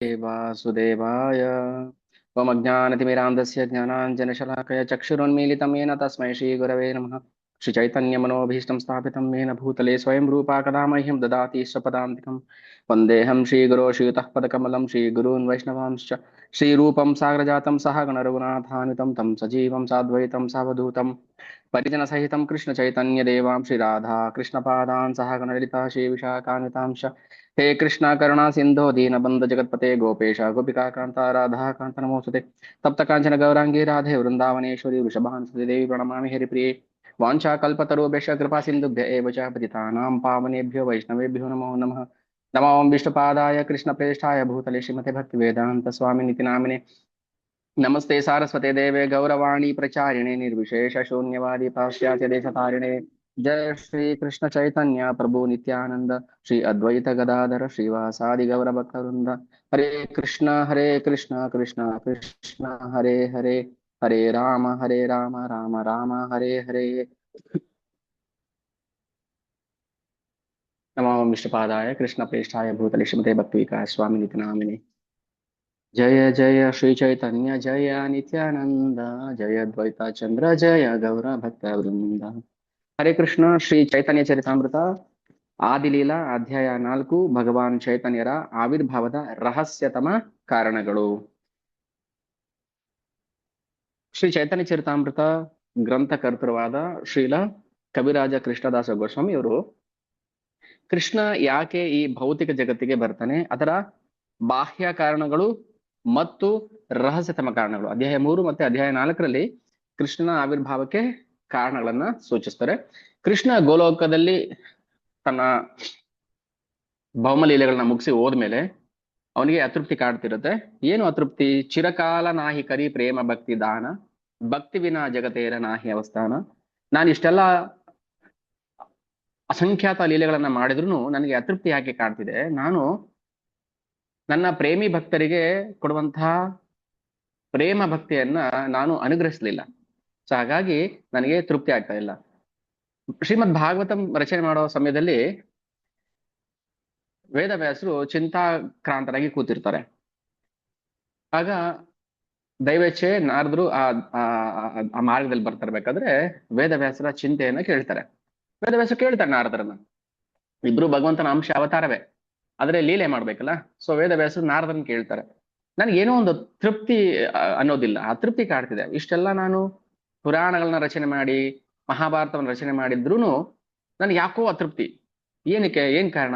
वासुदेवाय त्वमज्ञानतिमिरान्धस्य ज्ञानाञ्जनशलाकया चक्षुरुन्मीलितं येन तस्मै श्रीगुरवे नमः। श्रीचैतन्यमनोभीष्टं स्थापितं येन भूतले स्वयं रूपा कदा मह्यं ददाति स्वपदान्तिकं। वन्देऽहं श्रीगुरो श्रीयुतः पदकमलं श्रीगुरून् वैष्णवांश्च श्रीरूपं सागरजातं सह गणरघुनाथान्वितं तं सजीवं साद्वैतं सावधूतं परिजनसहितं कृष्णचैतन्यदेवां श्रीराधा कृष्णपादान् सह गणललिता श्रीविशाखान्वितांश्च। हे कृष्णा करुणा सिंधो दीनबंधु जगतपते गोपेश गोपिका कांता राधा कांत नमोस्तुते। तप्त कांचन गौरांगी राधे वृंदावनेश्वरी वृषभानुसुते देवी प्रणमामि हरिप्रिये। वाञ्छाकल्पतरुभ्यश्च कृपा सिन्धुभ्य एव च पतितानां पावनेभ्यो वैष्णवेभ्यो नमो नमः। नमो विष्णुपादाय कृष्णप्रेष्ठाय भूतले श्रीमते भक्तिवेदान्त स्वामिनिति नामिने। नमस्ते सारस्वते देवे गौरवाणी प्रचारिणे निर्विशेष शून्यवादी पाश्चात्य देशतारिणे। जय श्री कृष्ण चैतन्य प्रभु नित्यानंद श्री अद्वैत गदाधर श्रीवासादि गौर भक्तवृंद। हरे कृष्ण कृष्ण कृष्ण हरे हरे, हरे राम राम राम हरे हरे। नमो विष्णुपादाय कृष्ण प्रेष्ठाय भूतले श्रीमते भक्ति विकास स्वामी नित्य नामिने। जय जय श्री चैतन्य जय नित्यानंद, जय द्वैता चंद्र जय गौर भक्त वृंद। हरे कृष्ण। ಶ್ರೀ ಚೈತನ್ಯ ಚರಿತಾಮೃತ ಆದಿಲೀಲಾ ಅಧ್ಯಾಯ 4, ಭಗವಾನ್ ಚೈತನ್ಯರ ಆವಿರ್ಭಾವದ ರಹಸ್ಯತಮ ಕಾರಣಗಳು. ಶ್ರೀ ಚೈತನ್ಯ ಚರಿತಾಮೃತ ಗ್ರಂಥಕರ್ತೃವಾದ ಶ್ರೀಲ ಕವಿರಾಜ ಕೃಷ್ಣದಾಸ ಗೋಸ್ವಾಮಿ ಅವರು ಕೃಷ್ಣ ಯಾಕೆ ಈ ಭೌತಿಕ ಜಗತ್ತಿಗೆ ಬರ್ತಾನೆ, ಅದರ ಬಾಹ್ಯ ಕಾರಣಗಳು ಮತ್ತು ರಹಸ್ಯತಮ ಕಾರಣಗಳು, ಅಧ್ಯಾಯ 3 ಮತ್ತೆ ಅಧ್ಯಾಯ 4ರಲ್ಲಿ ಕೃಷ್ಣನ ಆವಿರ್ಭಾವಕ್ಕೆ ಕಾರಣಗಳನ್ನ ಸೂಚಿಸ್ತಾರೆ. ಕೃಷ್ಣ ಗೋಲೋಕದಲ್ಲಿ ತನ್ನ ಭೌಮಲೀಲೆಗಳನ್ನ ಮುಗಿಸಿ ಹೋದ್ಮೇಲೆ ಅವನಿಗೆ ಅತೃಪ್ತಿ ಕಾಡ್ತಿರುತ್ತೆ. ಏನು ಅತೃಪ್ತಿ? ಚಿರಕಾಲ ನಾಹಿ ಕರಿ ಪ್ರೇಮ ಭಕ್ತಿ ದಾನ, ಭಕ್ತಿ ವಿನಾ ಜಗತೇರ ನಾಹಿ ಅವಸ್ಥಾನ. ನಾನು ಇಷ್ಟೆಲ್ಲ ಅಸಂಖ್ಯಾತ ಲೀಲೆಗಳನ್ನ ಮಾಡಿದ್ರು ನನಗೆ ಅತೃಪ್ತಿ ಯಾಕೆ ಕಾಡ್ತಿದೆ? ನಾನು ನನ್ನ ಪ್ರೇಮಿ ಭಕ್ತರಿಗೆ ಕೊಡುವಂತಹ ಪ್ರೇಮ ಭಕ್ತಿಯನ್ನ ನಾನು ಅನುಗ್ರಹಿಸಲಿಲ್ಲ. ಸೊ ಹಾಗಾಗಿ ನನಗೆ ತೃಪ್ತಿ ಆಗ್ತಾ ಇಲ್ಲ. ಶ್ರೀಮದ್ ಭಾಗವತಂ ರಚನೆ ಮಾಡೋ ಸಮಯದಲ್ಲಿ ವೇದವ್ಯಾಸರು ಚಿಂತಾಕ್ರಾಂತರಾಗಿ ಕೂತಿರ್ತಾರೆ. ಆಗ ದೈವೇಚ್ಛೆ ನಾರದರು ಆ ಮಾರ್ಗದಲ್ಲಿ ಬರ್ತಿರ್ಬೇಕಾದ್ರೆ ವೇದವ್ಯಾಸರ ಚಿಂತೆಯನ್ನ ಕೇಳ್ತಾರೆ. ವೇದವ್ಯಾಸ ಕೇಳ್ತಾರೆ ನಾರದರನ್ನ, ಇಬ್ರು ಭಗವಂತನ ಅಂಶ ಅವತಾರವೇ, ಆದ್ರೆ ಲೀಲೆ ಮಾಡ್ಬೇಕಲ್ಲ. ಸೊ ವೇದವ್ಯಾಸರು ನಾರದರನ್ನ ಕೇಳ್ತಾರೆ, ನನಗೇನೋ ಒಂದು ತೃಪ್ತಿ ಅನ್ನೋದಿಲ್ಲ, ಅತೃಪ್ತಿ ಕಾಡ್ತಿದೆ. ಇಷ್ಟೆಲ್ಲ ನಾನು ಪುರಾಣಗಳನ್ನ ರಚನೆ ಮಾಡಿ ಮಹಾಭಾರತವನ್ನು ರಚನೆ ಮಾಡಿದ್ರು ನನ್ಗೆ ಯಾಕೋ ಅತೃಪ್ತಿ. ಏನಕ್ಕೆ? ಏನ್ ಕಾರಣ?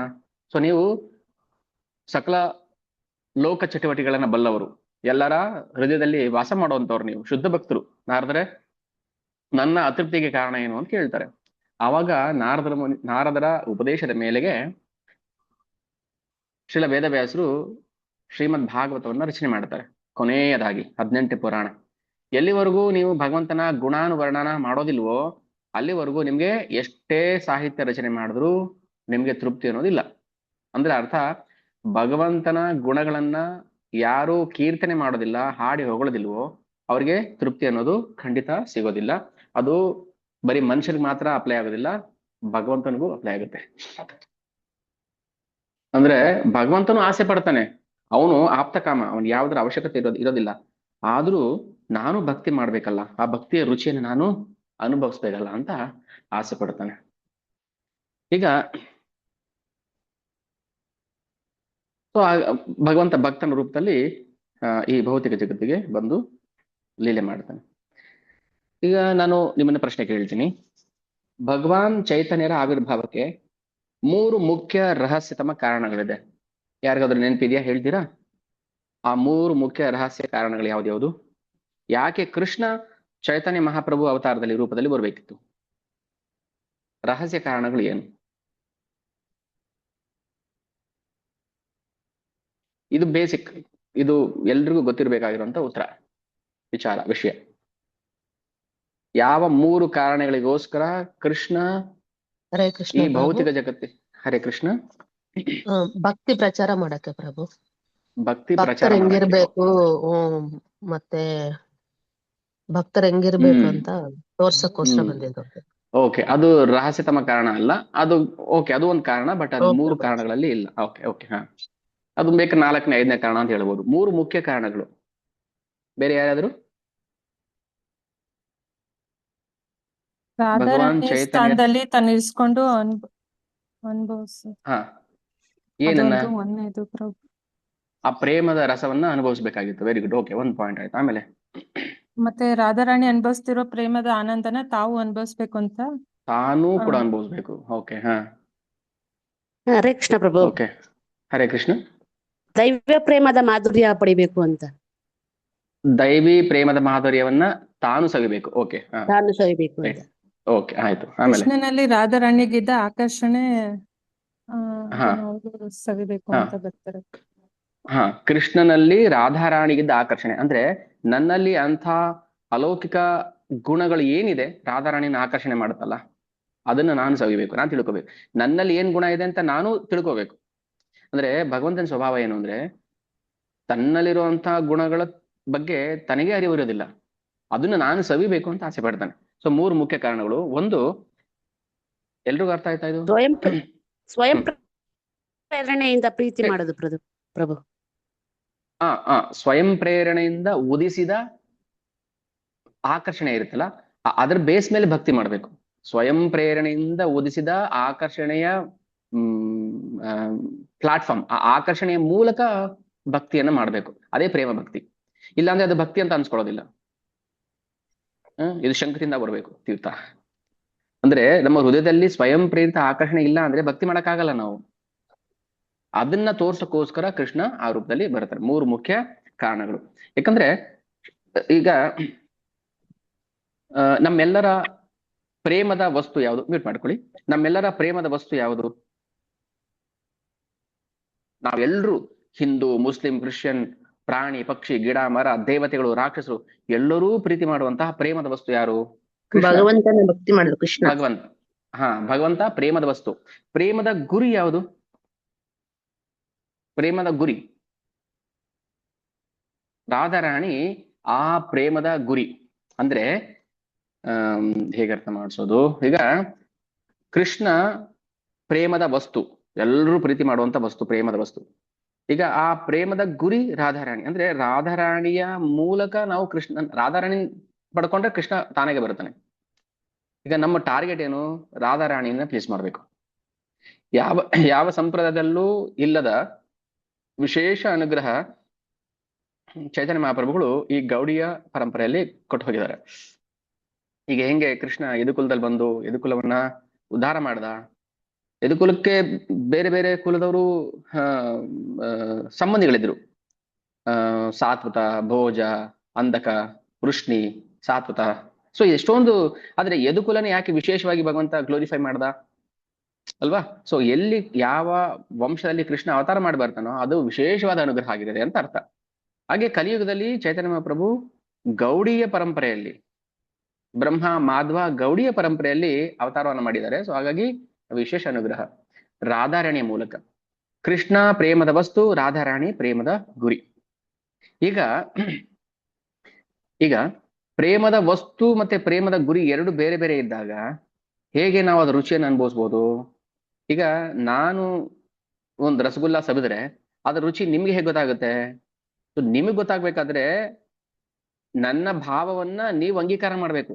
ಸೊ ನೀವು ಸಕಲ ಲೋಕ ಚಟುವಟಿಕೆಗಳನ್ನ ಬಲ್ಲವರು, ಎಲ್ಲರ ಹೃದಯದಲ್ಲಿ ವಾಸ ಮಾಡುವಂತವ್ರು, ನೀವು ಶುದ್ಧ ಭಕ್ತರು ನಾರದರೆ, ನನ್ನ ಅತೃಪ್ತಿಗೆ ಕಾರಣ ಏನು ಅಂತ ಕೇಳ್ತಾರೆ. ಆವಾಗ ನಾರದರ ಉಪದೇಶದ ಮೇಲೆಗೆ ಶ್ರೀಲ ವೇದವ್ಯಾಸರು ಶ್ರೀಮದ್ ಭಾಗವತವನ್ನ ರಚನೆ ಮಾಡ್ತಾರೆ. ಕೊನೆಯದಾಗಿ 18 ಪುರಾಣ. ಎಲ್ಲಿವರೆಗೂ ನೀವು ಭಗವಂತನ ಗುಣಾನುವರ್ಣನ ಮಾಡೋದಿಲ್ವೋ ಅಲ್ಲಿವರೆಗೂ ನಿಮ್ಗೆ ಎಷ್ಟೇ ಸಾಹಿತ್ಯ ರಚನೆ ಮಾಡಿದ್ರು ನಿಮ್ಗೆ ತೃಪ್ತಿ ಅನ್ನೋದಿಲ್ಲ. ಅಂದ್ರೆ ಅರ್ಥ, ಭಗವಂತನ ಗುಣಗಳನ್ನ ಯಾರು ಕೀರ್ತನೆ ಮಾಡೋದಿಲ್ಲ, ಹಾಡಿ ಹೊಗಳೋದಿಲ್ವೋ ಅವ್ರಿಗೆ ತೃಪ್ತಿ ಅನ್ನೋದು ಖಂಡಿತ ಸಿಗೋದಿಲ್ಲ. ಅದು ಬರೀ ಮನುಷ್ಯರಿಗೆ ಮಾತ್ರ ಅಪ್ಲೈ ಆಗೋದಿಲ್ಲ, ಭಗವಂತನಿಗೂ ಅಪ್ಲೈ ಆಗುತ್ತೆ. ಅಂದ್ರೆ ಭಗವಂತನು ಆಸೆ ಪಡ್ತಾನೆ, ಅವನು ಆಪ್ತಕಾಮ, ಅವನ್ ಯಾವ್ದ್ರ ಅವಶ್ಯಕತೆ ಇರೋದಿಲ್ಲ. ಆದ್ರೂ ನಾನು ಭಕ್ತಿ ಮಾಡ್ಬೇಕಲ್ಲ, ಆ ಭಕ್ತಿಯ ರುಚಿಯನ್ನು ನಾನು ಅನುಭವಿಸ್ಬೇಕಲ್ಲ ಅಂತ ಆಸೆ ಪಡ್ತಾನೆ. ಈಗ ಸೊ ಭಗವಂತ ಭಕ್ತನ ರೂಪದಲ್ಲಿ ಈ ಭೌತಿಕ ಜಗತ್ತಿಗೆ ಬಂದು ಲೀಲೆ ಮಾಡ್ತಾನೆ. ಈಗ ನಾನು ನಿಮ್ಮನ್ನ ಪ್ರಶ್ನೆ ಕೇಳ್ತೀನಿ, ಭಗವಾನ್ ಚೈತನ್ಯರ ಆವಿರ್ಭಾವಕ್ಕೆ 3 ಮುಖ್ಯ ರಹಸ್ಯತಮ ಕಾರಣಗಳಿದೆ. ಯಾರಿಗಾದ್ರೂ ನೆನಪಿದೆಯಾ? ಹೇಳ್ತೀರಾ? ಆ 3 ಮುಖ್ಯ ರಹಸ್ಯ ಕಾರಣಗಳು ಯಾವ್ದ್ಯಾವುದು? ಯಾಕೆ ಕೃಷ್ಣ ಚೈತನ್ಯ ಮಹಾಪ್ರಭು ಅವತಾರದಲ್ಲಿ ರೂಪದಲ್ಲಿ ಬರ್ಬೇಕಿತ್ತು? ರಹಸ್ಯ ಕಾರಣಗಳು ಏನು? ಇದು ಬೇಸಿಕ್, ಇದು ಎಲ್ರಿಗೂ ಗೊತ್ತಿರ್ಬೇಕಾಗಿರುವಂತ ವಿಷಯ. ಯಾವ 3 ಕಾರಣಗಳಿಗೋಸ್ಕರ ಕೃಷ್ಣ ಈ ಭೌತಿಕ ಜಗತ್ತಿ? ಹರೇ ಕೃಷ್ಣ. ಭಕ್ತಿ ಪ್ರಚಾರ ಮಾಡಕ್ಕೆ ಪ್ರಭು, ಭಕ್ತಿ ಭಕ್ತರು ಹೆಂಗಿರ್ಬೇಕು ಮತ್ತೆ ಭಕ್ತರು ಹೆಂಗಿರ್ಬೇಕು ಅಂತ ತೋರ್ಸಕ್ಕೋಸ್ಕರ ಬಂದಿದ್ದು. ಓಕೆ, ಅದು ರಹಸ್ಯತಮ ಕಾರಣ ಅಲ್ಲ, ಅದು ಓಕೆ, ಅದು ಒಂದು ಕಾರಣ, ಬಟ್ ಅದು 3 ಕಾರಣಗಳಲ್ಲಿ ಇಲ್ಲ. ಓಕೆ ಓಕೆ, ಹಾ ಅದು ಬೇಕಾದ್ರೆ 4ನೇ 5ನೇ ಕಾರಣ ಅಂತ ಹೇಳ್ಬೋದು. 3 ಮುಖ್ಯ ಕಾರಣಗಳು. ಬೇರೆ ಯಾರಾದ್ರು? ಭಗವಾನ್ ರಾಧಾರಾಣಿಯ ಚೈತನ್ಯ ಸ್ಥಾನದಲ್ಲಿ ತನ್ನಿರಿಸ್ಕೊಂಡು ಅನುಭವಿಸು. ಹಾ ಏನನ್ನ? ಅದೊಂದು ಒಂದನೇದು ಪ್ರಭು. ಆ ಪ್ರೇಮದ ರಸವನ್ನ ಅನುಭವಿಸ್ಬೇಕಾಗಿತ್ತು. Very good. ಓಕೆ, 1 ಪಾಯಿಂಟ್ ಆಯ್ತು. ಆಮೇಲೆ ಮತ್ತೆ ರಾಧಾರಾಣಿ ಅನುಭವಿಸ್ತಿರೋ ಪ್ರೇಮದ ಆನಂದನ ತಾವು ಅನುಭವಿಸ್ಬೇಕು ಅಂತ. ತಾನೂ ಕೂಡ ಆ. ಅನುಭವಿಸ್ಬೇಕು. ಓಕೆ, ಹಾ, ಹರೇ ಕೃಷ್ಣ ಪ್ರಭು. ಓಕೆ. ಹರೇ ಕೃಷ್ಣ. ದೈವ ಪ್ರೇಮದ ಮಾಧುರ್ಯ ಪಡಿಬೇಕು ಅಂತ. ದೈವಿ ಪ್ರೇಮದ ಮಾಧುರ್ಯವನ್ನ ತಾನು ಸವಿಬೇಕು. ಓಕೆ, ಹಾ, ತಾನು ಸವಿಬೇಕು ಅಂತ. ಓಕೆ, ಆಯ್ತು. ಆಮೇಲೆ ಕೃಷ್ಣನಲ್ಲಿ ರಾಧಾರಾಣಿಗಿದ್ದ ಆಕರ್ಷಣೆ ಹಾ. ಅದನ್ನ ಅವ್ರು ಸವಿಬೇಕು ಹಾ. ಅಂತ ಬರ್ತಾರೆ. ಹಾ, ಕೃಷ್ಣನಲ್ಲಿ ರಾಧಾರಾಣಿಗಿದ್ದ ಆಕರ್ಷಣೆ ಅಂದ್ರೆ ನನ್ನಲ್ಲಿ ಅಂಥ ಅಲೌಕಿಕ ಗುಣಗಳು ಏನಿದೆ ರಾಧಾರಾಣಿನ ಆಕರ್ಷಣೆ ಮಾಡುತ್ತಲ್ಲ, ಅದನ್ನ ನಾನು ಸವಿಬೇಕು, ನಾನು ತಿಳ್ಕೊಬೇಕು. ನನ್ನಲ್ಲಿ ಏನ್ ಗುಣ ಇದೆ ಅಂತ ನಾನು ತಿಳ್ಕೊಬೇಕು. ಅಂದ್ರೆ ಭಗವಂತನ ಸ್ವಭಾವ ಏನು ಅಂದ್ರೆ ತನ್ನಲ್ಲಿರುವಂತಹ ಗುಣಗಳ ಬಗ್ಗೆ ತನಗೆ ಅರಿವು ಇರೋದಿಲ್ಲ, ಅದನ್ನ ನಾನು ಸವಿಬೇಕು ಅಂತ ಆಸೆ ಪಡ್ತಾನೆ. ಸೊ 3 ಮುಖ್ಯ ಕಾರಣಗಳು. ಒಂದು, ಎಲ್ರಿಗೂ ಅರ್ಥ ಆಯ್ತಾ ಇದು? ಸ್ವಯಂ ಪ್ರೇರಣೆಯಿಂದ ಪ್ರೀತಿ ಮಾಡೋದು ಪ್ರಭು. ಸ್ವಯಂ ಪ್ರೇರಣೆಯಿಂದ ಉದಿಸಿದ ಆಕರ್ಷಣೆ ಇರುತ್ತಲ್ಲ, ಅದ್ರ ಬೇಸ್ ಮೇಲೆ ಭಕ್ತಿ ಮಾಡ್ಬೇಕು. ಸ್ವಯಂ ಪ್ರೇರಣೆಯಿಂದ ಉದಿಸಿದ ಆಕರ್ಷಣೆಯ ಪ್ಲಾಟ್ಫಾರ್ಮ್, ಆ ಆಕರ್ಷಣೆಯ ಮೂಲಕ ಭಕ್ತಿಯನ್ನ ಮಾಡ್ಬೇಕು. ಅದೇ ಪ್ರೇಮ ಭಕ್ತಿ. ಇಲ್ಲಾಂದ್ರೆ ಅದು ಭಕ್ತಿ ಅಂತ ಅನ್ಸ್ಕೊಳ್ಳೋದಿಲ್ಲ. ಇದು ಶಂಕರಿಂದ ಬರ್ಬೇಕು ತೀರ್ಥ. ಅಂದ್ರೆ ನಮ್ಮ ಹೃದಯದಲ್ಲಿ ಸ್ವಯಂ ಪ್ರೇರಿತ ಆಕರ್ಷಣೆ ಇಲ್ಲ ಅಂದ್ರೆ ಭಕ್ತಿ ಮಾಡಕ್ಕಾಗಲ್ಲ ನಾವು. ಅದನ್ನ ತೋರ್ಸಕ್ಕೋಸ್ಕರ ಕೃಷ್ಣ ಆ ರೂಪದಲ್ಲಿ ಬರ್ತಾರೆ. 3 ಮುಖ್ಯ ಕಾರಣಗಳು. ಯಾಕಂದ್ರೆ ಈಗ ನಮ್ಮೆಲ್ಲರ ಪ್ರೇಮದ ವಸ್ತು ಯಾವುದು? ಮ್ಯೂಟ್ ಮಾಡ್ಕೊಳ್ಳಿ. ನಮ್ಮೆಲ್ಲರ ಪ್ರೇಮದ ವಸ್ತು ಯಾವುದು? ನಾವೆಲ್ಲರೂ ಹಿಂದೂ, ಮುಸ್ಲಿಂ, ಕ್ರಿಶ್ಚಿಯನ್, ಪ್ರಾಣಿ, ಪಕ್ಷಿ, ಗಿಡ, ಮರ, ದೇವತೆಗಳು, ರಾಕ್ಷಸರು ಎಲ್ಲರೂ ಪ್ರೀತಿ ಮಾಡುವಂತಹ ಪ್ರೇಮದ ವಸ್ತು ಯಾರು? ಭಗವಂತನ ಭಕ್ತಿ ಮಾಡಲು ಕೃಷ್ಣ. ಭಗವಂತ. ಭಗವಂತ ಪ್ರೇಮದ ವಸ್ತು. ಪ್ರೇಮದ ಗುರಿ ಯಾವುದು? ಪ್ರೇಮದ ಗುರಿ ರಾಧಾರಾಣಿ. ಆ ಪ್ರೇಮದ ಗುರಿ ಅಂದ್ರೆ ಹೇಗೆ ಅರ್ಥ ಮಾಡಿಸೋದು? ಈಗ ಕೃಷ್ಣ ಪ್ರೇಮದ ವಸ್ತು, ಎಲ್ಲರೂ ಪ್ರೀತಿ ಮಾಡುವಂತ ವಸ್ತು, ಪ್ರೇಮದ ವಸ್ತು. ಈಗ ಆ ಪ್ರೇಮದ ಗುರಿ ರಾಧಾರಾಣಿ. ಅಂದ್ರೆ ರಾಧಾರಾಣಿಯ ಮೂಲಕ ನಾವು ರಾಧಾರಾಣಿ ಪಡ್ಕೊಂಡ್ರೆ ಕೃಷ್ಣ ತಾನಾಗೆ ಬರ್ತಾನೆ. ಈಗ ನಮ್ಮ ಟಾರ್ಗೆಟ್ ಏನು? ರಾಧಾರಾಣಿಯನ್ನ ಪ್ಲೀಸ್ ಮಾಡ್ಬೇಕು. ಯಾವ ಸಂಪ್ರದಾಯದಲ್ಲೂ ಇಲ್ಲದ ವಿಶೇಷ ಅನುಗ್ರಹ ಚೈತನ್ಯ ಮಹಾಪ್ರಭುಗಳು ಈ ಗೌಡಿಯ ಪರಂಪರೆಯಲ್ಲಿ ಕೊಟ್ಟು ಹೋಗಿದ್ದಾರೆ. ಈಗ ಹೆಂಗೆ ಕೃಷ್ಣ ಯದುಕುಲದಲ್ಲಿ ಬಂದು ಯದುಕುಲವನ್ನ ಉದ್ಧಾರ ಮಾಡ್ದ, ಯದುಕುಲಕ್ಕೆ ಬೇರೆ ಬೇರೆ ಕುಲದವರು ಸಂಬಂಧಿಗಳಿದ್ರು. ಸಾತ್ವತ, ಭೋಜ, ಅಂಧಕ, ವೃಷ್ಣಿ, ಸಾತ್ವತ. ಸೊ ಎಷ್ಟೊಂದು. ಆದ್ರೆ ಯದುಕುಲನೇ ಯಾಕೆ ವಿಶೇಷವಾಗಿ ಭಗವಂತ ಗ್ಲೋರಿಫೈ ಮಾಡ್ದ ಅಲ್ವಾ? ಸೊ ಎಲ್ಲಿ ಯಾವ ವಂಶದಲ್ಲಿ ಕೃಷ್ಣ ಅವತಾರ ಮಾಡಿ ಬರ್ತಾನೋ ಅದು ವಿಶೇಷವಾದ ಅನುಗ್ರಹ ಆಗಿದೆ ಅಂತ ಅರ್ಥ. ಹಾಗೆ ಕಲಿಯುಗದಲ್ಲಿ ಚೈತನ್ಯ ಮಹಾಪ್ರಭು ಗೌಡಿಯ ಪರಂಪರೆಯಲ್ಲಿ, ಬ್ರಹ್ಮ ಮಾಧ್ವ ಗೌಡಿಯ ಪರಂಪರೆಯಲ್ಲಿ ಅವತಾರವನ್ನು ಮಾಡಿದ್ದಾರೆ. ಸೊ ಹಾಗಾಗಿ ವಿಶೇಷ ಅನುಗ್ರಹ ರಾಧಾರಾಣಿಯ ಮೂಲಕ. ಕೃಷ್ಣ ಪ್ರೇಮದ ವಸ್ತು, ರಾಧಾರಾಣಿ ಪ್ರೇಮದ ಗುರಿ. ಈಗ ಪ್ರೇಮದ ವಸ್ತು ಮತ್ತೆ ಪ್ರೇಮದ ಗುರಿ ಎರಡು ಬೇರೆ ಬೇರೆ ಇದ್ದಾಗ ಹೇಗೆ ನಾವು ಅದ್ರ ರುಚಿಯನ್ನು ಅನುಭವಿಸ್ಬೋದು? ಈಗ ನಾನು ಒಂದು ರಸಗುಲ್ಲ ಸವಿದ್ರೆ ಅದ್ರ ರುಚಿ ನಿಮ್ಗೆ ಹೇಗೆ ಗೊತ್ತಾಗುತ್ತೆ? ಸೊ ನಿಮಗೆ ಗೊತ್ತಾಗ್ಬೇಕಾದ್ರೆ ನನ್ನ ಭಾವವನ್ನ ನೀವು ಅಂಗೀಕಾರ ಮಾಡ್ಬೇಕು.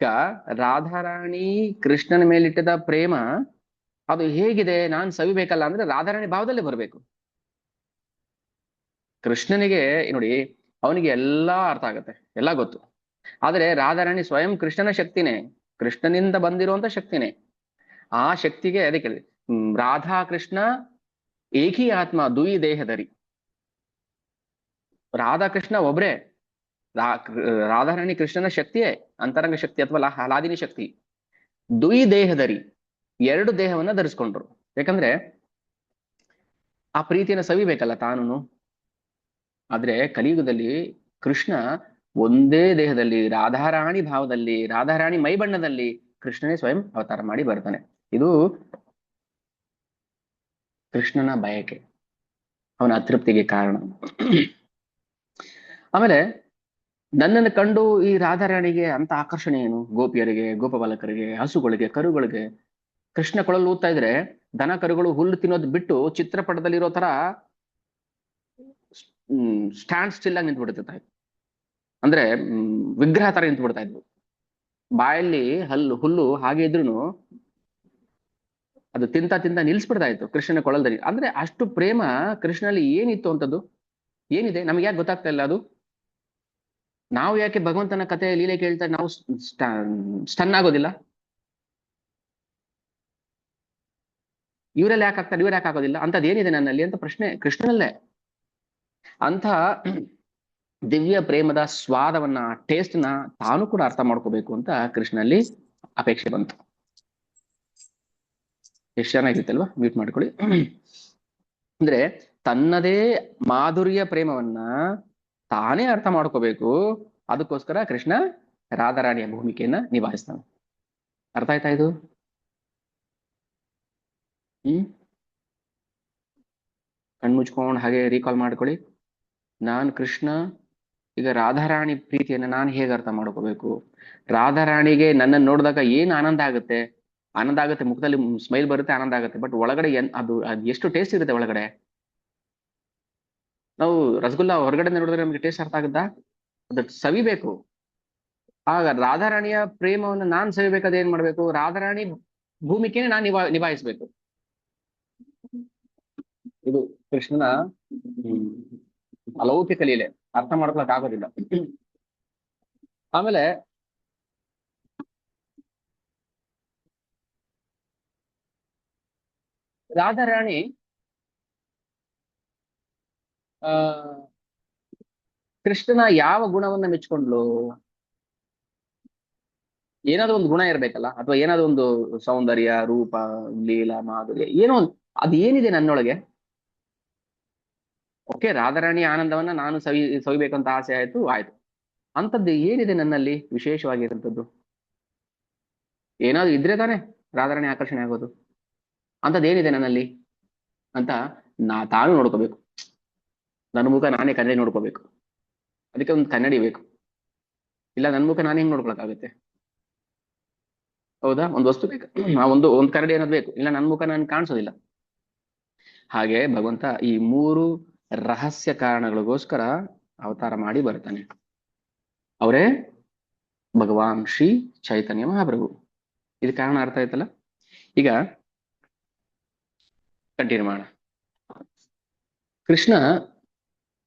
ಈಗ ರಾಧಾರಾಣಿ ಕೃಷ್ಣನ ಮೇಲಿಟ್ಟದ ಪ್ರೇಮ ಅದು ಹೇಗಿದೆ ನಾನು ಸವಿಬೇಕಲ್ಲ ಅಂದ್ರೆ ರಾಧಾರಾಣಿ ಭಾವದಲ್ಲೇ ಬರ್ಬೇಕು. ಕೃಷ್ಣನಿಗೆ ನೋಡಿ, ಅವನಿಗೆ ಎಲ್ಲಾ ಅರ್ಥ ಆಗತ್ತೆ, ಎಲ್ಲ ಗೊತ್ತು. ಆದ್ರೆ ರಾಧಾರಾಣಿ ಸ್ವಯಂ ಕೃಷ್ಣನ ಶಕ್ತಿನೇ, ಕೃಷ್ಣನಿಂದ ಬಂದಿರುವಂತ ಶಕ್ತಿನೇ. ಆ ಶಕ್ತಿಗೆ ಅದಕ್ಕೆ ರಾಧಾ ಕೃಷ್ಣ ಏಕಿ ಆತ್ಮ ದುಯಿ ದೇಹದರಿ. ರಾಧಾಕೃಷ್ಣ ಒಬ್ರೇ. ರಾಧಾರಾಣಿ ಕೃಷ್ಣನ ಶಕ್ತಿಯೇ, ಅಂತರಂಗ ಶಕ್ತಿ ಅಥವಾ ಹಲಾದಿನಿ ಶಕ್ತಿ. ದುಯಿ ದೇಹದರಿ, ಎರಡು ದೇಹವನ್ನ ಧರಿಸ್ಕೊಂಡ್ರು. ಯಾಕಂದ್ರೆ ಆ ಪ್ರೀತಿಯನ್ನು ಸವಿಬೇಕಲ್ಲ ತಾನು. ಆದ್ರೆ ಕಲಿಯುಗದಲ್ಲಿ ಕೃಷ್ಣ ಒಂದೇ ದೇಹದಲ್ಲಿ, ರಾಧಾರಾಣಿ ಭಾವದಲ್ಲಿ, ರಾಧಾರಾಣಿ ಮೈ ಬಣ್ಣದಲ್ಲಿ ಕೃಷ್ಣನೇ ಸ್ವಯಂ ಅವತಾರ ಮಾಡಿ ಬರ್ತಾನೆ. ಇದು ಕೃಷ್ಣನ ಬಯಕೆ, ಅವನ ಅತೃಪ್ತಿಗೆ ಕಾರಣ. ಆಮೇಲೆ ನನ್ನನ್ನು ಕಂಡು ಈ ರಾಧಾರಾಣಿಗೆ ಅಂತ ಆಕರ್ಷಣೆ ಏನು? ಗೋಪಿಯರಿಗೆ, ಗೋಪಬಾಲಕರಿಗೆ, ಹಸುಗಳಿಗೆ, ಕರುಗಳಿಗೆ. ಕೃಷ್ಣ ಕೊಳಲು ಊದ್ತಾ ಇದ್ರೆ ದನ ಕರುಗಳು ಹುಲ್ಲು ತಿನ್ನೋದು ಬಿಟ್ಟು ಚಿತ್ರಪಟದಲ್ಲಿರೋ ತರ ಸ್ಟ್ಯಾಂಡ್ ಸ್ಟಿಲ್ ಆಗಿ ನಿಂತ್ಬಿಡ್ತಾ ಇದ್ವು. ಅಂದ್ರೆ ವಿಗ್ರಹ ತರ ನಿಂತ್ಬಿಡ್ತಾ ಇದ್ವು. ಬಾಯಲ್ಲಿ ಹುಲ್ಲು ಹಾಗೆ ಇದ್ರೂ ಅದು ತಿಂತ ನಿಲ್ಸ್ಬಿಡ್ತಾ ಇತ್ತು ಕೃಷ್ಣನ ಕೊಳಲ್ದಲ್ಲಿ. ಅಂದ್ರೆ ಅಷ್ಟು ಪ್ರೇಮ ಕೃಷ್ಣನಲ್ಲಿ ಏನಿತ್ತು ಅಂತದ್ದು ಏನಿದೆ ನಮ್ಗೆ ಯಾಕೆ ಗೊತ್ತಾಗ್ತಾ ಇಲ್ಲ ಅದು? ನಾವು ಯಾಕೆ ಭಗವಂತನ ಕಥೆ ಲೀಲೆ ಕೇಳ್ತಾ ನಾವು ಸ್ಟನ್ ಆಗೋದಿಲ್ಲ? ಇವರೆಲ್ಲ ಯಾಕೆ ಆಗ್ತಾರೆ, ಇವ್ರು ಯಾಕೆ ಆಗೋದಿಲ್ಲ? ಅಂತದ್ ಏನಿದೆ ನನ್ನಲ್ಲಿ ಅಂತ ಪ್ರಶ್ನೆ ಕೃಷ್ಣನಲ್ಲೇ. ಅಂತ ದಿವ್ಯ ಪ್ರೇಮದ ಸ್ವಾದವನ್ನ, ಟೇಸ್ಟ್ ನ ತಾನು ಕೂಡ ಅರ್ಥ ಮಾಡ್ಕೋಬೇಕು ಅಂತ ಕೃಷ್ಣನಲ್ಲಿ ಅಪೇಕ್ಷೆ ಬಂತು. ಎಷ್ಟು ಚೆನ್ನಾಗಿರುತ್ತಲ್ವಾ? ಮ್ಯೂಟ್ ಮಾಡ್ಕೊಳ್ಳಿ. ಅಂದ್ರೆ ತನ್ನದೇ ಮಾಧುರ್ಯ ಪ್ರೇಮವನ್ನ ತಾನೇ ಅರ್ಥ ಮಾಡ್ಕೋಬೇಕು. ಅದಕ್ಕೋಸ್ಕರ ಕೃಷ್ಣ ರಾಧಾರಾಣಿಯ ಭೂಮಿಕೆಯನ್ನ ನಿಭಾಯಿಸ್ತಾನೆ. ಅರ್ಥ ಆಯ್ತಾ ಇದು? ಕಣ್ಮುಚ್ಕೊಂಡು ಹಾಗೆ ರೀಕಾಲ್ ಮಾಡ್ಕೊಳ್ಳಿ. ನಾನ್ ಕೃಷ್ಣ ಈಗ ರಾಧಾರಾಣಿ ಪ್ರೀತಿಯನ್ನ ನಾನು ಹೇಗೆ ಅರ್ಥ ಮಾಡ್ಕೋಬೇಕು? ರಾಧಾರಾಣಿಗೆ ನನ್ನನ್ನು ನೋಡಿದಾಗ ಏನ್ ಆನಂದ ಆಗುತ್ತೆ ಮುಖದಲ್ಲಿ ಸ್ಮೈಲ್ ಬರುತ್ತೆ, ಆನಂದ ಆಗುತ್ತೆ. ಬಟ್ ಒಳಗಡೆ ಅದು ಎಷ್ಟು ಟೇಸ್ಟ್ ಇರುತ್ತೆ ಒಳಗಡೆ. ನಾವು ರಸಗುಲ್ಲ ಹೊರಗಡೆ ನೋಡಿದ್ರೆ ನಮ್ಗೆ ಟೇಸ್ಟ್ ಅರ್ಥ ಆಗುತ್ತಾ? ಅದು ಸವಿಬೇಕು. ಆಗ ರಾಧಾರಾಣಿಯ ಪ್ರೇಮವನ್ನು ನಾನ್ ಸವಿಬೇಕಾದ್ರೆ ಏನ್ ಮಾಡ್ಬೇಕು? ರಾಧಾರಾಣಿ ಭೂಮಿಕೆನೆ ನಾನು ನಿಭಾಯಿಸ್ಬೇಕು. ಇದು ಕೃಷ್ಣನ ಅಲೌಕಿಕ ಲೀಲೆ. ಅರ್ಥ ಮಾಡ್ಕೊಳಕ್ ಆಗೋದಿಲ್ಲ. ಆಮೇಲೆ ರಾಧಾರಾಣಿ ಕೃಷ್ಣನ ಯಾವ ಗುಣವನ್ನ ಮೆಚ್ಕೊಂಡ್ಲು? ಏನಾದ್ರು ಒಂದು ಗುಣ ಇರ್ಬೇಕಲ್ಲ, ಅಥವಾ ಏನಾದ್ರು ಒಂದು ಸೌಂದರ್ಯ, ರೂಪ, ಲೀಲಾ, ಮಾಧುರ್ಯ, ಏನೋ ಒಂದು ಅದು ಏನಿದೆ ನನ್ನೊಳಗೆ. ಓಕೆ, ರಾಧಾರಾಣಿ ಆನಂದವನ್ನ ನಾನು ಸವಿಬೇಕಂತ ಆಸೆ ಆಯ್ತು. ಅಂತದ್ದು ಏನಿದೆ ನನ್ನಲ್ಲಿ ವಿಶೇಷವಾಗಿರುವಂಥದ್ದು? ಏನಾದ್ರು ಇದ್ರೆ ತಾನೇ ರಾಧಾರಾಣಿ ಆಕರ್ಷಣೆ ಆಗೋದು. ಅಂಥದ್ದು ಏನಿದೆ ನನ್ನಲ್ಲಿ ಅಂತ ತಾನು ನೋಡ್ಕೋಬೇಕು. ನನ್ನ ಮುಖ ನಾನೇ ಕನ್ನಡಿ ನೋಡ್ಕೋಬೇಕು. ಅದಕ್ಕೆ ಒಂದು ಕನ್ನಡಿ ಬೇಕು. ಇಲ್ಲ ನನ್ನ ಮುಖ ನಾನೇ ಹೆಂಗ್ ನೋಡ್ಕೊಳಕ್ಕಾಗುತ್ತೆ? ಹೌದಾ? ಒಂದು ವಸ್ತು ಬೇಕು, ಒಂದು ಕನ್ನಡಿ ಅನ್ನೋದು ಬೇಕು. ಇಲ್ಲ ನನ್ನ ಮುಖ ನಾನು ಕಾಣಿಸೋದಿಲ್ಲ. ಹಾಗೆ ಭಗವಂತ ಈ 3 ರಹಸ್ಯ ಕಾರಣಗಳಿಗೋಸ್ಕರ ಅವತಾರ ಮಾಡಿ ಬರ್ತಾನೆ. ಅವರೇ ಭಗವಾನ್ ಶ್ರೀ ಚೈತನ್ಯ ಮಹಾಪ್ರಭು. ಇದು ಕಾರಣ ಅರ್ಥ ಆಯ್ತಲ್ಲ? ಈಗ ಕಂಟಿನ್ಯೂ ಮಾಡೋಣ. ಕೃಷ್ಣ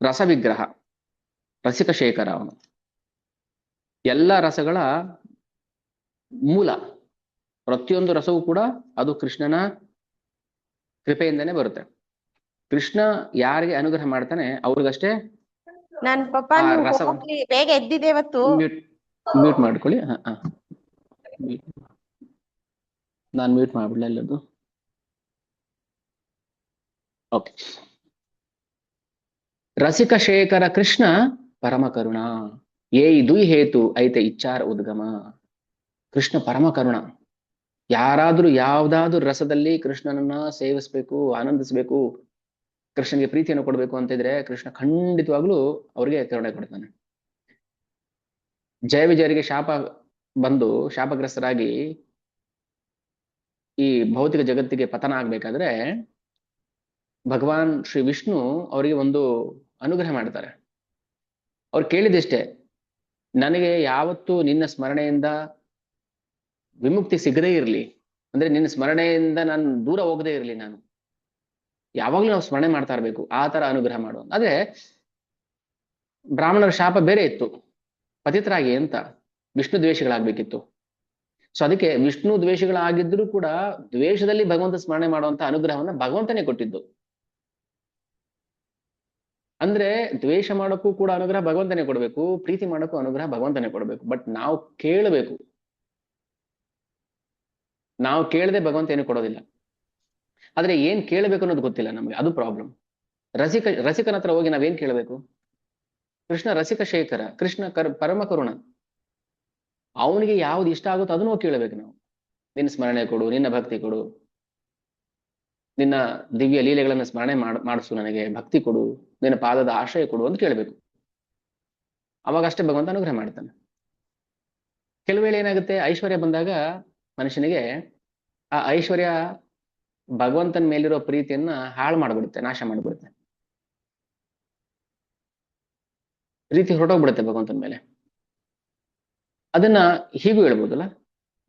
ರಸವಿಗ್ರಹ, ರಸಿಕ ಶೇಖರ. ಅವನು ಎಲ್ಲ ರಸಗಳ ಮೂಲ. ಪ್ರತಿಯೊಂದು ರಸವೂ ಕೂಡ ಅದು ಕೃಷ್ಣನ ಕೃಪೆಯಿಂದನೇ ಬರುತ್ತೆ. ಕೃಷ್ಣ ಯಾರಿಗೆ ಅನುಗ್ರಹ ಮಾಡ್ತಾನೆ ಅವ್ರಿಗಷ್ಟೇ ನನ್ ಪಾಪ ಹೋಗ್ಲಿ, ಬೇಗ ಎದ್ದಿದೆ ಇವತ್ತು. ಮ್ಯೂಟ್ ಮಾಡ್ಕೊಳ್ಳಿ. ನಾನು ಮ್ಯೂಟ್ ಮಾಡ್ಬಿಡ್ಲ ಎಲ್ಲದು. ಓಕೆ. ರಸಿಕ ಶೇಖರ ಕೃಷ್ಣ ಪರಮ ಕರುಣ, ಏ ದುಯ್ ಹೇತು ಐತೆ ಇಚ್ಚಾರ ಉದ್ಗಮ. ಕೃಷ್ಣ ಪರಮ ಕರುಣ. ಯಾರಾದ್ರೂ ಯಾವ್ದಾದ್ರು ರಸದಲ್ಲಿ ಕೃಷ್ಣನನ್ನ ಸೇವಿಸ್ಬೇಕು, ಆನಂದಿಸ್ಬೇಕು, ಕೃಷ್ಣನಿಗೆ ಪ್ರೀತಿಯನ್ನು ಕೊಡ್ಬೇಕು ಅಂತ ಇದ್ರೆ ಕೃಷ್ಣ ಖಂಡಿತವಾಗ್ಲೂ ಅವ್ರಿಗೆ ಕರುಣೆ ಕೊಡ್ತಾನೆ. ಜಯ ವಿಜಯರಿಗೆ ಶಾಪ ಬಂದು ಶಾಪಗ್ರಸ್ತರಾಗಿ ಈ ಭೌತಿಕ ಜಗತ್ತಿಗೆ ಪತನ ಆಗ್ಬೇಕಾದ್ರೆ ಭಗವಾನ್ ಶ್ರೀ ವಿಷ್ಣು ಅವರಿಗೆ ಒಂದು ಅನುಗ್ರಹ ಮಾಡ್ತಾರೆ. ಅವ್ರು ಕೇಳಿದಿಷ್ಟೇ, ನನಗೆ ಯಾವತ್ತೂ ನಿನ್ನ ಸ್ಮರಣೆಯಿಂದ ವಿಮುಕ್ತಿ ಸಿಗದೇ ಇರಲಿ, ಅಂದ್ರೆ ನಿನ್ನ ಸ್ಮರಣೆಯಿಂದ ನಾನು ದೂರ ಹೋಗದೇ ಇರಲಿ, ನಾನು ಯಾವಾಗ್ಲೂ ನಾವು ಸ್ಮರಣೆ ಮಾಡ್ತಾ ಇರ್ಬೇಕು, ಆ ತರ ಅನುಗ್ರಹ ಮಾಡುವ. ಆದ್ರೆ ಬ್ರಾಹ್ಮಣರ ಶಾಪ ಬೇರೆ ಇತ್ತು, ಪತಿತರಾಗಿ ಅಂತ, ವಿಷ್ಣು ದ್ವೇಷಗಳಾಗ್ಬೇಕಿತ್ತು. ಸೊ ಅದಕ್ಕೆ ವಿಷ್ಣು ದ್ವೇಷಗಳಾಗಿದ್ರು ಕೂಡ ದ್ವೇಷದಲ್ಲಿ ಭಗವಂತ ಸ್ಮರಣೆ ಮಾಡುವಂತ ಅನುಗ್ರಹವನ್ನ ಭಗವಂತನೇ ಕೊಟ್ಟಿದ್ದು. ಅಂದ್ರೆ ದ್ವೇಷ ಮಾಡೋಕ್ಕೂ ಕೂಡ ಅನುಗ್ರಹ ಭಗವಂತನೇ ಕೊಡ್ಬೇಕು, ಪ್ರೀತಿ ಮಾಡೋಕ್ಕೂ ಅನುಗ್ರಹ ಭಗವಂತನೇ ಕೊಡ್ಬೇಕು. ಬಟ್ ನಾವು ಕೇಳಬೇಕು. ನಾವು ಕೇಳದೆ ಭಗವಂತ ಏನು ಕೊಡೋದಿಲ್ಲ. ಆದ್ರೆ ಏನ್ ಕೇಳಬೇಕು ಅನ್ನೋದು ಗೊತ್ತಿಲ್ಲ ನಮ್ಗೆ, ಅದು ಪ್ರಾಬ್ಲಮ್. ರಸಿಕನ ಹತ್ರ ಹೋಗಿ ನಾವೇನ್ ಕೇಳಬೇಕು? ಕೃಷ್ಣ ರಸಿಕ ಶೇಖರ, ಕೃಷ್ಣ ಪರಮ ಕರುಣ. ಅವನಿಗೆ ಯಾವ್ದು ಇಷ್ಟ ಆಗುತ್ತೋ ಅದನ್ನು ಕೇಳಬೇಕು ನಾವು. ನಿನ್ನ ಸ್ಮರಣೆ ಕೊಡು, ನಿನ್ನ ಭಕ್ತಿ ಕೊಡು, ನಿನ್ನ ದಿವ್ಯ ಲೀಲೆಗಳನ್ನ ಸ್ಮರಣೆ ಮಾಡಿಸು, ನನಗೆ ಭಕ್ತಿ ಕೊಡು, ನಿನ್ನ ಪಾದದ ಆಶ್ರಯ ಕೊಡು ಅಂತ ಕೇಳಬೇಕು. ಅವಾಗಷ್ಟೇ ಭಗವಂತ ಅನುಗ್ರಹ ಮಾಡ್ತಾನೆ. ಕೆಲವು ವೇಳೆ ಏನಾಗುತ್ತೆ, ಐಶ್ವರ್ಯ ಬಂದಾಗ ಮನುಷ್ಯನಿಗೆ ಆ ಐಶ್ವರ್ಯ ಭಗವಂತನ ಮೇಲಿರೋ ಪ್ರೀತಿಯನ್ನ ಹಾಳು ಮಾಡ್ಬಿಡುತ್ತೆ, ನಾಶ ಮಾಡ್ಬಿಡುತ್ತೆ. ಪ್ರೀತಿ ಹೊರಟೋಗ್ಬಿಡುತ್ತೆ ಭಗವಂತನ ಮೇಲೆ. ಅದನ್ನ ಹೀಗೂ ಹೇಳ್ಬೋದಲ್ಲ,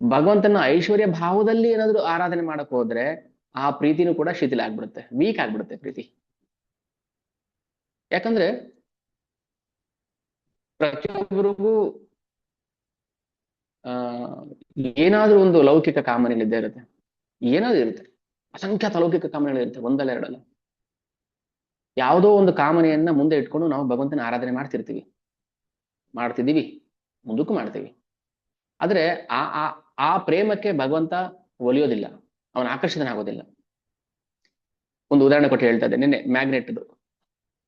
ಭಗವಂತನ ಐಶ್ವರ್ಯ ಭಾವದಲ್ಲಿ ಏನಾದ್ರು ಆರಾಧನೆ ಮಾಡಕ್ ಹೋದ್ರೆ ಆ ಪ್ರೀತಿನೂ ಕೂಡ ಶಿಥಿಲ ಆಗ್ಬಿಡುತ್ತೆ, ವೀಕ್ ಆಗ್ಬಿಡುತ್ತೆ ಪ್ರೀತಿ. ಯಾಕಂದ್ರೆ ಪ್ರತಿಯೊಬ್ಬರಿಗೂ ಆ ಏನಾದ್ರೂ ಒಂದು ಲೌಕಿಕ ಕಾಮನೆಗಳಿದ್ದೇ ಇರುತ್ತೆ, ಏನಾದ್ರೂ ಇರುತ್ತೆ, ಅಸಂಖ್ಯಾತ ಲೌಕಿಕ ಕಾಮನೆಗಳಿರುತ್ತೆ, ಒಂದಲ್ಲ ಎರಡಲ್ಲ. ಯಾವುದೋ ಒಂದು ಕಾಮನೆಯನ್ನ ಮುಂದೆ ಇಟ್ಕೊಂಡು ನಾವು ಭಗವಂತನ ಆರಾಧನೆ ಮಾಡ್ತಿದ್ದೀವಿ, ಮುಂದಕ್ಕೂ ಮಾಡ್ತೀವಿ. ಆದ್ರೆ ಆ ಆ ಆ ಪ್ರೇಮಕ್ಕೆ ಭಗವಂತ ಒಲಿಯೋದಿಲ್ಲ, ಅವನ ಆಕರ್ಷಿತನಾಗೋದಿಲ್ಲ. ಒಂದು ಉದಾಹರಣೆ ಕೊಟ್ಟು ಹೇಳ್ತಾ ಇದ್ದೆ ನಿನ್ನೆ, ಮ್ಯಾಗ್ನೆಟ್ದು.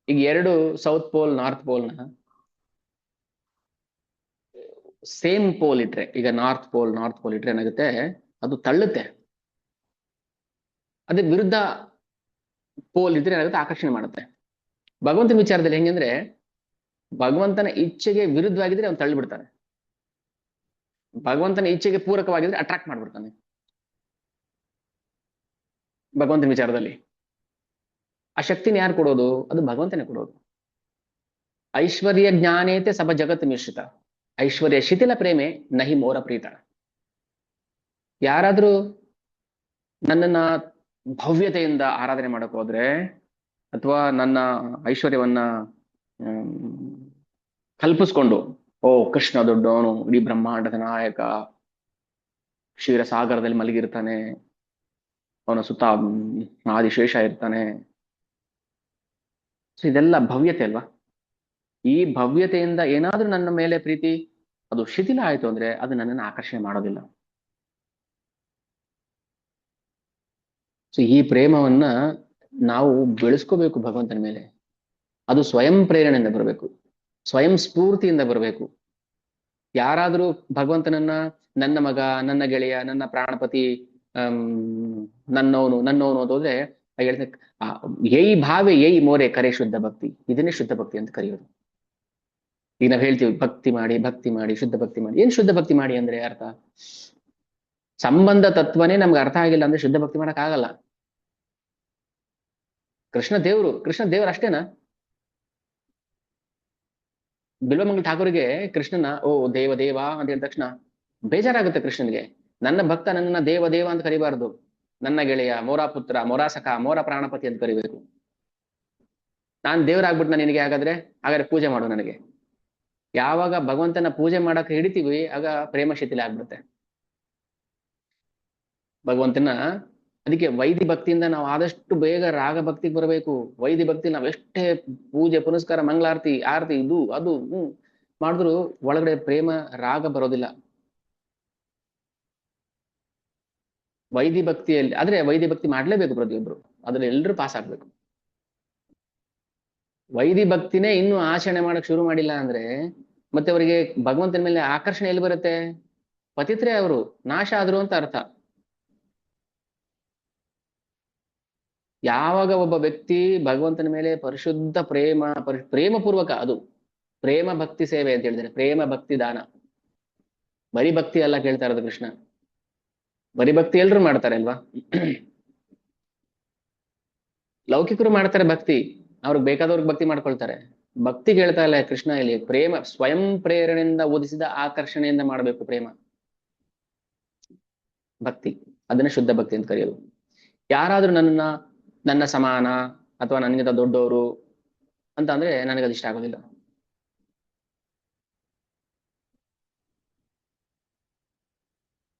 ಈಗ ಎರಡು ಸೌತ್ ಪೋಲ್ ನಾರ್ತ್ ಪೋಲ್ನ ಸೇಮ್ ಪೋಲ್ ಇಟ್ರೆ, ಈಗ ನಾರ್ತ್ ಪೋಲ್ ಇಟ್ರೆ ಏನಾಗುತ್ತೆ, ಅದು ತಳ್ಳುತ್ತೆ. ಅದೇ ವಿರುದ್ಧ ಪೋಲ್ ಇದ್ರೆ ಏನಾಗುತ್ತೆ, ಆಕರ್ಷಣೆ ಮಾಡುತ್ತೆ. ಭಗವಂತನ ವಿಚಾರದಲ್ಲಿ ಹೆಂಗಂದ್ರೆ, ಭಗವಂತನ ಇಚ್ಛೆಗೆ ವಿರುದ್ಧವಾಗಿದ್ರೆ ಅವ್ನು ತಳ್ಳಿಬಿಡ್ತಾನೆ, ಭಗವಂತನ ಇಚ್ಛೆಗೆ ಪೂರಕವಾಗಿದ್ರೆ ಅಟ್ರಾಕ್ಟ್ ಮಾಡ್ಬಿಡ್ತಾನೆ. ಭಗವಂತನ ವಿಚಾರದಲ್ಲಿ ಆ ಶಕ್ತಿನ ಯಾರು ಕೊಡೋದು? ಅದು ಭಗವಂತನೇ ಕೊಡೋದು. ಐಶ್ವರ್ಯ ಜ್ಞಾನೇತೆ ಸಭ ಜಗತ್ ಮಿಶ್ರಿತ, ಐಶ್ವರ್ಯ ಶಿಥಿಲ ಪ್ರೇಮೆ ನಹಿ ಮೋರ ಪ್ರೀತ. ಯಾರಾದ್ರೂ ನನ್ನನ್ನ ಭವ್ಯತೆಯಿಂದ ಆರಾಧನೆ ಮಾಡಕ್ ಹೋದ್ರೆ, ಅಥವಾ ನನ್ನ ಐಶ್ವರ್ಯವನ್ನ ಕಲ್ಪಿಸ್ಕೊಂಡು, ಓ ಕೃಷ್ಣ ದೊಡ್ಡವನು, ಇಡೀ ಬ್ರಹ್ಮಾಂಡದ ನಾಯಕ, ಕ್ಷೀರಸಾಗರದಲ್ಲಿ ಮಲಗಿರ್ತಾನೆ, ಅವನ ಸುತ್ತ ಆದಿಶೇಷ ಇರ್ತಾನೆ, ಸೊ ಇದೆಲ್ಲ ಭವ್ಯತೆ ಅಲ್ವಾ? ಈ ಭವ್ಯತೆಯಿಂದ ಏನಾದ್ರೂ ನನ್ನ ಮೇಲೆ ಪ್ರೀತಿ ಅದು ಶಿಥಿಲ ಆಯ್ತು ಅಂದ್ರೆ ಅದು ನನ್ನನ್ನು ಆಕರ್ಷಣೆ ಮಾಡೋದಿಲ್ಲ. ಸೊ ಈ ಪ್ರೇಮವನ್ನ ನಾವು ಬೆಳೆಸ್ಕೋಬೇಕು ಭಗವಂತನ ಮೇಲೆ. ಅದು ಸ್ವಯಂ ಪ್ರೇರಣೆಯಿಂದ ಬರಬೇಕು, ಸ್ವಯಂ ಸ್ಫೂರ್ತಿಯಿಂದ ಬರಬೇಕು. ಯಾರಾದ್ರೂ ಭಗವಂತನನ್ನ ನನ್ನ ಮಗ, ನನ್ನ ಗೆಳೆಯ, ನನ್ನ ಪ್ರಾಣಪತಿ, ನನ್ನವನು ಅಂತ ಹೋದ್ರೆ ಹೇಳ್ತಾರೆ, ಏಯ್ ಭಾವೆ ಏಯ್ ಮೋರೆ ಕರೆ ಶುದ್ಧ ಭಕ್ತಿ. ಇದನ್ನೇ ಶುದ್ಧ ಭಕ್ತಿ ಅಂತ ಕರೆಯೋದು. ಈಗ ನಾವ್ ಹೇಳ್ತೀವಿ ಭಕ್ತಿ ಮಾಡಿ ಶುದ್ಧ ಭಕ್ತಿ ಮಾಡಿ. ಏನ್ ಶುದ್ಧ ಭಕ್ತಿ ಮಾಡಿ ಅಂದ್ರೆ ಅರ್ಥ? ಸಂಬಂಧ ತತ್ವನೇ ನಮ್ಗೆ ಅರ್ಥ ಆಗಿಲ್ಲ ಅಂದ್ರೆ ಶುದ್ಧ ಭಕ್ತಿ ಮಾಡಕ್ ಆಗಲ್ಲ. ಕೃಷ್ಣ ದೇವ್ರು ಅಷ್ಟೇನಾ? ಬಿಲ್ವಮಂಗಲ ಠಾಕೂರಿಗೆ ಕೃಷ್ಣನ ಓ ದೇವ ಅಂತ ಹೇಳಿದ ತಕ್ಷಣ ಬೇಜಾರಾಗುತ್ತೆ ಕೃಷ್ಣನ್ಗೆ. ನನ್ನ ಭಕ್ತ ನನ್ನನ್ನ ದೇವ ಅಂತ ಕರಿಬಾರ್ದು, ನನ್ನ ಗೆಳೆಯ, ಮೋರಾ ಪುತ್ರ, ಮೋರಾ ಸಖ, ಮೋರ ಪ್ರಾಣಪತಿ ಅಂತ ಕರಿಬೇಕು. ನಾನ್ ದೇವರಾಗ್ಬಿಟ್ಟು ನಿನಗೆ ಹಾಗಾದ್ರೆ ಪೂಜೆ ಮಾಡು ನನಗೆ. ಯಾವಾಗ ಭಗವಂತನ ಪೂಜೆ ಮಾಡಕ್ ಹಿಡಿತೀವಿ ಆಗ ಪ್ರೇಮ ಶಿಥಿಲ ಆಗ್ಬಿಡುತ್ತೆ ಭಗವಂತನ. ಅದಕ್ಕೆ ವೈದಿ ಭಕ್ತಿಯಿಂದ ನಾವು ಆದಷ್ಟು ಬೇಗ ರಾಗ ಭಕ್ತಿಗೆ ಬರಬೇಕು. ವೈದಿ ಭಕ್ತಿ ನಾವ್ ಎಷ್ಟೇ ಪೂಜೆ ಪುನಸ್ಕಾರ, ಮಂಗಳಾರತಿ, ಆರತಿ, ಇದು ಅದು ಮಾಡಿದ್ರು ಒಳಗಡೆ ಪ್ರೇಮ ರಾಗ ಬರೋದಿಲ್ಲ ವೈದಿ ಭಕ್ತಿಯಲ್ಲಿ. ಆದ್ರೆ ವೈದಿ ಭಕ್ತಿ ಮಾಡ್ಲೇಬೇಕು ಪ್ರತಿಯೊಬ್ರು, ಅದ್ರಲ್ಲಿ ಎಲ್ರು ಪಾಸ್ ಆಗ್ಬೇಕು. ವೈದಿ ಭಕ್ತಿನೇ ಇನ್ನು ಆಚರಣೆ ಮಾಡಕ್ ಶುರು ಮಾಡಿಲ್ಲ ಅಂದ್ರೆ ಮತ್ತೆ ಅವರಿಗೆ ಭಗವಂತನ ಮೇಲೆ ಆಕರ್ಷಣೆ ಎಲ್ಲಿ ಬರುತ್ತೆ? ಪತಿತ್ರೇ ಅವರು ನಾಶ ಆದ್ರು ಅಂತ ಅರ್ಥ. ಯಾವಾಗ ಒಬ್ಬ ವ್ಯಕ್ತಿ ಭಗವಂತನ ಮೇಲೆ ಪರಿಶುದ್ಧ ಪ್ರೇಮ ಪೂರ್ವಕ, ಅದು ಪ್ರೇಮ ಭಕ್ತಿ ಸೇವೆ ಅಂತ ಹೇಳಿದ್ರೆ, ಪ್ರೇಮ ಭಕ್ತಿ ದಾನ, ಬರಿ ಭಕ್ತಿ ಅಲ್ಲ ಕೇಳ್ತಾ ಇರೋದು ಕೃಷ್ಣ. ಬರಿ ಭಕ್ತಿ ಎಲ್ರು ಮಾಡ್ತಾರೆ ಅಲ್ವಾ? ಲೌಕಿಕರು ಮಾಡ್ತಾರೆ ಭಕ್ತಿ, ಅವ್ರಿಗೆ ಬೇಕಾದವ್ರಿಗೆ ಭಕ್ತಿ ಮಾಡ್ಕೊಳ್ತಾರೆ. ಭಕ್ತಿ ಹೇಳ್ತಾ ಇಲ್ಲ ಕೃಷ್ಣ ಇಲ್ಲಿ. ಪ್ರೇಮ ಸ್ವಯಂ ಪ್ರೇರಣೆಯಿಂದ ಓದಿಸಿದ ಆಕರ್ಷಣೆಯಿಂದ ಮಾಡಬೇಕು ಪ್ರೇಮ ಭಕ್ತಿ, ಅದನ್ನ ಶುದ್ಧ ಭಕ್ತಿ ಅಂತ ಕರೆಯೋದು. ಯಾರಾದ್ರೂ ನನ್ನ ಸಮಾನ ಅಥವಾ ನನಗಿಂತ ದೊಡ್ಡವರು ಅಂತ ಅಂದ್ರೆ ನನಗದು ಇಷ್ಟ ಆಗೋದಿಲ್ಲ.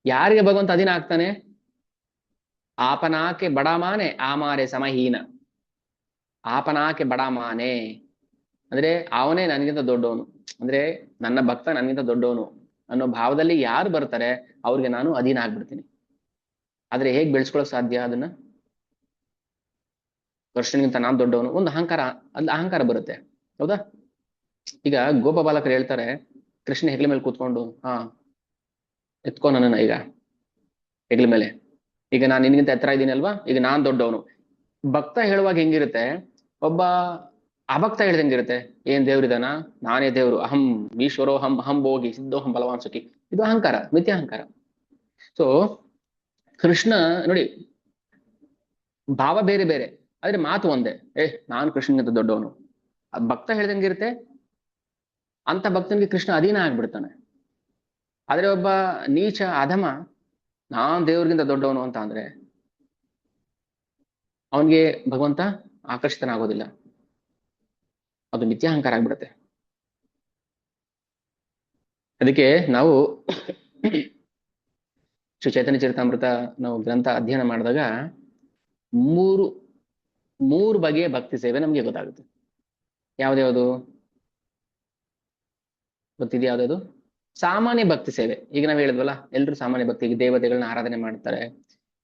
ಯಾರಿಗೆ ಭಗವಂತ ಅಧೀನ ಆಗ್ತಾನೆ? ಆಪನಾಕೆ ಬಡಮಾನೆ ಆಮಾರೆ ಸಮಹೀನ. ಆಪನಾಕೆ ಬಡಮಾನೆ ಅಂದ್ರೆ ಅವನೇ ನನಗಿಂತ ದೊಡ್ಡವನು, ಅಂದ್ರೆ ನನ್ನ ಭಕ್ತ ನನಗಿಂತ ದೊಡ್ಡವನು ಅನ್ನೋ ಭಾವದಲ್ಲಿ ಯಾರು ಬರ್ತಾರೆ ಅವ್ರಿಗೆ ನಾನು ಅಧೀನ ಆಗ್ಬಿಡ್ತೀನಿ. ಆದ್ರೆ ಹೇಗ್ ಬೆಳೆಸ್ಕೊಳಕ್ ಸಾಧ್ಯ? ಅದನ್ನ ಕೃಷ್ಣನಿಗಿಂತ ನಾನ್ ದೊಡ್ಡವನು, ಒಂದು ಅಹಂಕಾರ ಬರುತ್ತೆ, ಹೌದಾ? ಈಗ ಗೋಪ ಬಾಲಕರು ಹೇಳ್ತಾರೆ, ಕೃಷ್ಣ ಹೆಗ್ಲ ಮೇಲೆ ಕೂತ್ಕೊಂಡು, ಎತ್ಕೋ ನನ್ನನ್ನ ಈಗ ಹೆಗ್ಲ ಮೇಲೆ, ಈಗ ನಾನು ನಿನ್ಗಿಂತ ಎತ್ತರ ಇದ್ದೀನಿ ಅಲ್ವಾ, ಈಗ ನಾನ್ ದೊಡ್ಡವನು. ಭಕ್ತ ಹೇಳುವಾಗ ಹೆಂಗಿರುತ್ತೆ, ಒಬ್ಬ ಅಭಕ್ತ ಹೇಳ್ದಂಗಿರುತ್ತೆ. ಏನ್ ದೇವ್ರಿದಾನ, ನಾನೇ ದೇವ್ರು, ಅಹಂ ಈಶ್ವರೋ ಅಹಂ ಭೋಗಿ ಸಿದ್ಧೋಹಂ ಬಲವಾನ್ ಸುಖಿ. ಇದು ಅಹಂಕಾರ, ಮಿಥ್ಯ ಅಹಂಕಾರ. ಸೊ ಕೃಷ್ಣ ನೋಡಿ, ಭಾವ ಬೇರೆ ಬೇರೆ ಆದ್ರೆ ಮಾತು ಒಂದೇ. ನಾನು ಕೃಷ್ಣನಿಗಿಂತ ದೊಡ್ಡವನು. ಭಕ್ತ ಹೇಳ್ದಂಗಿರುತ್ತೆ, ಅಂತ ಭಕ್ತನಿಗೆ ಕೃಷ್ಣ ಅಧೀನ ಆಗ್ಬಿಡ್ತಾನೆ. ಆದ್ರೆ ಒಬ್ಬ ನೀಚ ಅಧಮ, ನಾನ್ ದೇವ್ರಿಗಿಂತ ದೊಡ್ಡವನು ಅಂತ ಅಂದ್ರೆ ಅವನಿಗೆ ಭಗವಂತ ಆಕರ್ಷಿತನಾಗೋದಿಲ್ಲ, ಅದು ಮಿಥ್ಯಾಹಂಕಾರ ಆಗ್ಬಿಡುತ್ತೆ. ಅದಕ್ಕೆ ನಾವು ಶ್ರೀ ಚೈತನ್ಯ ಚರಿತಾಮೃತ ನಾವು ಗ್ರಂಥ ಅಧ್ಯಯನ ಮಾಡಿದಾಗ ಮೂರು ಬಗೆಯ ಭಕ್ತಿ ಸೇವೆ ನಮ್ಗೆ ಗೊತ್ತಾಗುತ್ತೆ. ಯಾವ್ದ್ಯಾವ್ದು ಗೊತ್ತಿದೆ? ಯಾವ್ದು? ಸಾಮಾನ್ಯ ಭಕ್ತಿ ಸೇವೆ. ಈಗ ನಾವ್ ಹೇಳಿದ್ವಲ್ಲ, ಎಲ್ರು ಸಾಮಾನ್ಯ ಭಕ್ತಿ, ಈಗ ದೇವತೆಗಳನ್ನ ಆರಾಧನೆ ಮಾಡ್ತಾರೆ,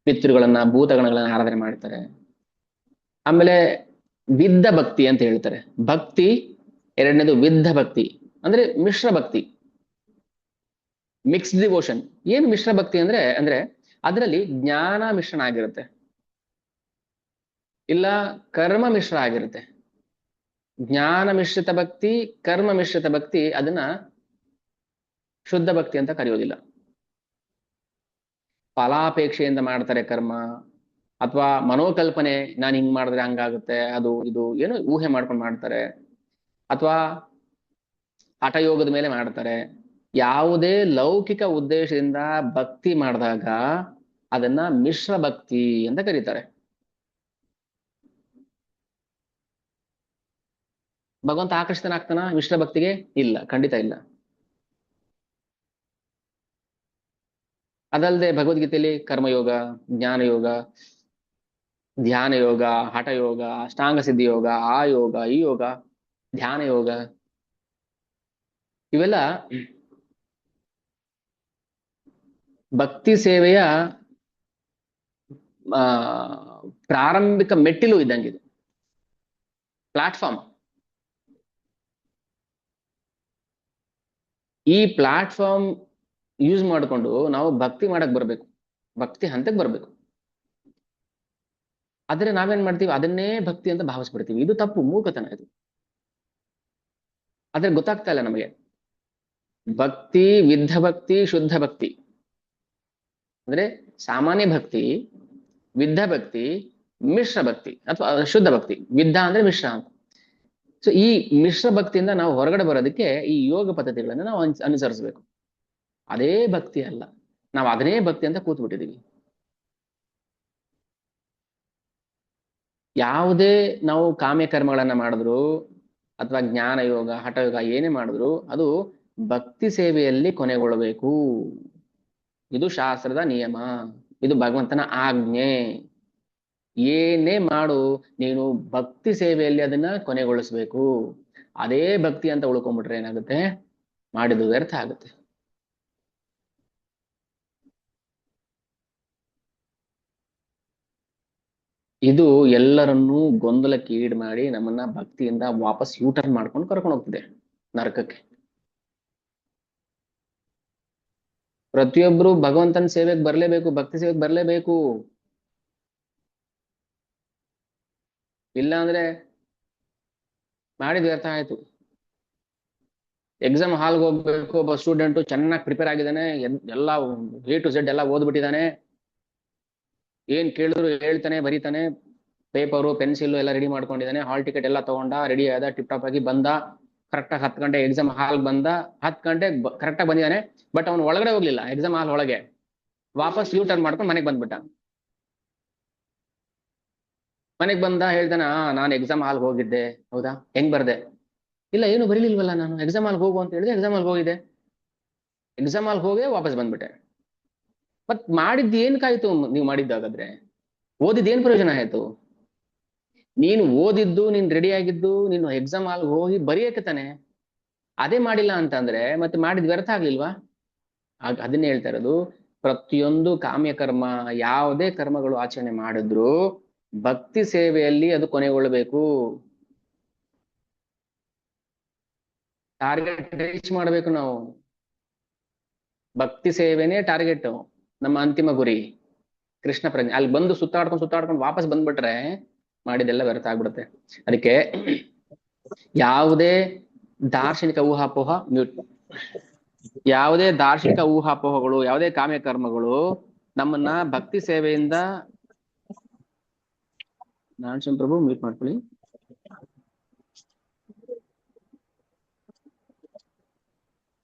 ಪಿತೃಗಳನ್ನ ಭೂತಗಣಗಳನ್ನ ಆರಾಧನೆ ಮಾಡ್ತಾರೆ. ಆಮೇಲೆ ವಿದ್ಧ ಭಕ್ತಿ ಅಂತ ಹೇಳ್ತಾರೆ. ಭಕ್ತಿ ಎರಡನೇದು ವಿದ್ಧ ಭಕ್ತಿ, ಅಂದ್ರೆ ಮಿಶ್ರ ಭಕ್ತಿ, ಮಿಕ್ಸ್ಡ್ ಡಿವೋಷನ್. ಏನು ಮಿಶ್ರ ಭಕ್ತಿ ಅಂದ್ರೆ ಅದರಲ್ಲಿ ಜ್ಞಾನ ಮಿಶ್ರಣ ಆಗಿರುತ್ತೆ, ಇಲ್ಲ ಕರ್ಮ ಮಿಶ್ರ ಆಗಿರುತ್ತೆ. ಜ್ಞಾನ ಮಿಶ್ರಿತ ಭಕ್ತಿ, ಕರ್ಮ ಮಿಶ್ರಿತ ಭಕ್ತಿ, ಅದನ್ನ ಶುದ್ಧ ಭಕ್ತಿ ಅಂತ ಕರೆಯೋದಿಲ್ಲ. ಫಲಾಪೇಕ್ಷೆಯಿಂದ ಮಾಡ್ತಾರೆ ಕರ್ಮ, ಅಥವಾ ಮನೋಕಲ್ಪನೆ, ನಾನು ಹಿಂಗ್ ಮಾಡಿದ್ರೆ ಹಂಗಾಗುತ್ತೆ, ಅದು ಇದು ಏನೋ ಊಹೆ ಮಾಡ್ಕೊಂಡು ಮಾಡ್ತಾರೆ, ಅಥವಾ ಹಠಯೋಗದ ಮೇಲೆ ಮಾಡ್ತಾರೆ. ಯಾವುದೇ ಲೌಕಿಕ ಉದ್ದೇಶದಿಂದ ಭಕ್ತಿ ಮಾಡಿದಾಗ ಅದನ್ನ ಮಿಶ್ರ ಭಕ್ತಿ ಅಂತ ಕರೀತಾರೆ. ಭಗವಂತ ಆಕರ್ಷಿತನಾಗ್ತಾನ ಮಿಶ್ರ ಭಕ್ತಿಗೆ? ಇಲ್ಲ, ಖಂಡಿತ ಇಲ್ಲ. ಅದಲ್ಲದೆ ಭಗವದ್ಗೀತೆಯಲ್ಲಿ ಕರ್ಮಯೋಗ, ಜ್ಞಾನಯೋಗ, ಧ್ಯಾನ ಯೋಗ, ಹಠಯೋಗ, ಅಷ್ಟಾಂಗ ಸಿದ್ಧಿ ಯೋಗ, ಆ ಯೋಗ, ಈ ಯೋಗ, ಧ್ಯಾನ ಯೋಗ, ಇವೆಲ್ಲ ಭಕ್ತಿ ಸೇವೆಯ ಪ್ರಾರಂಭಿಕ ಮೆಟ್ಟಿಲು ಇದ್ದಂಗಿದೆ, ಪ್ಲಾಟ್ಫಾರ್ಮ್. ಈ ಪ್ಲಾಟ್ಫಾರ್ಮ್ ಯೂಸ್ ಮಾಡಿಕೊಂಡು ನಾವು ಭಕ್ತಿ ಮಾಡಕ್ ಬರ್ಬೇಕು, ಭಕ್ತಿ ಹಂತಕ್ಕೆ ಬರ್ಬೇಕು. ಆದ್ರೆ ನಾವೇನ್ ಮಾಡ್ತೀವಿ, ಅದನ್ನೇ ಭಕ್ತಿ ಅಂತ ಭಾವಿಸ್ಬಿಡ್ತೀವಿ. ಇದು ತಪ್ಪು, ಮೂರ್ಖತನ ಇದು. ಆದ್ರೆ ಗೊತ್ತಾಗ್ತಾ ಇಲ್ಲ ನಮಗೆ. ಭಕ್ತಿ, ವಿದ್ಧ ಭಕ್ತಿ, ಶುದ್ಧ ಭಕ್ತಿ ಅಂದ್ರೆ ಸಾಮಾನ್ಯ ಭಕ್ತಿ, ವಿದ್ಧ ಭಕ್ತಿ, ಮಿಶ್ರ ಭಕ್ತಿ ಅಥವಾ ಶುದ್ಧ ಭಕ್ತಿ. ವಿದ್ಧ ಅಂದ್ರೆ ಮಿಶ್ರ ಅಂತ. ಸೊ ಈ ಮಿಶ್ರ ಭಕ್ತಿಯಿಂದ ನಾವು ಹೊರಗಡೆ ಬರೋದಕ್ಕೆ ಈ ಯೋಗ ಪದ್ಧತಿಗಳನ್ನ ನಾವು ಅನುಸರಿಸಬೇಕು. ಅದೇ ಭಕ್ತಿ ಅಲ್ಲ, ನಾವು ಅದನ್ನೇ ಭಕ್ತಿ ಅಂತ ಕೂತ್ ಬಿಟ್ಟಿದೀವಿ. ಯಾವುದೇ ನಾವು ಕಾಮ್ಯ ಕರ್ಮಗಳನ್ನ ಮಾಡಿದ್ರು ಅಥವಾ ಜ್ಞಾನ ಯೋಗ, ಹಠಯೋಗ ಏನೇ ಮಾಡಿದ್ರು ಅದು ಭಕ್ತಿ ಸೇವೆಯಲ್ಲಿ ಕೊನೆಗೊಳ್ಳಬೇಕು. ಇದು ಶಾಸ್ತ್ರದ ನಿಯಮ, ಇದು ಭಗವಂತನ ಆಜ್ಞೆ. ಏನೇ ಮಾಡು, ನೀನು ಭಕ್ತಿ ಸೇವೆಯಲ್ಲಿ ಅದನ್ನ ಕೊನೆಗೊಳಿಸ್ಬೇಕು. ಅದೇ ಭಕ್ತಿ ಅಂತ ಉಳ್ಕೊಂಡ್ಬಿಟ್ರೆ ಏನಾಗುತ್ತೆ, ಮಾಡಿದ್ದು ವ್ಯರ್ಥ ಆಗುತ್ತೆ. ಇದು ಎಲ್ಲರನ್ನೂ ಗೊಂದಲಕ್ಕೆ ಈಡು ಮಾಡಿ ನಮ್ಮನ್ನ ಭಕ್ತಿಯಿಂದ ವಾಪಸ್ ಯೂಟರ್ನ್ ಮಾಡ್ಕೊಂಡು ಕರ್ಕೊಂಡು ಹೋಗ್ತಿದೆ ನರಕಕ್ಕೆ. ಪ್ರತಿಯೊಬ್ರು ಭಗವಂತನ ಸೇವೆಗೆ ಬರ್ಲೇಬೇಕು, ಭಕ್ತಿ ಸೇವೆಗೆ ಬರ್ಲೇಬೇಕು. ಇಲ್ಲ ಅಂದ್ರೆ ಮಾಡಿದ ವ್ಯರ್ಥ ಆಯ್ತು. ಎಕ್ಸಾಮ್ ಹಾಲ್ಗೆ ಹೋಗ್ಬೇಕು, ಒಬ್ಬ ಸ್ಟೂಡೆಂಟು ಚೆನ್ನಾಗಿ ಪ್ರಿಪೇರ್ ಆಗಿದ್ದಾನೆ, ಎಲ್ಲ A to Z ಎಲ್ಲ ಓದ್ಬಿಟ್ಟಿದ್ದಾನೆ, ಏನ್ ಕೇಳಿದ್ರು ಹೇಳ್ತಾನೆ, ಬರೀತಾನೆ, ಪೇಪರು ಪೆನ್ಸಿಲ್ ಎಲ್ಲ ರೆಡಿ ಮಾಡ್ಕೊಂಡಿದ್ದಾನೆ, ಹಾಲ್ ಟಿಕೆಟ್ ಎಲ್ಲ ತಗೊಂಡ, ರೆಡಿ ಆದ, ಟಿಪ್ ಟಾಪ್ ಆಗಿ ಬಂದ, ಕರೆಕ್ಟಾಗಿ 10 ಗಂಟೆ ಎಕ್ಸಾಮ್ ಹಾಲ್ ಬಂದ, 10 ಗಂಟೆಗೆ ಕರೆಕ್ಟಾಗಿ ಬಂದಿದ್ದಾನೆ. ಬಟ್ ಅವನು ಒಳಗಡೆ ಹೋಗ್ಲಿಲ್ಲ, ಎಕ್ಸಾಮ್ ಹಾಲ್ ಒಳಗೆ ವಾಪಸ್ ಯೂ ಟರ್ನ್ ಮಾಡ್ಕೊಂಡು ಮನೆಗೆ ಬಂದ್ಬಿಟ್ಟ. ಮನೆಗೆ ಬಂದ, ಹೇಳ್ತಾನ, ನಾನು ಎಕ್ಸಾಮ್ ಹಾಲ್ಗೆ ಹೋಗಿದ್ದೆ. ಹೌದಾ, ಹೆಂಗ್ ಬರ್ದೆ? ಇಲ್ಲ, ಏನು ಬರೀಲಿಲ್ವಲ್ಲ, ನಾನು ಎಕ್ಸಾಮ್ ಹಾಲ್ಗೆ ಹೋಗು ಅಂತ ಹೇಳಿದೆ, ಎಕ್ಸಾಮ್ ಹಾಲ್ಗೆ ಹೋಗಿದ್ದೆ, ಎಕ್ಸಾಮ್ ಹಾಲ್ಗೆ ಹೋಗಿ ವಾಪಸ್ ಬಂದ್ಬಿಟ್ಟೆ. ಮತ್ ಮಾಡಿದ್ದು ಏನಕ್ಕಾಯ್ತು? ನೀವು ಮಾಡಿದ್ದಾಗಾದ್ರೆ ಓದಿದ್ದೇನ್ ಪ್ರಯೋಜನ ಆಯ್ತು? ನೀನು ಓದಿದ್ದು, ನೀನ್ ರೆಡಿ ಆಗಿದ್ದು, ನೀನು ಎಕ್ಸಾಮ್ ಹಾಲ್ಗೆ ಹೋಗಿ ಬರೆಯಕ್ಕೆ ತಾನೆ. ಅದೇ ಮಾಡಿಲ್ಲ ಅಂತಂದ್ರೆ ಮತ್ತೆ ಮಾಡಿದ್ ವ್ಯರ್ಥ ಆಗ್ಲಿಲ್ವಾ? ಅದನ್ನೇ ಹೇಳ್ತಾ ಇರೋದು, ಪ್ರತಿಯೊಂದು ಕಾಮ್ಯ ಕರ್ಮ, ಯಾವುದೇ ಕರ್ಮಗಳು ಆಚರಣೆ ಮಾಡಿದ್ರು ಭಕ್ತಿ ಸೇವೆಯಲ್ಲಿ ಅದು ಕೊನೆಗೊಳ್ಳಬೇಕು. ಟಾರ್ಗೆಟ್ ರೀಚ್ ಮಾಡ್ಬೇಕು ನಾವು. ಭಕ್ತಿ ಸೇವೆನೇ ಟಾರ್ಗೆಟ್, ನಮ್ಮ ಅಂತಿಮ ಗುರಿ ಕೃಷ್ಣ ಪ್ರಜ್ಞೆ. ಅಲ್ಲಿ ಬಂದು ಸುತ್ತಾಡ್ಕೊಂಡು ವಾಪಸ್ ಬಂದ್ಬಿಟ್ರೆ ಮಾಡಿದೆಲ್ಲ ವ್ಯರ್ಥ ಆಗ್ಬಿಡುತ್ತೆ. ಅದಕ್ಕೆ ಯಾವುದೇ ದಾರ್ಶನಿಕ ಊಹಾಪೋಹ ಮ್ಯೂಟ್, ಯಾವುದೇ ದಾರ್ಶನಿಕ ಊಹಾಪೋಹಗಳು, ಯಾವುದೇ ಕಾಮ್ಯ ಕರ್ಮಗಳು ನಮ್ಮನ್ನ ಭಕ್ತಿ ಸೇವೆಯಿಂದ, ನಾನ್ ಪ್ರಭು ಮ್ಯೂಟ್ ಮಾಡ್ಕೊಳ್ಳಿ,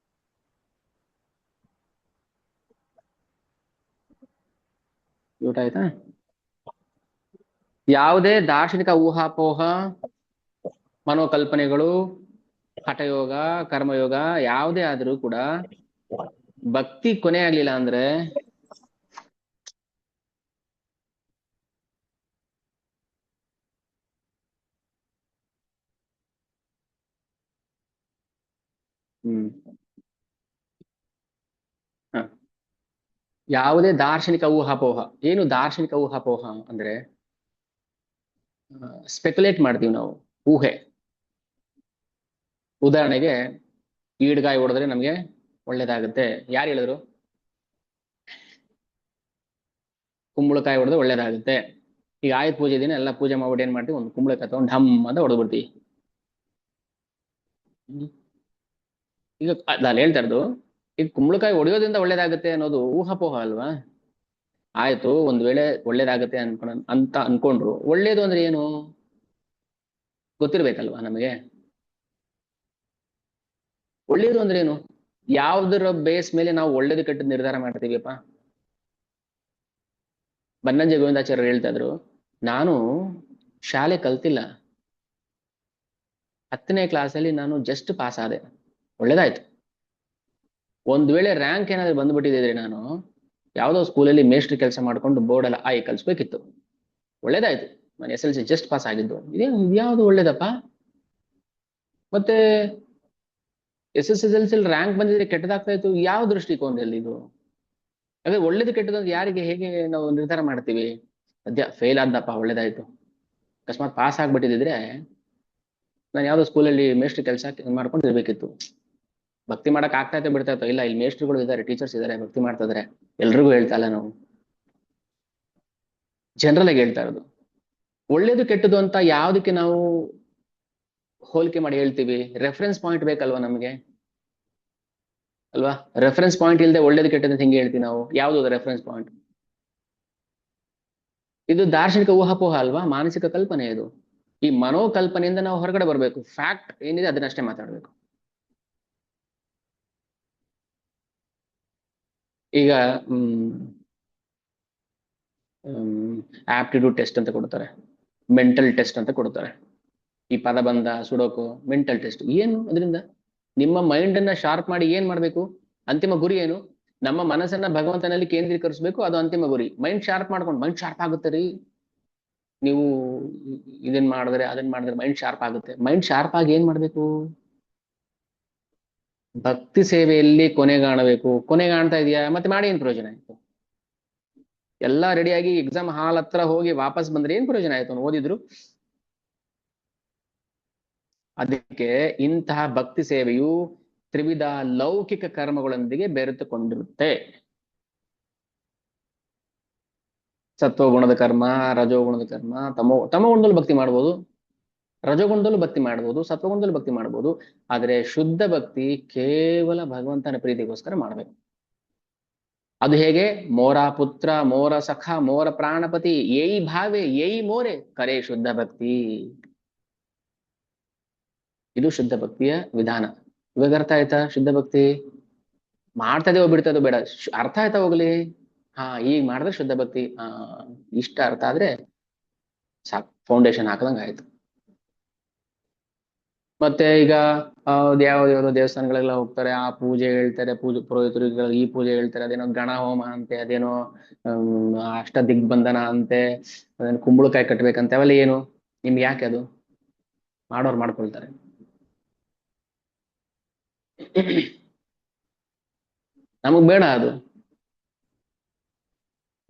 ಊಟ ಆಯ್ತಾ? ಯಾವುದೇ ದಾರ್ಶನಿಕ ಊಹಾಪೋಹ, ಮನೋಕಲ್ಪನೆಗಳು, ಹಠಯೋಗ, ಕರ್ಮಯೋಗ ಯಾವುದೇ ಆದ್ರೂ ಕೂಡ ಭಕ್ತಿ ಕೊನೆ ಆಗ್ಲಿಲ್ಲ ಅಂದ್ರೆ ಹ. ಯಾವುದೇ ದಾರ್ಶನಿಕ ಊಹಾಪೋಹ. ಏನು ದಾರ್ಶನಿಕ ಊಹಾಪೋಹ ಅಂದ್ರೆ ಸ್ಪೆಕ್ಯುಲೇಟ್ ಮಾಡ್ತೀವಿ ನಾವು, ಊಹೆ. ಉದಾಹರಣೆಗೆ ಈಡ್ಗಾಯಿ ಹೊಡೆದ್ರೆ ನಮ್ಗೆ ಒಳ್ಳೇದಾಗುತ್ತೆ. ಯಾರು ಹೇಳಿದ್ರು? ಕುಂಬಳಕಾಯಿ ಹೊಡೆದ್ರೆ ಒಳ್ಳೇದಾಗುತ್ತೆ. ಈಗ ಆಯುಧ ಪೂಜೆ ದಿನ ಎಲ್ಲ ಪೂಜೆ ಮಾಡ್ಬಿಟ್ಟು ಏನ್ ಮಾಡ್ತೀವಿ, ಒಂದು ಕುಂಬಳಕಾಯಿ ತಗೊಂಡು ಢಮ್ ಅಂತ ಹೊಡೆದ್ಬಿಡ್ತೀವಿ. ಈಗ ನಾನು ಹೇಳ್ತಾ ಇರೋದು, ಈಗ ಕುಂಬಳಕಾಯಿ ಹೊಡೆಯೋದ್ರಿಂದ ಒಳ್ಳೇದಾಗುತ್ತೆ ಅನ್ನೋದು ಊಹಾಪೋಹ ಅಲ್ವಾ? ಆಯ್ತು, ಒಂದ್ ವೇಳೆ ಒಳ್ಳೇದಾಗುತ್ತೆ ಅಂತ ಅನ್ಕೊಂಡ್ರು, ಒಳ್ಳೇದು ಅಂದ್ರೆ ಏನು ಗೊತ್ತಿರ್ಬೇಕಲ್ವಾ ನಮಗೆ? ಒಳ್ಳೇದು ಅಂದ್ರೆ ಏನು? ಯಾವ್ದರ ಬೇಸ್ ಮೇಲೆ ನಾವು ಒಳ್ಳೇದು ಕೆಟ್ಟದ್ದು ನಿರ್ಧಾರ ಮಾಡ್ತೀವಿಪ್ಪ? ಬನ್ನಂಜೆ ಗೋವಿಂದಾಚಾರ್ಯರು ಹೇಳ್ತಾ ಇದ್ರು, ನಾನು ಶಾಲೆ ಕಲ್ತಿಲ್ಲ, 10ನೇ ಕ್ಲಾಸಲ್ಲಿ ನಾನು ಜಸ್ಟ್ ಪಾಸ್ ಆದೆ, ಒಳ್ಳೇದಾಯ್ತು. ಒಂದ್ ವೇಳೆ ರ್ಯಾಂಕ್ ಏನಾದ್ರು ಬಂದ್ಬಿಟ್ಟಿದ್ರೆ ನಾನು ಯಾವ್ದೋ ಸ್ಕೂಲಲ್ಲಿ ಮೇಸ್ಟ್ರಿ ಕೆಲಸ ಮಾಡ್ಕೊಂಡು ಬೋರ್ಡ್ ಎಲ್ಲ ಆಯ್ ಕಲ್ಸ್ಬೇಕಿತ್ತು, ಒಳ್ಳೇದಾಯ್ತು. ನಾನು SLC ಜಸ್ಟ್ ಪಾಸ್ ಆಗಿದ್ದು, ಇದ್ಯಾವುದು ಒಳ್ಳೇದಪ್ಪ? ಮತ್ತೆ SSLC ರ್ಯಾಂಕ್ ಬಂದಿದ್ರೆ ಕೆಟ್ಟದಾಗ್ತಾ ಇತ್ತು, ಯಾವ ದೃಷ್ಟಿಕೋನದಲ್ಲಿ ಇದು? ಅದೇ ಒಳ್ಳೇದು ಕೆಟ್ಟದ್ದು ಅಂತ ಯಾರಿಗೆ ಹೇಗೆ ನಾವು ನಿರ್ಧಾರ ಮಾಡ್ತೀವಿ? ಸದ್ಯ ಫೇಲ್ ಆದ್ದಪ್ಪ, ಒಳ್ಳೇದಾಯ್ತು. ಅಕಸ್ಮಾತ್ ಪಾಸ್ ಆಗ್ಬಿಟ್ಟಿದ್ರೆ ನಾನು ಯಾವ್ದೋ ಸ್ಕೂಲಲ್ಲಿ ಮೇಸ್ಟ್ರಿ ಕೆಲಸ ಮಾಡ್ಕೊಂಡು ಇರ್ಬೇಕಿತ್ತು. ಭಕ್ತಿ ಮಾಡಕ್ ಆಗ್ತಾ ಇತ್ತು, ಬಿಡ್ತಾ ಇತ್ತು? ಇಲ್ಲ, ಇಲ್ಲಿ ಮೇಸ್ಟ್ರುಗಳು ಇದ್ದಾರೆ, ಟೀಚರ್ಸ್ ಇದ್ದಾರೆ, ಭಕ್ತಿ ಮಾಡ್ತಾ ಇದಾರೆ, ಎಲ್ರಿಗೂ ಹೇಳ್ತಾ ಇಲ್ಲ, ನಾವು ಜನರಲ್ ಆಗಿ ಹೇಳ್ತಾ ಇರೋದು. ಒಳ್ಳೇದು ಕೆಟ್ಟದ್ದು ಅಂತ ಯಾವ್ದಕ್ಕೆ ನಾವು ಹೋಲಿಕೆ ಮಾಡಿ ಹೇಳ್ತೀವಿ? ರೆಫರೆನ್ಸ್ ಪಾಯಿಂಟ್ ಬೇಕಲ್ವಾ ನಮಗೆ, ಅಲ್ವಾ? ರೆಫರೆನ್ಸ್ ಪಾಯಿಂಟ್ ಇಲ್ಲದೆ ಒಳ್ಳೇದು ಕೆಟ್ಟದ್ದು ಹೆಂಗೆ ಹೇಳ್ತೀವಿ ನಾವು? ಯಾವ್ದು ರೆಫರೆನ್ಸ್ ಪಾಯಿಂಟ್? ಇದು ದಾರ್ಶನಿಕ ಊಹಾಪೋಹ ಅಲ್ವಾ? ಮಾನಸಿಕ ಕಲ್ಪನೆ ಇದು. ಈ ಮನೋಕಲ್ಪನೆಯಿಂದ ನಾವು ಹೊರಗಡೆ ಬರಬೇಕು. ಫ್ಯಾಕ್ಟ್ ಏನಿದೆ ಅದನ್ನಷ್ಟೇ ಮಾತಾಡ್ಬೇಕು. ಈಗ ಆಪ್ಟಿಟ್ಯೂಡ್ ಟೆಸ್ಟ್ ಅಂತ ಕೊಡ್ತಾರೆ, ಮೆಂಟಲ್ ಟೆಸ್ಟ್ ಅಂತ ಕೊಡ್ತಾರೆ. ಈ ಪದಬಂಧ, ಸುಡೋಕು, ಮೆಂಟಲ್ ಟೆಸ್ಟ್. ಏನು ಅದರಿಂದ? ನಿಮ್ಮ ಮೈಂಡ್ ಅನ್ನ ಶಾರ್ಪ್ ಮಾಡಿ ಏನ್ ಮಾಡ್ಬೇಕು? ಅಂತಿಮ ಗುರಿ ಏನು? ನಮ್ಮ ಮನಸ್ಸನ್ನ ಭಗವಂತನಲ್ಲಿ ಕೇಂದ್ರೀಕರಿಸಬೇಕು, ಅದು ಅಂತಿಮ ಗುರಿ. ಮೈಂಡ್ ಶಾರ್ಪ್ ಮಾಡ್ಕೊಂಡು, ಮೈಂಡ್ ಶಾರ್ಪ್ ಆಗುತ್ತೆ ರೀ, ನೀವು ಇದನ್ ಮಾಡಿದ್ರೆ ಅದನ್ನ ಮಾಡಿದ್ರೆ ಮೈಂಡ್ ಶಾರ್ಪ್ ಆಗುತ್ತೆ. ಮೈಂಡ್ ಶಾರ್ಪ್ ಆಗಿ ಏನ್ ಮಾಡ್ಬೇಕು? ಭಕ್ತಿ ಸೇವೆಯಲ್ಲಿ ಕೊನೆಗಾಣಬೇಕು. ಕೊನೆಗಾಣ್ತಾ ಇದೆಯಾ? ಮತ್ತೆ ಮಾಡಿ ಏನ್ ಪ್ರಯೋಜನ ಆಯ್ತು? ಎಲ್ಲಾ ರೆಡಿಯಾಗಿ ಎಕ್ಸಾಮ್ ಹಾಲ್ ಹತ್ರ ಹೋಗಿ ವಾಪಸ್ ಬಂದ್ರೆ ಏನ್ ಪ್ರಯೋಜನ ಆಯ್ತು ಓದಿದ್ರು? ಅದಕ್ಕೆ ಇಂತಹ ಭಕ್ತಿ ಸೇವೆಯು ತ್ರಿವಿಧ ಲೌಕಿಕ ಕರ್ಮಗಳೊಂದಿಗೆ ಬೆರೆತುಕೊಂಡಿರುತ್ತೆ. ಸತ್ವಗುಣದ ಕರ್ಮ, ರಜೋಗುಣದ ಕರ್ಮ, ತಮೋಗುಣದಲ್ಲೂ ಭಕ್ತಿ ಮಾಡ್ಬೋದು, ರಜೋಗುಣದಲ್ಲೂ ಭಕ್ತಿ ಮಾಡ್ಬೋದು, ಸತ್ವಗುಣದಲ್ಲೂ ಭಕ್ತಿ ಮಾಡ್ಬೋದು. ಆದ್ರೆ ಶುದ್ಧ ಭಕ್ತಿ ಕೇವಲ ಭಗವಂತನ ಪ್ರೀತಿಗೋಸ್ಕರ ಮಾಡ್ಬೇಕು. ಅದು ಹೇಗೆ? ಮೋರ ಪುತ್ರ, ಮೋರ ಸಖ, ಮೋರ ಪ್ರಾಣಪತಿ, ಏಯಿ ಭಾವೆ ಏಯಿ ಮೋರೆ ಕರೆ ಶುದ್ಧ ಭಕ್ತಿ. ಇದು ಶುದ್ಧ ಭಕ್ತಿಯ ವಿಧಾನ. ಇವಾಗ ಅರ್ಥ ಆಯ್ತಾ? ಶುದ್ಧ ಭಕ್ತಿ ಮಾಡ್ತದೆ ಬಿಡ್ತದೋ ಬೇಡ, ಅರ್ಥ ಆಯ್ತಾ ಹೋಗ್ಲಿ? ಹಾ, ಈಗ ಮಾಡಿದ್ರೆ ಶುದ್ಧ ಭಕ್ತಿ. ಇಷ್ಟ ಅರ್ಥ ಆದ್ರೆ ಸಾಕು, ಫೌಂಡೇಶನ್ ಹಾಕದಂಗ ಆಯ್ತು. ಮತ್ತೆ ಈಗ ಯಾವ್ದಾವ್ದೋ ದೇವಸ್ಥಾನಗಳೆಲ್ಲ ಹೋಗ್ತಾರೆ, ಆ ಪೂಜೆ ಹೇಳ್ತಾರೆ, ಪುರೋಹಿತರು ಈ ಪೂಜೆ ಹೇಳ್ತಾರೆ, ಅದೇನೋ ಗಣ ಹೋಮ ಅಂತೆ, ಅದೇನೋ ಅಷ್ಟ ದಿಗ್ಬಂಧನ ಅಂತೆ, ಅದೇನೋ ಕುಂಬಳಕಾಯಿ ಕಟ್ಬೇಕಂತೆ, ಅವೆಲ್ಲ ಏನು? ನಿಮ್ಗೆ ಯಾಕೆ ಅದು? ಮಾಡೋರು ಮಾಡ್ಕೊಳ್ತಾರೆ. ನಮಗ್ ಬೇಡ ಅದು.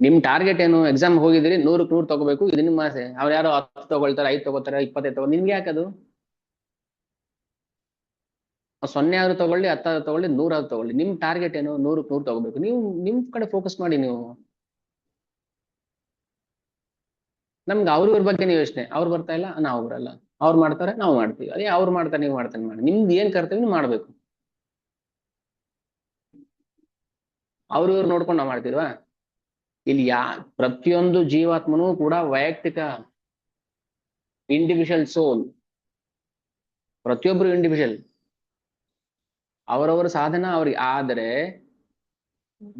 ನಿಮ್ ಟಾರ್ಗೆಟ್ ಏನು? ಎಕ್ಸಾಮ್ ಹೋಗಿದ್ರಿ, 100ಕ್ಕೆ 100 ತಗೋಬೇಕು, ಇದು ನಿಮ್ಮ ಆಸೆ. ಅವ್ರು ಯಾರೋ 10 ತಗೊಳ್ತಾರೆ, 5 ತಗೋತಾರೆ, 25 ತಗೋ, ನಿಮ್ಗೆ ಯಾಕದು? 0 ಆದ್ರೂ ತಗೊಳ್ಳಿ, 10 ಆದ್ರೂ ತಗೊಳ್ಳಿ, 100 ಆದ್ರೂ ತಗೊಳ್ಳಿ, ನಿಮ್ ಟಾರ್ಗೆಟ್ ಏನು? 100ಕ್ಕೆ 100 ತಗೋಬೇಕು. ನೀವು ನಿಮ್ ಕಡೆ ಫೋಕಸ್ ಮಾಡಿ. ನೀವು ನಮ್ಗೆ ಅವ್ರ ಬಗ್ಗೆ ನೀವು ಯೋಚನೆ, ಅವ್ರು ಬರ್ತಾ ಇಲ್ಲ, ನಾವು ಬರಲ್ಲ, ಅವ್ರು ಮಾಡ್ತಾರೆ, ನಾವು ಮಾಡ್ತೀವಿ, ಅದೇ ಅವ್ರು ಮಾಡ್ತಾರೆ, ನೀವು ಮಾಡ್ತಾನೆ ಮಾಡಿ. ನಿಮ್ದು ಏನ್ ಕರ್ತವ್ಯ ನೀವು ಮಾಡ್ಬೇಕು. ಅವ್ರು ನೋಡ್ಕೊಂಡು ನಾವು ಮಾಡ್ತಿದ್ವಾ? ಇಲ್ಲಿ ಪ್ರತಿಯೊಂದು ಜೀವಾತ್ಮನೂ ಕೂಡ ವೈಯಕ್ತಿಕ, ಇಂಡಿವಿಜುವಲ್ ಸೋಲ್. ಪ್ರತಿಯೊಬ್ಬರು ಇಂಡಿವಿಜುವಲ್, ಅವರವರ ಸಾಧನ ಅವ್ರಿಗೆ. ಆದರೆ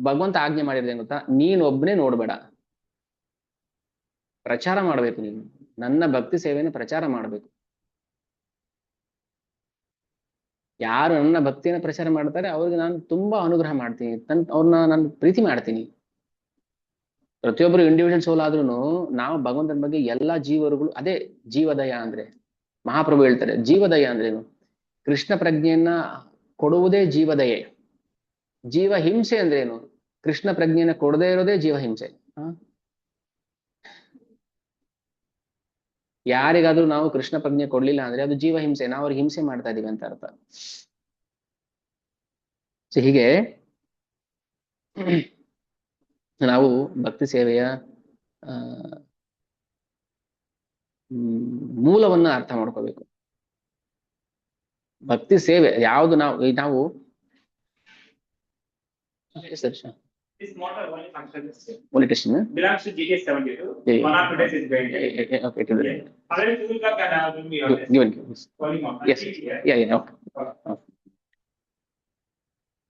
ಭಗವಂತ ಆಜ್ಞೆ ಮಾಡಿರೋದೇನು ಗೊತ್ತಾ? ನೀನ್ ಒಬ್ಬನೇ ನೋಡ್ಬೇಡ, ಪ್ರಚಾರ ಮಾಡ್ಬೇಕು. ನೀನು ನನ್ನ ಭಕ್ತಿ ಸೇವೆಯನ್ನು ಪ್ರಚಾರ ಮಾಡ್ಬೇಕು. ಯಾರು ನನ್ನ ಭಕ್ತಿಯನ್ನು ಪ್ರಚಾರ ಮಾಡ್ತಾರೆ ಅವ್ರಿಗೆ ನಾನು ತುಂಬಾ ಅನುಗ್ರಹ ಮಾಡ್ತೀನಿ, ಅವ್ರನ್ನ ನಾನು ಪ್ರೀತಿ ಮಾಡ್ತೀನಿ. ಪ್ರತಿಯೊಬ್ಬರು ಇಂಡಿವಿಜುವಲ್ ಸೋಲ್ ಆದ್ರೂ ನಾವು ಭಗವಂತನ ಬಗ್ಗೆ ಎಲ್ಲಾ ಜೀವರುಗಳು, ಅದೇ ಜೀವದಯ ಅಂದ್ರೆ. ಮಹಾಪ್ರಭು ಹೇಳ್ತಾರೆ ಜೀವದಯ ಅಂದ್ರೇನು? ಕೃಷ್ಣ ಪ್ರಜ್ಞೆಯನ್ನ ಕೊಡುವುದೇ ಜೀವದಯೆ. ಜೀವ ಹಿಂಸೆ ಅಂದ್ರೇನು? ಕೃಷ್ಣ ಪ್ರಜ್ಞೆಯನ್ನ ಕೊಡದೇ ಇರೋದೇ ಜೀವ ಹಿಂಸೆ. ಯಾರಿಗಾದ್ರೂ ನಾವು ಕೃಷ್ಣ ಪ್ರಜ್ಞೆ ಕೊಡ್ಲಿಲ್ಲ ಅಂದ್ರೆ ಅದು ಜೀವ ಹಿಂಸೆ, ನಾವು ಅವ್ರಿಗೆ ಹಿಂಸೆ ಮಾಡ್ತಾ ಇದೀವಿ ಅಂತ ಅರ್ಥ. ಸೊ ಹೀಗೆ ನಾವು ಭಕ್ತಿ ಸೇವೆಯ ಮೂಲವನ್ನ ಅರ್ಥ ಮಾಡ್ಕೋಬೇಕು. ಭಕ್ತಿ ಸೇವೆ ಯಾವುದು? ನಾವು This motor only functions. only testing. Belongs to GTS 72. Yeah. One of today's is going. Okay. Otherwise, you will come and be honest. Given. Calling on. Yes. Yeah. Okay.